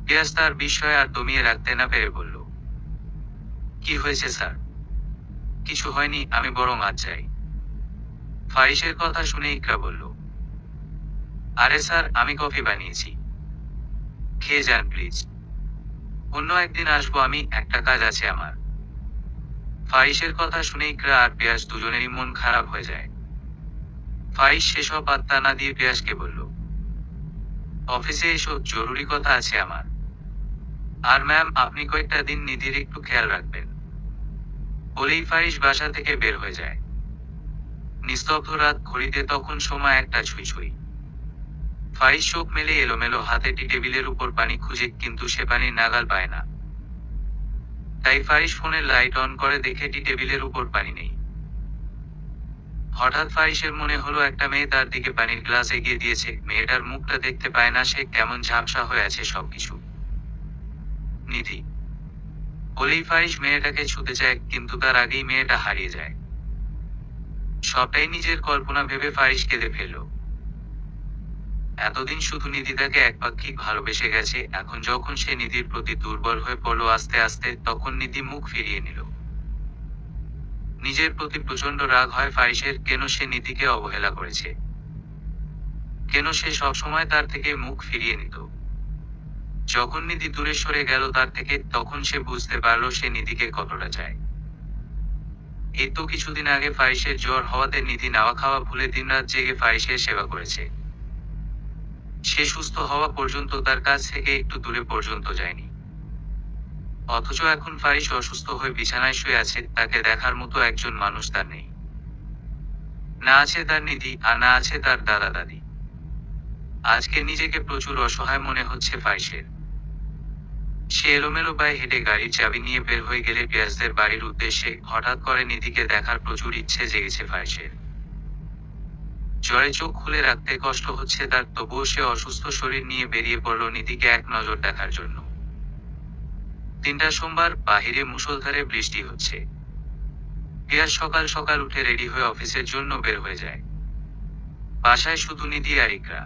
পিয়াস তার বিস্ময় আর দমিয়ে রাখতে না পেরে বলল, কি হয়েছে স্যার? কিছু হয়নি, আমি বরং আজ যাই। ফারিসের কথা শুনে ইকরা বলল, আরে স্যার, আমি কফি বানিয়েছি, খেয়ে যান প্লিজ। অন্য একদিন আসবো আমি, একটা কাজ আছে আমার। ফারিসের কথা শুনে ইকরা আর পিয়াস দুজনেরই মন খারাপ হয়ে যায়। ফারিস সেসব পাত্তা না দিয়ে পিয়াসকে বলল, অফিসে এসো, জরুরি কথা আছে আমার। আর ম্যাম, আপনি কয়েকটা দিন নিধির একটু খেয়াল রাখবেন। বলেই ফারিস বাসা থেকে বের হয়ে যায়। নিস্তব্ধ রাত, ঘড়িতে তখন সময় 1টা ছুঁই ছুঁই। ফারিস চোখ মেলে এলোমেলো হাতে টেবিলের উপর পানি খুঁজে, কিন্তু সে পানির নাগাল পায় না। তাই ফারিস ফোনের লাইট অন করে, দেখে টেবিলের উপর পানি নেই। হঠাৎ ফারিসের মনে হলো একটা মেয়ে তার দিকে পানির গ্লাস এগিয়ে দিয়েছে, মেয়েটার মুখটা দেখতে পায় না, সে কেমন ঝাপসা হয়ে আছে সবকিছু। নিধি বলেই ফারিস মেয়েটাকে ছুতে চায়, কিন্তু তার আগেই মেয়েটা হারিয়ে যায়। সবটাই নিজের কল্পনা ভেবে ফারিস কেঁদে ফেলল। এতদিন শুধু নিধি তাকে একপাক্ষিক ভালোবেসে গেছে, এখন যখন সে নিধির প্রতি দুর্বল হয়ে পড়ল আস্তে আস্তে, তখন নিধি মুখ ফিরিয়ে নিল। নিজের প্রতি প্রচন্ড রাগ হয় ফারিসের, কেন সে নিধিকে অবহেলা করেছে, কেন সে সবসময় তার থেকে মুখ ফিরিয়ে নিত। যখন নিধি দূরে সরে গেল তার থেকে, তখন সে বুঝতে পারল সে নিধিকে কতটা চায়। এই তো কিছুদিন আগে ফারিসের জ্বর হওয়াতে নিধি নাওয়া খাওয়া ভুলে দিনরাত জেগে ফারিসের সেবা করেছে। সে সুস্থ হওয়া পর্যন্ত তার কাছ থেকে একটু দূরে পর্যন্ত যায়নি। অথচ এখন ফারিস অসুস্থ হয়ে বিছানায় শুয়ে আছে, তাকে দেখার মতো একজন মানুষ তার নেই। না আছে তার নিধি, আর না আছে তার দাদা দাদি। আজকে নিজেকে প্রচুর অসহায় মনে হচ্ছে ফাইসের। সে এলোমেলো পায়ে হেঁটে গাড়ির চাবি নিয়ে বের হয়ে গেলে পিয়াসদের বাড়ির উদ্দেশ্যে। হঠাৎ করে নিধিকে দেখার প্রচুর ইচ্ছে জেগেছে ফাইসের। জ্বরে চোখ খুলে রাখতে কষ্ট হচ্ছে তার, তবুও সে অসুস্থ শরীর নিয়ে বেরিয়ে পড়ল নিধিকে এক নজর দেখার জন্য। 3টা সোমবার, বাহিরে মুষলধারে বৃষ্টি হচ্ছে। পিয়াস সকাল সকাল উঠে রেডি হয়ে অফিসের জন্য বের হয়ে যায়। বাসায় শুধু নিধি আর ইকরা।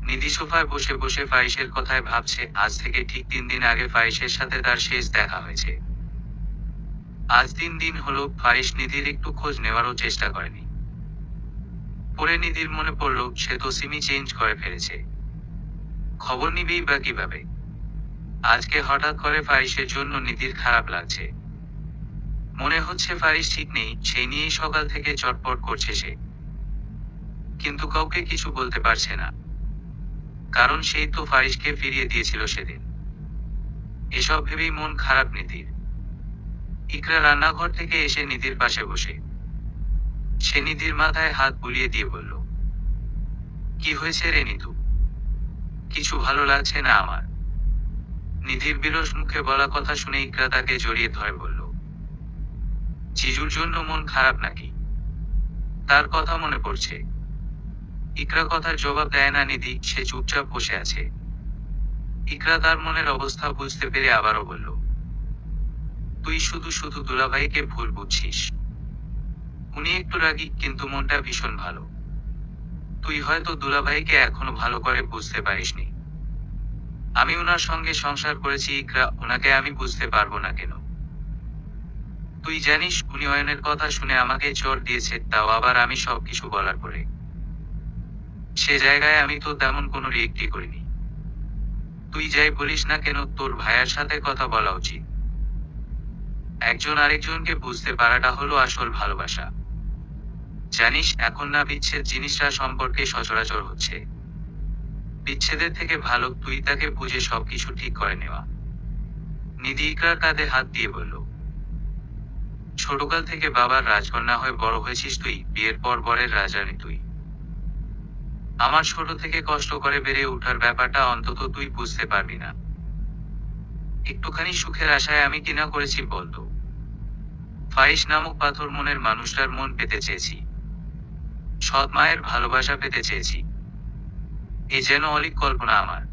নিধি সোফায় বসে বসে ফাইসের কথায় ভাবছে। আজ থেকে ঠিক 3 দিন আগে ফাইসের সাথে তার শেষ দেখা হয়েছে। আজ 3 দিন হলো ফাইস নিধির একটু খোঁজ নেওয়ারও চেষ্টা করেনি। পরে নিধির মনে পড়ল সে তো সিমই চেঞ্জ করে ফেলেছে। খবর নিবেই বা কিভাবে? আজকে হঠাৎ করে ফাইসের জন্য নিধির খারাপ লাগছে। মনে হচ্ছে ফাইস ঠিক নেই, সেই নিয়েই সকাল থেকে চটপট করছে সে। কিন্তু কাউকে কিছু বলতে পারছে না, কারণ সেই তো ফাইসকে ফিরিয়ে দিয়েছিল সেদিন। এসব ভেবেই মন খারাপ নিধির। ইকরা রান্নাঘর থেকে এসে নিধির পাশে বসে। সে নিধির মাথায় হাত বুলিয়ে দিয়ে বলল, কি হয়েছে রে নিধু? কিছু ভালো লাগছে না আমার। নিধির বিরস মুখে বলা কথা শুনে ইকরা তাকে জড়িয়ে ধরে বলল, জিজুর জন্য মন খারাপ নাকি? তার কথা মনে পড়ছে। ইকরা কথার জবাব দেয় না নিধি, সে চুপচাপ বসে আছে। ইকরা তার মনের অবস্থা বুঝতে পেরে আবারও বলল, তুই শুধু শুধু দুলাভাইকে ভুল বুঝছিস। উনি একটু রাগী, কিন্তু মনটা ভীষণ ভালো। তুই হয়তো দুলাভাইকে এখনো ভালো করে বুঝতে পারিসনি। আমি উনার সঙ্গে সংসার করেছি ইকরা, উনাকে আমি বুঝতে পারবো না কেন? তুই জানিস উনি অয়নের কথা শুনে আমাকে চড় দিয়েছে, তাও আবার আমি সবকিছু বলার পরে। সে জায়গায় আমি তো তেমন কোনো রিয়েক্টই করিনি। তুই যাই বলিস না কেন, তোর ভাইয়ের সাথে কথা বলা উচিত। একজন আরেকজনকে বুঝতে পারাটা হলো আসল ভালোবাসা। জানিস এখন না বিচ্ছেদ জিনিসটা সম্পর্কে সচরাচর হচ্ছে। বিচ্ছেদের থেকে ভালো তুই তাকে বুঝে সবকিছু ঠিক করে নেওয়া। নিধি ইকরার কাঁধে হাত দিয়ে বলল, ছোটকাল থেকে বাবার রাজকন্যা হয়ে বড় হয়েছিস তুই, বিয়ের পর বরের রাজরানী তুই। আমার ছোট থেকে কষ্ট করে বেড়ে ওঠার ব্যাপারটা অন্তত তুই বুঝতে পারবি না। একটুখানি সুখের আশায় আমি কিনা করেছি বলতো? ফাইস নামক পাথর মনের মানুষটার মন পেতে চেয়েছি। সৎ মায়ের ভালোবাসা পেতে চেয়েছি। এ যেন অলিক কল্পনা আমার।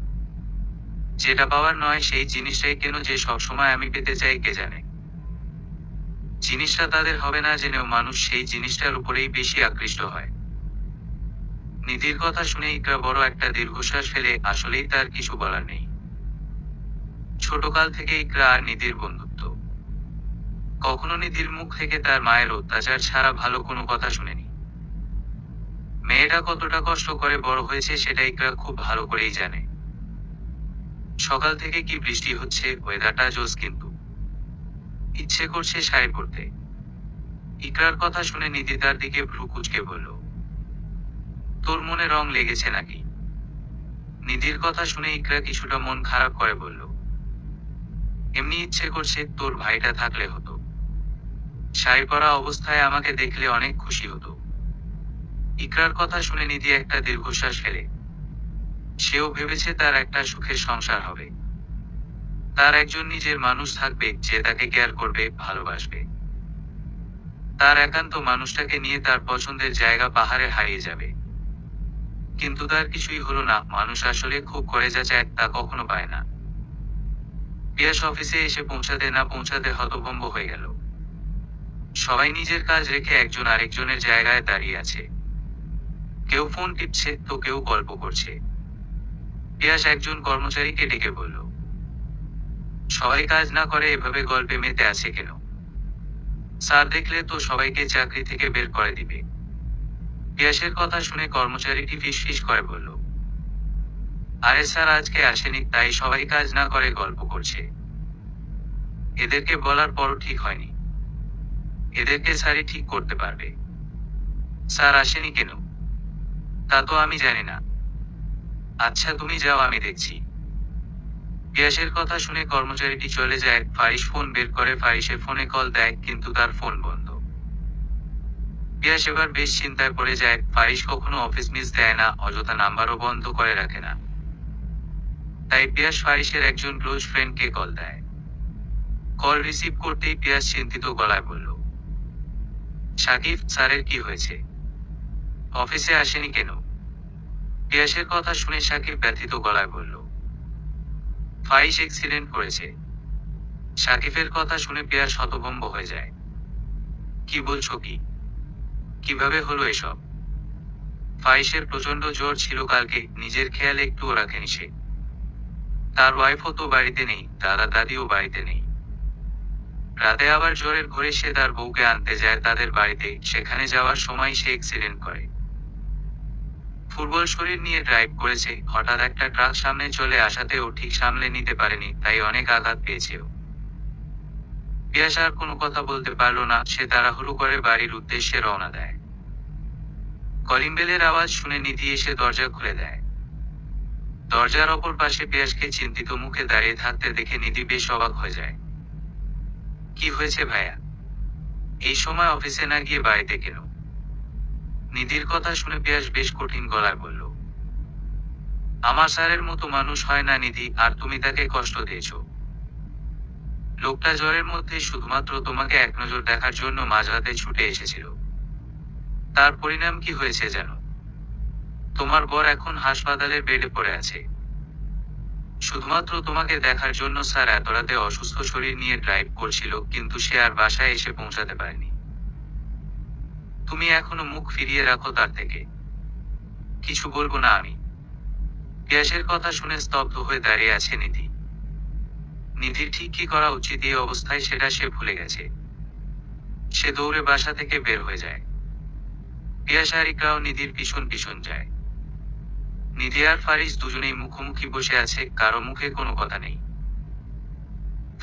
যেটা পাওয়ার নয় সেই জিনিসটাই কেন যে সবসময় আমি পেতে চাই কে জানে। জিনিসটা তাদের হবে না জেনেও মানুষ সেই জিনিসটার উপরেই বেশি আকৃষ্ট হয়। নিধির কথা শুনে ইকরা বড় একটা দীর্ঘশ্বাস ফেলে, আসলেই তার কিছু বলার নেই। ছোটকাল থেকে ইকরা আর নিধির বন্ধুত্ব। কখনো নিধির মুখ থেকে তার মায়ের অত্যাচার ছাড়া ভালো কোনো কথা শুনেনি। মেয়েটা কতটা কষ্ট করে বড় হয়েছে সেটা ইকরা খুব ভালো করেই জানে। সকাল থেকে কি বৃষ্টি হচ্ছে, ওয়েদারটা জোস, কিন্তু ইচ্ছে করছে শাড়ি পরতে। ইকরার কথা শুনে নিধি তার দিকে ভ্রু কুঁচকে বলল, তোর মনে রং লেগেছে নাকি? নিধির কথা শুনে ইকরা কিছুটা মন খারাপ করে বলল, এমনি ইচ্ছে করছে, তোর ভাইটা থাকলে হতো। শাড়ি পরা অবস্থায় আমাকে দেখলে অনেক খুশি হতো। ইকরার কথা শুনে নিধি একটা দীর্ঘশ্বাস ফেলে। সেও ভেবেছে তার একটা সুখের সংসার হবে। তার একজন নিজের মানুষ থাকবে যে তাকে কেয়ার করবে, ভালোবাসবে। তার একান্ত মানুষটাকে নিয়ে তার পছন্দের জায়গা পাহাড়ে হারিয়ে যাবে। কিন্তু তার কিছুই হলো না। মানুষ আসলে খুব করে যা চায় তা কখনো পায় না। পিয়াস অফিসে এসে পৌঁছাতে না পৌঁছাতে হতভম্ব হয়ে গেল। সবাই নিজের কাজ রেখে একজন আরেকজনের জায়গায় দাঁড়িয়ে আছে। কেউ ফোন টিপছে তো কেউ গল্প করছে। পিয়াস একজন কর্মচারীকে ডেকে বলল, সবাই কাজ না করে এভাবে গল্পে মেতে আছে কেন? স্যার দেখলে তো সবাইকে চাকরি থেকে বের করে দিবে। পিয়াসের কথা শুনে কর্মচারীটি ফিসফিস করে বলল, আরে স্যার আজকে আসেনি, তাই সবাই কাজ না করে গল্প করছে। এদেরকে বলার পরও ঠিক হয়নি। এদেরকে স্যারই ঠিক করতে পারবে। স্যার আসেনি কেন? তা তো আমি জানি না। আচ্ছা তুমি যাও, আমি দেখছি। পিয়াসের কথা শুনে কর্মচারীটি চলে যায়। ফারিস ফোন বের করে ফারিসের ফোনে কল দেয়, কিন্তু তার ফোন বন্ধ। পিয়াস এবার বেশ চিন্তায় পড়ে যায়। ফারিস কখনো অফিস মিস দেয় না, অযথা নাম্বারও বন্ধ করে রাখে না। তাই পিয়াস ফারিসের একজন ক্লোজ ফ্রেন্ডকে কল দেয়। কল রিসিভ করতেই পিয়াস চিন্তিত গলায় বলল, সাকিব স্যারের কি হয়েছে? অফিসে আসেনি কেন? পিয়াসের কথা শুনে সাকিব ব্যথিত গলায় বলল, ফারিস অ্যাক্সিডেন্ট করেছে। সাকিবের কথা শুনে পিয়াস হতভম্ব হয়ে যায়। কি বলছো কি? কিভাবে হলো এসব? ফারিসের প্রচন্ড জ্বর ছিল কালকে, নিজের খেয়াল একটুও রাখেনি সে। তার ওয়াইফও তো বাড়িতে নেই, দাদা দাদিও বাড়িতে নেই। রাতে আবার জ্বরের ঘরে সে তার বউকে আনতে যায় তাদের বাড়িতে, সেখানে যাওয়ার সময় সে অ্যাক্সিডেন্ট করে। ফুটবল শরীর নিয়ে ড্রাইভ করেছে, হঠাৎ একটা ট্রাক সামনে চলে আসাতে ও ঠিক সামলে নিতে পারেনি, তাই অনেক আঘাত পেয়েছে ও। পিয়াস আর কোনো কথা বলতে পারল না, সে তাড়াহুড়ো করে বাড়ির উদ্দেশ্যে রওনা দেয়। কলিং বেলের আওয়াজ শুনে নিধি এসে দরজা খুলে দেয়। দরজার অপর পাশে পিয়াসকে চিন্তিত মুখে দাঁড়িয়ে থাকতে দেখে নিধি বেশ অবাক হয়ে যায়। কি হয়েছে ভাইয়া? এই সময় অফিসে না গিয়ে বাড়িতে কেন? নিধির কথা শুনে পিয়াস বেশ কঠিন গলায় বলল, আমার স্যারের মতো মানুষ হয় না নিধি, আর তুমি তাকে কষ্ট দিয়েছ। লোকটা জ্বরের মধ্যে শুধুমাত্র তোমাকে এক নজর দেখার জন্য মাঝরাতে ছুটে এসেছিল। তার পরিণাম কি হয়েছে জানো? তোমার বর এখন হাসপাতালের বেডে পড়ে আছে। শুধুমাত্র তোমাকে দেখার জন্য স্যার এত রাতে অসুস্থ শরীর নিয়ে ড্রাইভ করছিল, কিন্তু সে আর বাসায় এসে পৌঁছাতে পারেনি। তুমি এখনো মুখ ফিরিয়ে রাখো তার থেকে। কিছু বলবো না আমি। পিয়াসের কথা শুনে স্তব্ধ হয়ে দাঁড়িয়ে আছে নিধি। নিধির ঠিক কি করা উচিত এই অবস্থায় সেটা সে ভুলে গেছে। সে দৌড়ে বাসা থেকে বের হয়ে যায়। পিয়াস আর ইকরাও নিধির পিছন পিছন যায়। নিধি আর ফারিস দুজনেই মুখোমুখি বসে আছে, কারো মুখে কোনো কথা নেই।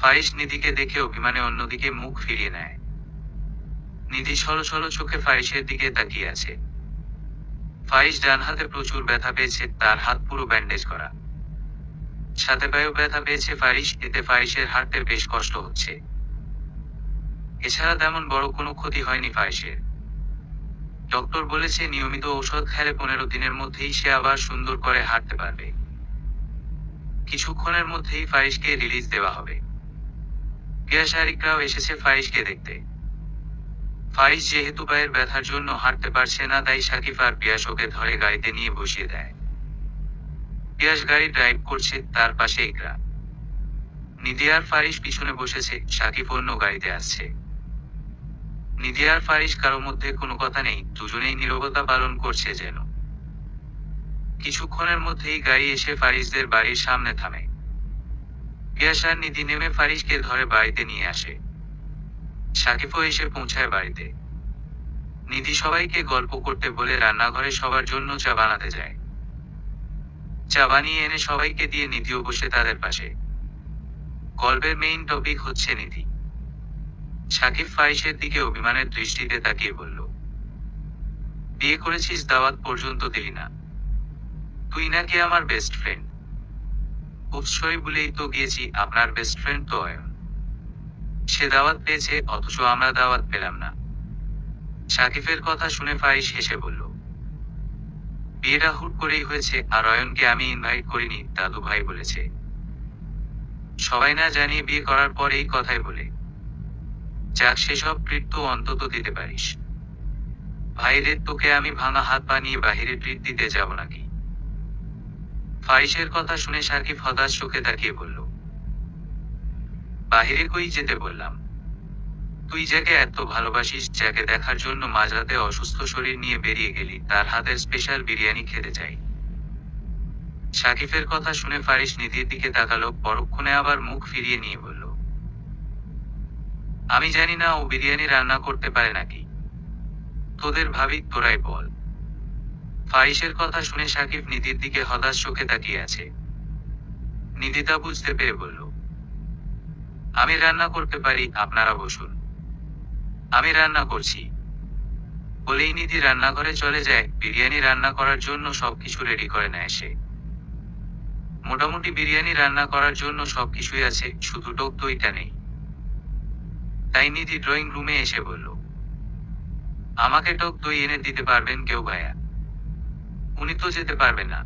ফারিস নিধিকে দেখে অভিমানে অন্যদিকে মুখ ফিরিয়ে নেয়। নিধি ছলছল চোখে ফারিসের দিকে তাকিয়ে আছে। ফারিস ডান হাতে প্রচুর ব্যথা পেয়েছে, তার হাত পুরো ব্যান্ডেজ করা। সাথে পায়েও ব্যথা পেয়েছে ফারিস, এতে ফারিসের হাঁটতে বেশ কষ্ট হচ্ছে। এছাড়া তেমন বড় কোনো ক্ষতি হয়নি ফারিসের। ডক্টর বলেছে নিয়মিত ঔষধ খেলে 15 দিনের মধ্যেই সে আবার সুন্দর করে হাঁটতে পারবে। কিছুক্ষণের মধ্যেই ফারিসকে রিলিজ দেওয়া হবে। পিয়াস আর ইকরাও এসেছে ফারিসকে দেখতে। ফারিস যেহেতু পায়ের ব্যথার জন্য হাঁটতে পারছে না, তাই সাকিব আর পিয়াস ওকে ধরে গাড়িতে নিয়ে বসিয়ে দেয়। পিয়াস গাড়ি ড্রাইভ করছে, তার পাশে ইকরা। নিধি আর ফারিস পিছনে বসেছে, সাকিব অন্য গাড়িতে আসছে। নিধি আর ফারিস কারো মধ্যে কোনো কথা নেই, দুজনেই নীরবতা পালন করছে যেন। কিছুক্ষণের মধ্যেই গাড়ি এসে ফারিসদের বাড়ির সামনে থামে। পিয়াস আর নিধি নেমে ফারিসকে ধরে বাড়িতে নিয়ে আসে। সাকিবও এসে পৌঁছায় বাড়িতে। নিধি সবাইকে গল্প করতে বলে রান্নাঘরে সবার জন্য চা বানাতে যায়। চা বানিয়ে এনে সবাইকে দিয়ে নিধিও বসে তাদের পাশে। গল্পের মেইন টপিক হচ্ছে নিধি। সাকিব ফারিসের দিকে অভিমানের দৃষ্টিতে তাকিয়ে বলল, বিয়ে করেছিস, দাওয়াত পর্যন্ত দিলি না। তুই নাকি আমার বেস্ট ফ্রেন্ড। উৎসই বলেই তো গিয়েছি, আপনার বেস্ট ফ্রেন্ড তো অয়ন। সে দাওয়াত পেয়েছে, অথচ আমরা দাওয়াত পেলাম না। সাকিবের কথা শুনে ফারিস হেসে বলল, বিয়েটা হুট করেই হয়েছে, আর অয়নকে আমি ইনভাইট করিনি, দাদু ভাই বলেছে। সবাই না জানিয়ে বিয়ে করার পর এই কথাই বলে। যাক, সেসব ট্রিট তো অন্তত দিতে পারিস। ভাইরে, তোকে আমি ভাঙা হাত বানিয়ে বাহিরে ট্রিট দিতে যাব নাকি? ফারিসের কথা শুনে সাকিব হতাশ চোখে তাকিয়ে বলল, বাহিরে কই যেতে বললাম? তুই যাকে এত ভালোবাসিস, যাকে দেখার জন্য মাঝরাতে অসুস্থ শরীর নিয়ে বেরিয়ে গেলি, তার হাতের স্পেশাল বিরিয়ানি খেতে চাই। সাকিবের কথা শুনে ফারিস নিধির দিকে তাকালো, পরক্ষণে আবার মুখ ফিরিয়ে নিয়ে বলল, আমি জানি না ও বিরিয়ানি রান্না করতে পারে নাকি। তোদের ভাবি, তোরাই বল। ফারিসের কথা শুনে সাকিব নিধির দিকে হতাশ চোখে তাকিয়ে আছে। নিধি তা বুঝতে পেরে বলল, আমি রান্না করতে পারি, আপনারা বসুন। আমি রান্না করছি। বলেই নিধি রান্নাঘরে চলে যায়। বিরিয়ানি রান্না করার জন্য সবকিছু রেডি করে নেয় সে। মোটামুটি বিরিয়ানি রান্না করার জন্য সবকিছুই আছে, শুধু টক দইটা নেই। তাই নিধি ড্রয়িং রুমে এসে বলল, আমাকে টক দই এনে দিতে পারবেন কেউ ভাইয়া? উনি তো যেতে পারবে না।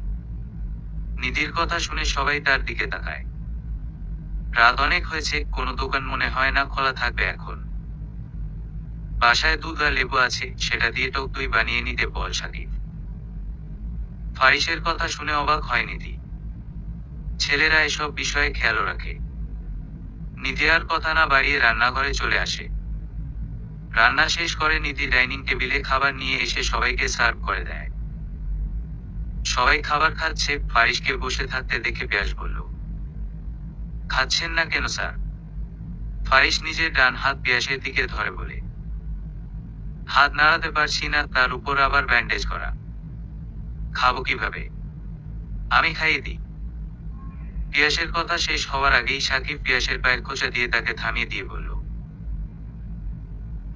নিধির কথা শুনে সবাই তার দিকে তাকায়। রাত অনেক হয়েছে, কোনো দোকান মনে হয় না খোলা থাকবে এখন। বাসায় দুধ আর লেবু আছে, সেটা দিয়ে টক দই বানিয়ে নিতে বল সাকিব। ফারিসের কথা শুনে অবাক হয় নিধি। ছেলেরা এসব বিষয়ে খেয়াল রাখে। নিধি আর কথা না বাড়িয়ে রান্নাঘরে চলে আসে। রান্না শেষ করে নিধি ডাইনিং টেবিলে খাবার নিয়ে এসে সবাইকে সার্ভ করে দেয়। সবাই খাবার খাচ্ছে, ফারিসকে বসে থাকতে দেখে পিয়াস বলল, খাচ্ছেন না কেন স্যার? ফারিস নিজের ডান হাত পিয়াসের দিকে ধরে বলে, হাত নাড়াতে পারছি না, তার উপর আবার ব্যান্ডেজ করা। খাবো কিভাবে? আমি খাইয়ে দিই। পিয়াসের কথা শেষ হওয়ার আগেই সাকিব পিয়াসের পায়ের খোঁচা দিয়ে তাকে থামিয়ে দিয়ে বলল,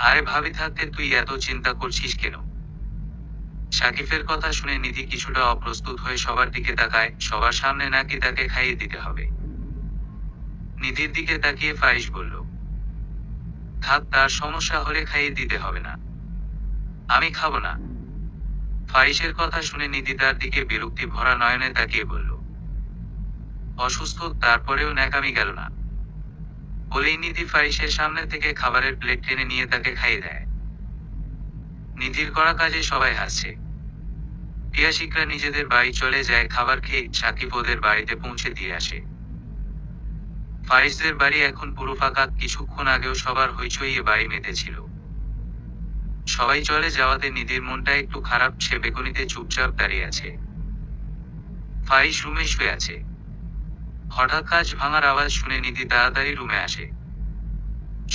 আরে ভাবি থাকতে তুই এত চিন্তা করছিস কেন? সাকিবের কথা শুনে নিধি কিছুটা অপ্রস্তুত হয়ে সবার দিকে তাকায়, সবার সামনে নাকি তাকে খাইয়ে দিতে হবে। নিধির দিকে তাকিয়ে ফারিস বলল, থাক, তার সমস্যা হলে খাইয়ে দিতে হবে না। আমি খাবো না। ফারিসের কথা শুনে নিধি তার দিকে বিরক্তি ভরা নয়নে তাকিয়ে বলল, অসুস্থ তারপরেও ন্যাকামি গেল না। বলেই নিধি ফারিসের সামনে থেকে খাবারের প্লেট টেনে নিয়ে তাকে খাইয়ে দেয়। নিধির করা কাজে সবাই হাসছে। পিয়াসিকরা নিজেদের বাড়ি চলে যায়। খাবার খেয়ে সাকিব ওদের বাড়িতে পৌঁছে দিয়ে আসে। ফারিসদের বাড়ি এখন পুরো ফাঁকা, কিছুক্ষণ আগেও সবার হইচই বাড়ি মেতেছিল। সবাই চলে যাওয়াতে নিধির মনটা একটু খারাপ, সে বেগুনিতে চুপচাপ দাঁড়িয়ে আছে। ফারিস রুমে শুয়ে আছে। হঠাৎ কাঁচ ভাঙার আওয়াজ শুনে নিধি তাড়াতাড়ি রুমে আসে।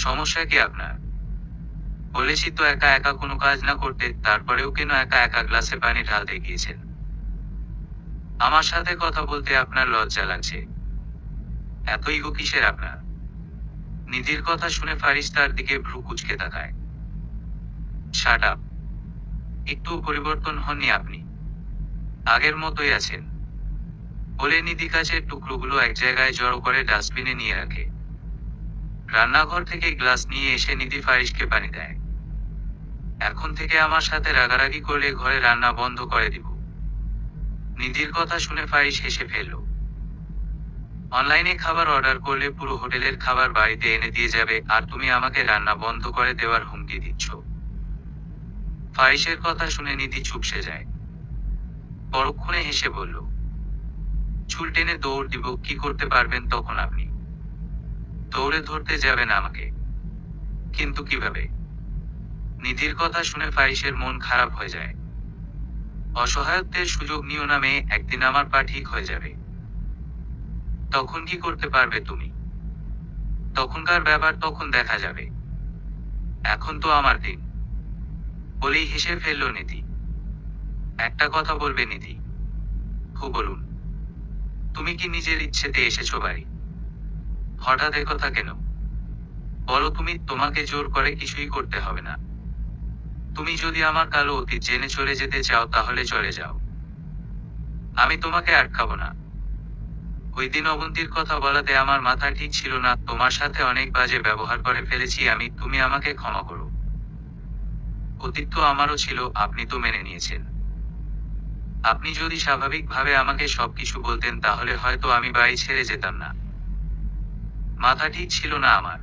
সমস্যা কি আপনার? বলেছি তো একা একা কোনো কাজ না করতে, তারপরেও কেন একা একা গ্লাসে পানি ঢালতে গিয়েছেন? আমার সাথে কথা বলতে আপনার লজ্জা লাগছে? এত ইগো কিসের আপনার? নিধির কথা শুনে ফারিস তার দিকে ভ্রু কুঁচকে তাকায়। Shut up. একটু পরিবর্তন হননি আপনি, আগের মতোই আছেন। বলে নিধি কাচের টুকরোগুলো এক জায়গায় জড়ো করে ডাস্টবিনে নিয়ে রাখে। রান্নাঘর থেকে গ্লাস নিয়ে এসে নিধি ফারিসকে পানি দেয়। এখন থেকে আমার সাথে রাগারাগি করলে ঘরে রান্না বন্ধ করে দিব। নিধির কথা শুনে ফারিস হেসে ফেলল। অনলাইনে খাবার অর্ডার করলে পুরো হোটেলের খাবার বাড়িতে এনে দিয়ে যাবে, আর তুমি আমাকে রান্না বন্ধ করে দেওয়ার হুমকি দিচ্ছ? ফারিসের কথা শুনে নিধি চুপসে যায়। পরক্ষণে হেসে বলল, চুল টেনে দৌড় দিব? কি করতে পারবেন তখন আপনি? দৌড়ে ধরতে যাবেন আমাকে? কিন্তু কিভাবে? নিধির কথা শুনে ফারিসের মন খারাপ হয়ে যায়। অসহায়ত্বের সুযোগ নিও না মেয়ে, একদিন আমার পা ঠিক হয়ে যাবে। তখন কি করতে পারবে তুমি? তখনকার ব্যাপার তখন দেখা যাবে। এখন তো আমার দিন। বলেই হেসে ফেলল নিধি। একটা কথা বলবে নিধি? বলুন। তুমি কি নিজের ইচ্ছেতে এসেছো বাড়ি? হঠাৎ একথা কেন? বলো তুমি, তোমাকে জোর করে কিছুই করতে হবে না। তুমি যদি আমার কালো অতীত জেনে চলে যেতে চাও তাহলে চলে যাও। আমি তোমাকে আটকাবো না। ওই দিন অবন্তীর কথা বলাতে আমার মাথা ঠিক ছিল না, তোমার সাথে অনেক বাজে ব্যবহার করে ফেলেছি আমি, তুমি আমাকে ক্ষমা করো। অতীত তো আমারও ছিল, আপনি তো মেনে নিয়েছেন। আপনি যদি স্বাভাবিকভাবে আমাকে সবকিছু বলতেন তাহলে হয়তো আমি বাড়ি ছেড়ে যেতাম না। মাথা ঠিক ছিল না আমার।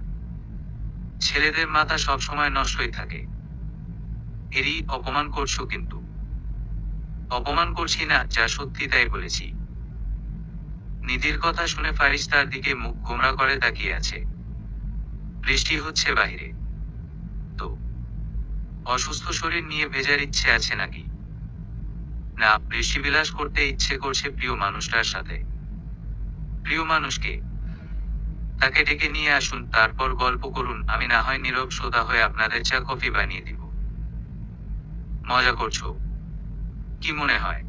ছেলেদের মাথা সবসময় নষ্টই থাকে। এরই অপমান করছো কিন্তু? অপমান করছি না, যা সত্যি তাই বলেছি। নিধির কথা শুনে ফারিস তার দিকে মুখ গোমড়া করে তাকিয়ে আছে। বৃষ্টি হচ্ছে বাইরে। তো অসুস্থ শরীর নিয়ে ভেজার ইচ্ছে আছে নাকি? না, বৃষ্টিবিলাস করতে ইচ্ছে করছে প্রিয় মানুষটার সাথে। প্রিয় মানুষকে? তাকে ডেকে নিয়ে আসুন, তারপর গল্প করুন, আমি না হয় নীরব শ্রোতা হয়ে আপনাদের চা কফি বানিয়ে দিব। মজা করছো? কি মনে হয়?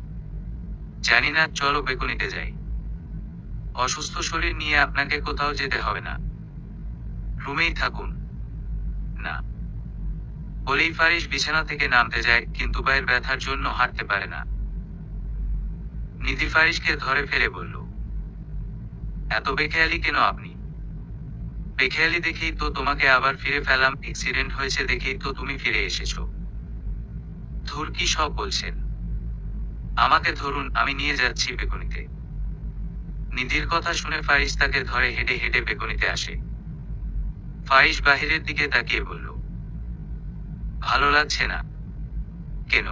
জানি না, চলো বেগুনিতে যাই। অসুস্থ শরীর নিয়ে আপনাকে কোথাও যেতে হবে না, রুমেই থাকুন। না। বলেই ফারিস বিছানা থেকে নামতে যায়, কিন্তু পায়ের ব্যথার জন্য হাঁটতে পারে না। নিধি ফারিসকে ধরে ফেলে বলল, এত বেখেয়ালি কেন আপনি? বেখেয়ালি দেখেই তো তোমাকে আবার ফিরে ফেলাম, অ্যাক্সিডেন্ট হয়েছে দেখেই তো তুমি ফিরে এসেছো। ধুর, কি সব বলছেন? আমাকে ধরুন, আমি নিয়ে যাচ্ছি বেগুনিতে। নিধির কথা শুনে ফাইজ তাকে ধরে হেঁটে হেঁটে বেগুনিতে আসে। ফাইজ বাহিরের দিকে তাকিয়ে বলল, ভালো লাগছে না? কেন?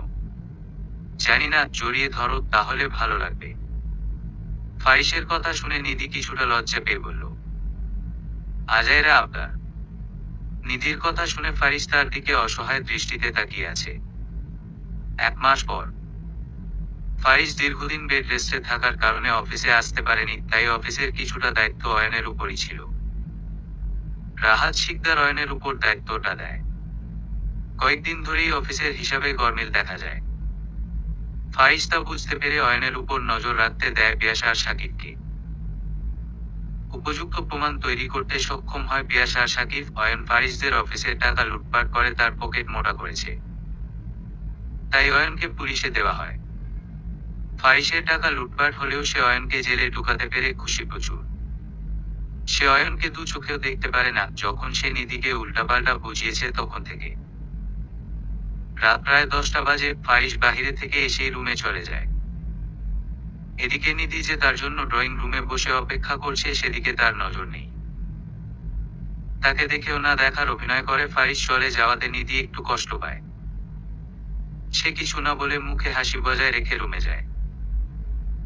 জানি না, জড়িয়ে ধরো, তাহলে ভালো লাগবে। ফাইসের কথা শুনে নিধি কিছুটা লজ্জা পেয়ে বলল, আজাইরা আবদার। নিধির কথা শুনে ফারিস তার দিকে অসহায় দৃষ্টিতে তাকিয়ে আছে। 1 মাস পর। ফারিস দীর্ঘদিন বেড রেস্টে থাকার কারণে অফিসে আসতে পারেনি, তাই অফিসের কিছুটা দায়িত্ব অয়নের উপরই ছিল। রাহাত শিকদার অয়নের উপর দায়িত্বটা দেয়। কয়েকদিন ধরেই অফিসের হিসাবে গরমিল দেখা যায়। ফারিস তা বুঝতে পেরে অয়নের উপর নজর রাখতে দেয় পিয়াস আর সাকিবকে। উপযুক্ত প্রমাণ তৈরি করতে সক্ষম হয় পিয়াস আর সাকিব। অয়ন ফারিসদের অফিসের টাকা লুটপাট করে তার পকেট মোটা করেছে, তাই অয়নকে পুলিশে দেওয়া হয়। ফারিসের টাকা লুটপাট হলেও সে অয়নকে জেলে ঢুকাতে পেরে খুশি প্রচুর। সে অয়নকে দু চোখেও দেখতে পারে না। যখন সে নিধিকে উল্টাপাল্টা বুঝিয়েছে তখন থেকে। রাত প্রায় 10টা বাজে। ফারিস বাহিরে থেকে এসেই রুমে চলে যায়। এদিকে নিধি যে তার জন্য ড্রয়িং রুমে বসে অপেক্ষা করছে সেদিকে তার নজর নেই। তাকে দেখেও না দেখার অভিনয় করে ফারিস চলে যাওয়াতে নিধি একটু কষ্ট পায়। সে কিছু না বলে মুখে হাসি বজায় রেখে রুমে যায়।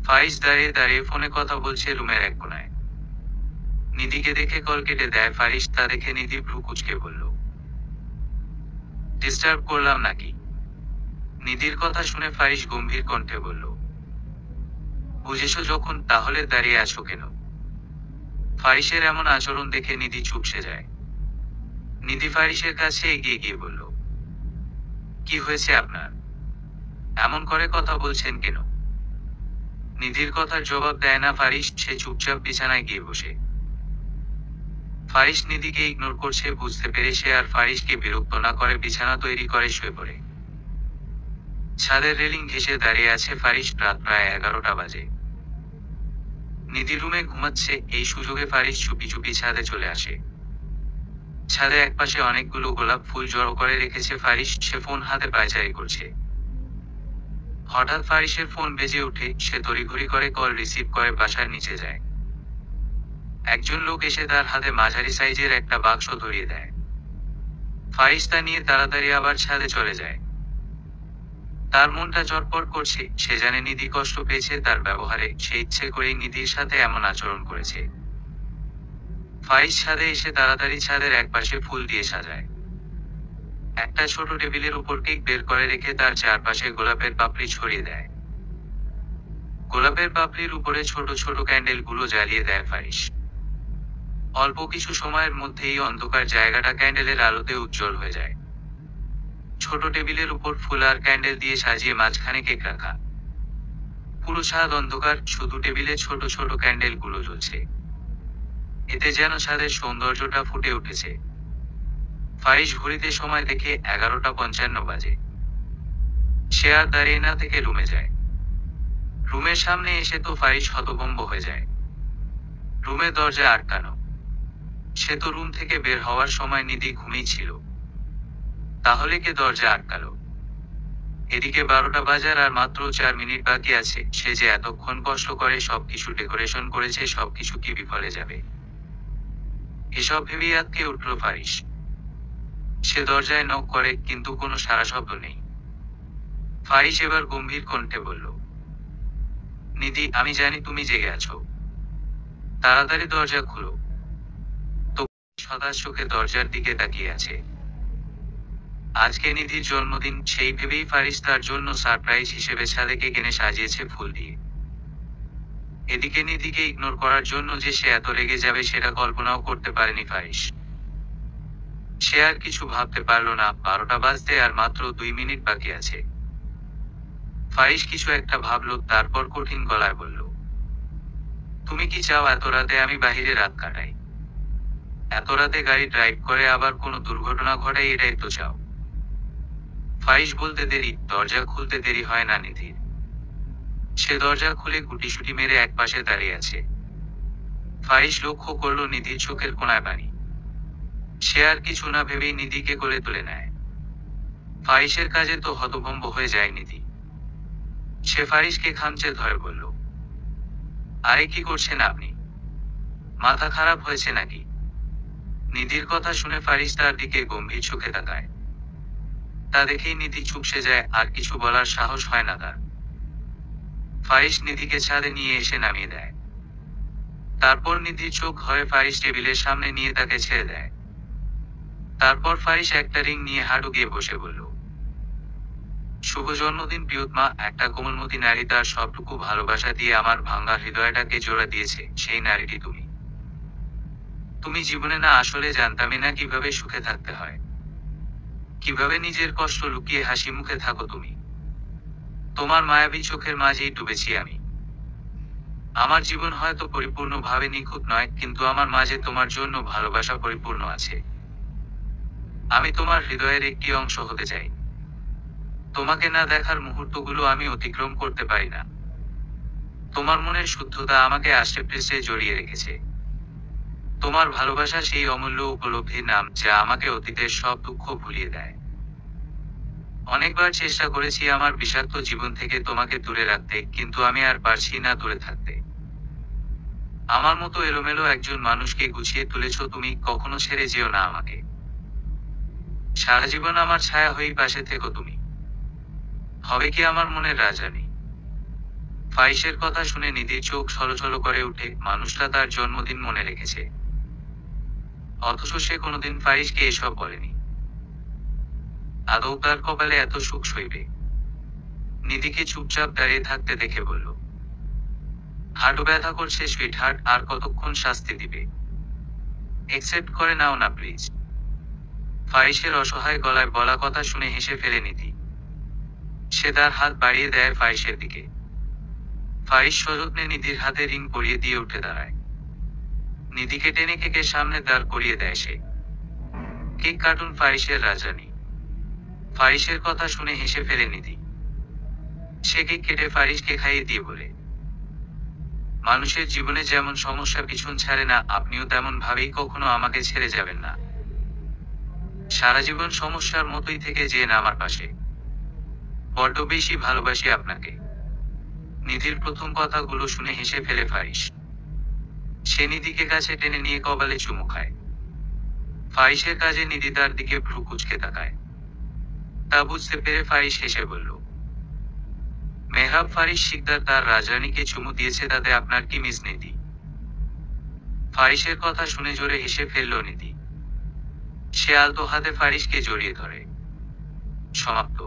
ফারিস দাঁড়িয়ে দাঁড়িয়ে ফোনে কথা বলছে রুমের এক কোনায়। নিধিকে দেখে কল কেটে দেয় ফারিস। তা দেখে নিধি ভ্রু কুঁচকে বলল, ডিস্টার্ব করলাম নাকি? নিধির কথা শুনে ফারিস গম্ভীর কণ্ঠে বলল, বুঝেছো যখন, তাহলে দাঁড়িয়ে আছো কেন? ফারিসের এমন আচরণ দেখে নিধি চুপসে যায়। নিধি ফারিসের কাছে এগিয়ে গিয়ে বলল, কি হয়েছে আপনার? এমন করে কথা বলছেন কেন? নিধির কথার জবাব দেয় না ফারিস। সে চুপচাপ বিছানায় গিয়ে বসে। ফারিস নিধিকে ইগনোর করছে বুঝতে পেরে সে আর ফারিসকে বিরক্ত না করে বিছানা তৈরি করে শুয়ে পড়ে। ছাদের রেলিং ঘেঁষে দাঁড়িয়ে আছে ফারিস। রাত প্রায় 11টা বাজে। নিধি রুমে ঘুমাচ্ছে। এই সুযোগে ফারিস চুপি চুপি ছাদে চলে আসে। ছাদে একপাশে অনেকগুলো গোলাপ ফুল জড়ো করে রেখেছে ফারিস। সে ফোন হাতে পায়চারি করছে। হঠাৎ ফারিসের ফোন বেজে ওঠে। সে তড়িঘড়ি করে কল রিসিভ করে বাসার নিচে যায়। একজন লোক এসে তার হাতে মাঝারি সাইজের একটা বাক্স ধরিয়ে দেয়। ফারিস তা নিয়ে তাড়াতাড়ি আবার ছাদে চলে যায়। তার মনটা চটপট করছে। সে জানে নিধি কষ্ট পেয়েছে তার ব্যবহারে। সে ইচ্ছে করেই নিধির সাথে এমন আচরণ করেছে। ফারিস ছাদে এসে তাড়াতাড়ি ছাদের একপাশে ফুল দিয়ে সাজায়। একটা ছোট টেবিলের উপর কেক বের করে রেখে তার চারপাশে গোলাপের পাপড়ি ছড়িয়ে দেয়। গোলাপের পাপড়ির উপরে ছোট ছোট ক্যান্ডেল গুলো জ্বালিয়ে দেয় ফারিস। অল্প কিছু সময়ের মধ্যেই অন্ধকার জায়গাটা ক্যান্ডেলের আলোতে উজ্জ্বল হয়ে যায়। ছোট টেবিলের উপর ফুল আর ক্যান্ডেল দিয়ে সাজিয়ে মাঝখানে কেক রাখা। পুরো ছাদ অন্ধকার, শুধু টেবিলে ছোট ছোট ক্যান্ডেল গুলো জ্বলছে। এতে যেন ছাদের সৌন্দর্যটা ফুটে উঠেছে। ফারিস ঘড়িতে সময় দেখে 11টা 55 বাজে। সে আর দাঁড়িয়ে না থেকে রুমে যায়। রুমের সামনে এসে তো ফারিস হতভম্ব হয়ে যায়। রুমের দরজা আটকানো। সে তো রুম থেকে বের হওয়ার সময় নিধি ঘুমিয়েছিল। তাহলে কে দরজা আটকালো? এদিকে 12টা বাজার আর মাত্র 4 মিনিট বাকি আছে। সে যে এতক্ষণ কষ্ট করে সবকিছু ডেকোরেশন করেছে, সবকিছু কি বিফলে যাবে? এসব ভেবেই আটকে উঠল ফারিস। সে দরজায় নক করে, কিন্তু কোনো সাড়া শব্দ নেই। ফারিস এবার গম্ভীর কণ্ঠে বলল, নিধি, আমি জানি তুমি জেগে আছো। তাড়াতাড়ি দরজা খুলো। তো হতাশ চোখে দরজার দিকে তাকিয়ে আছে। আজকে নিধির জন্মদিন, সেই ভেবেই ফারিস তার জন্য সারপ্রাইজ হিসেবে ছাদে কেক এনে সাজিয়েছে ফুল দিয়ে। এদিকে নিধিকে ইগনোর করার জন্য যে সে এত রেগে যাবে সেটা কল্পনাও করতে পারেনি ফারিস। সে আর কিছু ভাবতে পারল না। 12টা বাজতে আর মাত্র 2 মিনিট বাকি আছে। ফারিস কিছু একটা ভাবল, তারপর কঠিন গলায় বলল, তুমি কি চাও এত রাতে আমি বাহিরে রাত কাটাই? এত রাতে গাড়ি ড্রাইভ করে আবার কোনো দুর্ঘটনা ঘটাই, এটাই তো চাও? ফারিস বলতে দেরি, দরজা খুলতে দেরি হয় না নিধির। সে দরজা খুলে গুটিসুটি মেরে একপাশে দাঁড়িয়ে আছে। ফারিস লক্ষ্য করল নিধির চোখের কোণায় পানি। সে আর কিছু না ভেবেই নিধিকে কোলে তুলে নেয়। ফাহিসের কাজে তো হতভম্ব হয়ে যায় নিধি। সে ফারিসকে খামচে ধরে বলল, আরে কি করছেন আপনি? মাথা খারাপ হয়েছে নাকি? নিধির কথা শুনে ফারিস তার দিকে গম্ভীর চোখে তাকায়। তা দেখেই নিধি চুপসে যায়, আর কিছু বলার সাহস হয় না তার। ফারিস নিধিকে ছাদে নিয়ে এসে নামিয়ে দেয়। তারপর নিধির চোখ হয়ে ফারিস টেবিলের সামনে নিয়ে তাকে ছেড়ে দেয়। তারপর ফারিস একটা রিং নিয়ে হাঁটু গিয়ে বসে বলল, শুভ জন্মদিন প্রিয়তমা। একটা কোমলমতি নারী তার সবটুকু ভালোবাসা দিয়ে আমার ভাঙা হৃদয়টাকে জোড়া দিয়েছে, সেই নারীটি তুমি। তুমি জীবনে না আসলে জানতামই না কিভাবে সুখে থাকতে হয়, কিভাবে নিজের কষ্ট লুকিয়ে হাসি মুখে থাকো তুমি। তোমার মায়াবী চোখের মাঝেই ডুবেছি আমি। আমার জীবন হয়তো পরিপূর্ণভাবে নিখুঁত নয়, কিন্তু আমার মাঝে তোমার জন্য ভালোবাসা পরিপূর্ণ আছে। আমি তোমার হৃদয়ের একটি অংশ হতে চাই। তোমাকে না দেখার মুহূর্তগুলো আমি অতিক্রম করতে পারি না। তোমার মনের শুদ্ধতা আমাকে আষ্টে পৃষ্ঠে জড়িয়ে রেখেছে। তোমার ভালোবাসা সেই অমূল্য উপলব্ধির নাম, যা আমাকে অতীতের সব দুঃখ ভুলিয়ে দেয়। অনেকবার চেষ্টা করেছি আমার বিষাক্ত জীবন থেকে তোমাকে দূরে রাখতে, কিন্তু আমি আর পারছি না দূরে থাকতে। আমার মতো এলোমেলো একজন মানুষকে গুছিয়ে তুলেছ তুমি, কখনো ছেড়ে যেও না আমাকে। সারা জীবন আমার ছায়া হয়েই পাশে থেকো তুমি। হবে কি আমার মনের রাজরানী। ফাইসের কথা শুনে নিধির চোখ ছলছল করে উঠে। মানুষটা তার জন্মদিন মনে রেখেছে, অথচ সে কোনোদিন ফাইসকে এসব বলেনি। আদৌ তার কপালে এত সুখ সইবে? নিধিকে চুপচাপ দাঁড়িয়ে থাকতে দেখে বলল, হাঁটু ব্যথা করছে সুইট হার্ট, আর কতক্ষণ শাস্তি দিবে? একসেপ্ট করে নাও না প্লিজ। ফাইসের অসহায় গলায় বলা কথা শুনে হেসে ফেলে নিধি। সে তার হাত বাড়িয়ে দেয় ফাইসের দিকে। ফাইস সযত্নে নিধির হাতে রিং পরিয়ে দিয়ে উঠে দাঁড়ায়। নিধিকে টেনে কেকের সামনে দাঁড় করিয়ে দেয় সে। কেক কার্টুন ফাইসের রাজরানী। ফাইসের কথা শুনে হেসে ফেলে নিধি। সে কেক কেটে ফারিসকে খাইয়ে দিয়ে বলে, মানুষের জীবনে যেমন সমস্যা পিছন ছাড়ে না, আপনিও তেমন ভাবেই কখনো আমাকে ছেড়ে যাবেন না। সারা জীবন সমস্যার মতোই থেকে যেন আমার পাশে। বড্ড বেশি ভালোবাসি আপনাকে। নিধির প্রথম কথাগুলো শুনে হেসে ফেলে ফারিস। সে নিধিকে কাছে টেনে নিয়ে কপালে চুমু খায়। ফারিসের কাজে নিধি তার দিকে ভ্রু কুঁচকে তাকায়। তা বুঝতে পেরে ফারিস হেসে বলল, মেহরাব ফারিস শিকদার তার রাজরানীকে চুমু দিয়েছে, তাতে আপনার কি মিস নিধি? ফারিসের কথা শুনে জোরে হেসে ফেলল নিধি। সে আলতো হাতে ফারিসকে জড়িয়ে ধরে। সমাপ্ত।